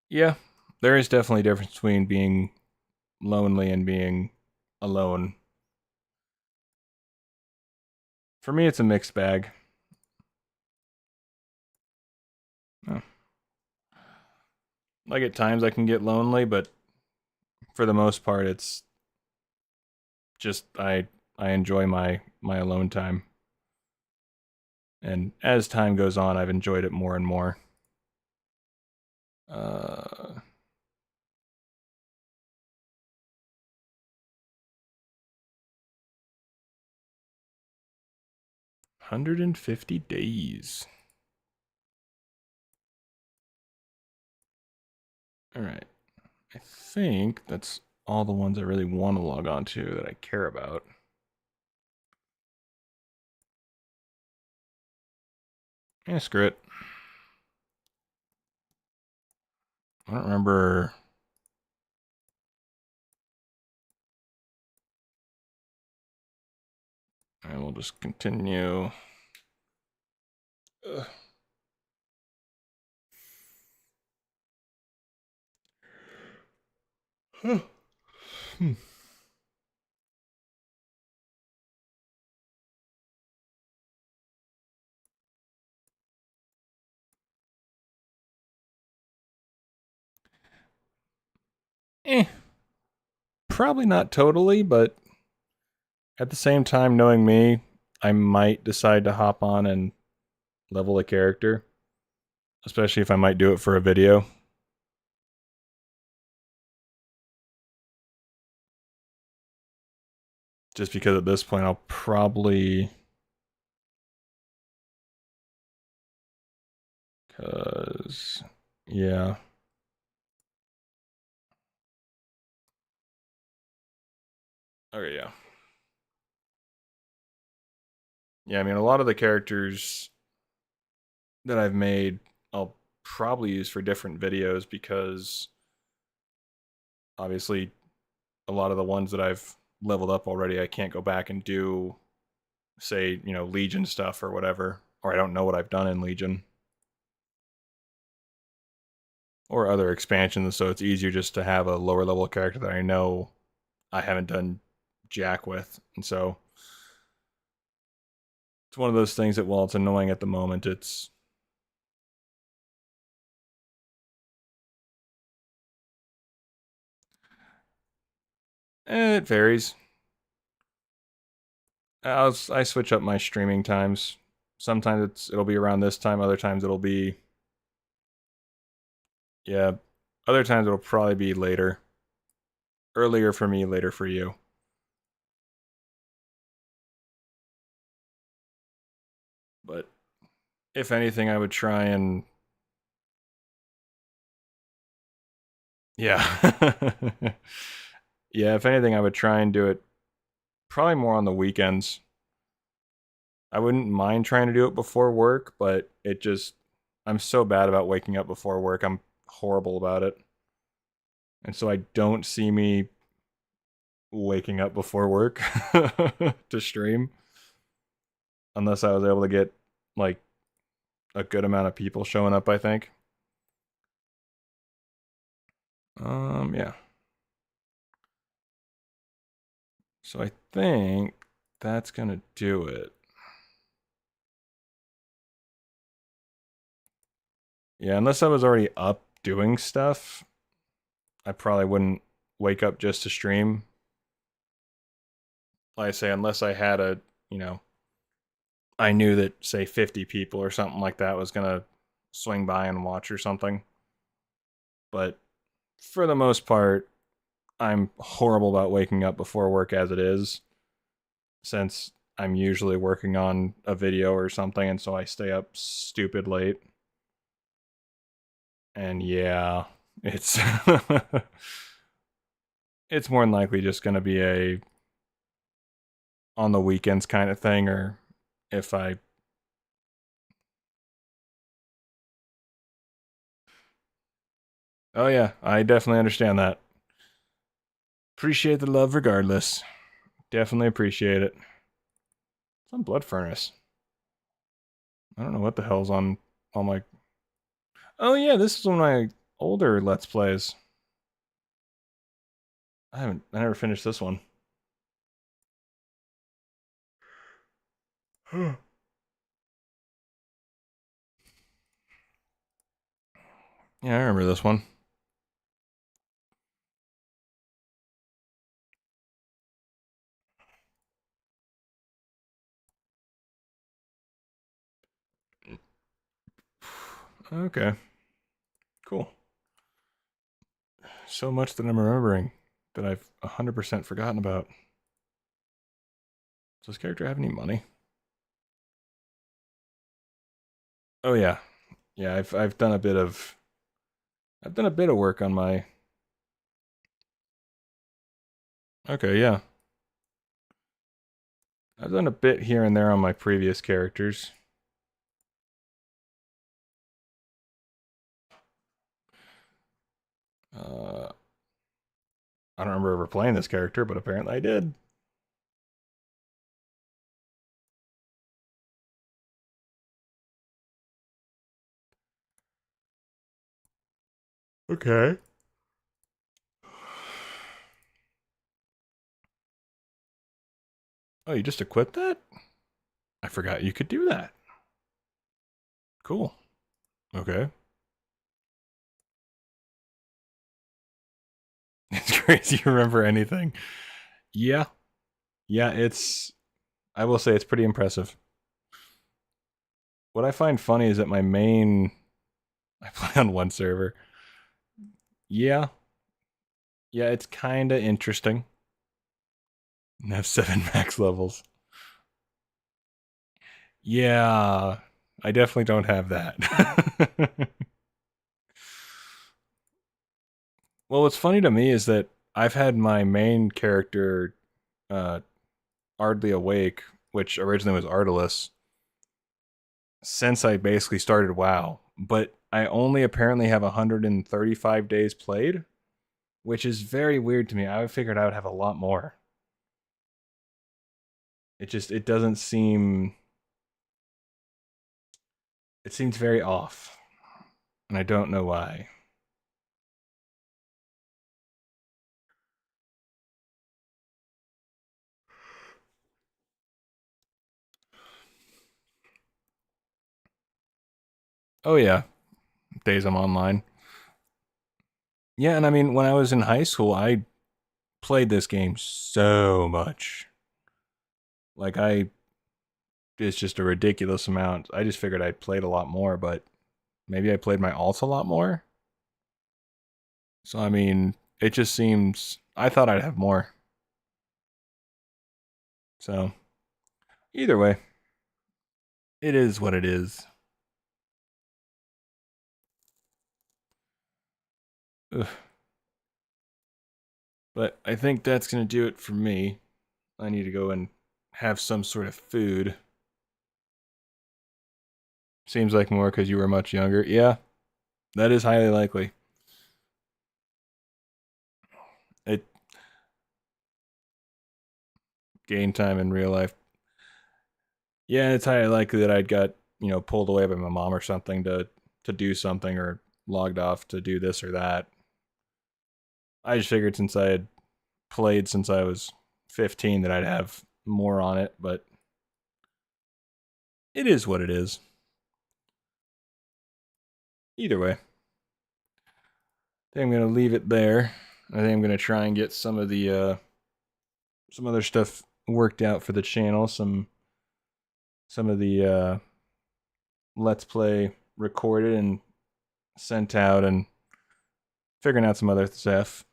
Yeah, there is definitely a difference between being lonely and being alone. For me, it's a mixed bag. Oh. Like, at times I can get lonely, but for the most part, it's just I enjoy my alone time. And as time goes on, I've enjoyed it more and more. 150 days. All right. I think that's all the ones I really want to log on to that I care about. Yeah, screw it. I don't remember. And we'll just continue. Ugh. Hmm. Eh, probably not totally, but at the same time, knowing me, I might decide to hop on and level a character, especially if I might do it for a video. Just because at this point, I'll probably... Because, yeah. Okay, yeah. Yeah, I mean, a lot of the characters that I've made, I'll probably use for different videos because obviously a lot of the ones that I've leveled up already, I can't go back and do, say, you know, Legion stuff or whatever, or I don't know what I've done in Legion or other expansions, so it's easier just to have a lower level character that I know I haven't done jack with. And so it's one of those things that while it's annoying at the moment, it varies. I switch up my streaming times. Sometimes it'll be around this time, other times it'll be, yeah, other times it'll probably be later. Earlier for me, later for you. But if anything, I would try and, yeah. Yeah, if anything, I would try and do it probably more on the weekends. I wouldn't mind trying to do it before work, but I'm so bad about waking up before work. I'm horrible about it. And so I don't see me waking up before work to stream unless I was able to get like a good amount of people showing up, I think. Yeah. So I think that's gonna do it. Yeah, unless I was already up doing stuff, I probably wouldn't wake up just to stream. Like I say, unless I had you know, I knew that, say, 50 people or something like that was gonna swing by and watch or something. But for the most part, I'm horrible about waking up before work as it is, since I'm usually working on a video or something, and so I stay up stupid late. And yeah, it's it's more than likely just going to be a on the weekends kind of thing, or if I... Oh yeah, I definitely understand that. Appreciate the love regardless. Definitely appreciate it. It's on Blood Furnace. I don't know what the hell's on all my... Oh yeah, this is one of my older Let's Plays. I never finished this one. Yeah, I remember this one. Okay, cool. So much that I'm remembering that I've 100% forgotten about. Does this character have any money? Oh yeah, yeah. I've done a bit of work on my... Okay, yeah. I've done a bit here and there on my previous characters. I don't remember ever playing this character, but apparently I did. Okay. Oh, you just equipped that? I forgot you could do that. Cool. Okay. It's crazy you remember anything. Yeah. Yeah, I will say it's pretty impressive. What I find funny is that my main I play on one server. Yeah. Yeah, it's kind of interesting. I have 7 max levels. Yeah. I definitely don't have that. Well, what's funny to me is that I've had my main character, uh, Ardly Awake, which originally was Artelis, since I basically started WoW. But I only apparently have 135 days played, which is very weird to me. I figured I would have a lot more. It doesn't seem it seems very off, and I don't know why. Oh yeah, days I'm online. Yeah, and I mean when I was in high school, I played this game so much. Like I it's just a ridiculous amount. I just figured I played a lot more, but maybe I played my alts a lot more. So I mean, it just seems I thought I'd have more. So either way, it is what it is. Ugh. But I think that's gonna do it for me. I need to go and have some sort of food. Seems like more because you were much younger. Yeah, that is highly likely. It gained time in real life. Yeah, it's highly likely that I'd got pulled away by my mom or something to do something or logged off to do this or that. I just figured since I had played since I was 15 that I'd have more on it, but it is what it is. Either way, I think I'm gonna leave it there. I think I'm gonna try and get some of the some other stuff worked out for the channel. Some of the let's play recorded and sent out, and figuring out some other stuff.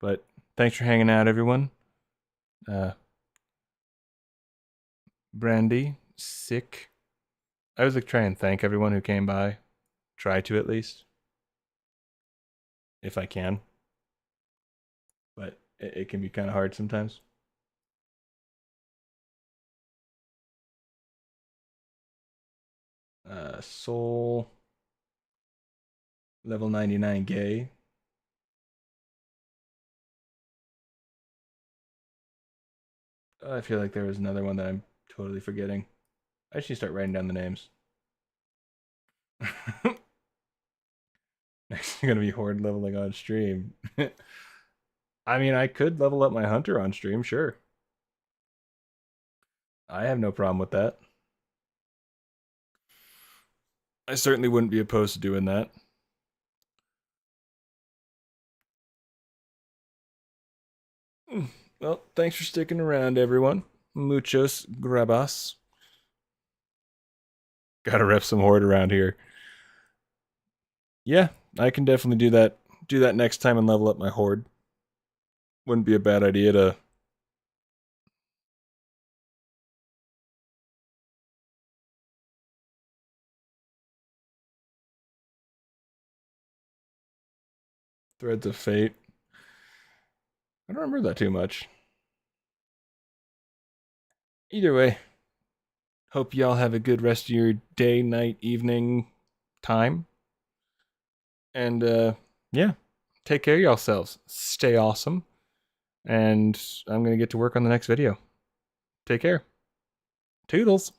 But thanks for hanging out, everyone. Uh, Brandy, sick. I was like try and thank everyone who came by. Try to at least, if I can. But it can be kind of hard sometimes. Soul level 99 gay. I feel like there was another one that I'm totally forgetting. I should start writing down the names. Next, I'm gonna be horde leveling on stream. I mean, I could level up my hunter on stream, sure. I have no problem with that. I certainly wouldn't be opposed to doing that. Well, thanks for sticking around, everyone. Muchos grabas. Gotta rep some horde around here. Yeah, I can definitely do that. Do that next time and level up my horde. Wouldn't be a bad idea to. Threads of Fate. I don't remember that too much. Either way, hope y'all have a good rest of your day, night, evening time. And yeah, take care of yourselves. Stay awesome. And I'm going to get to work on the next video. Take care. Toodles.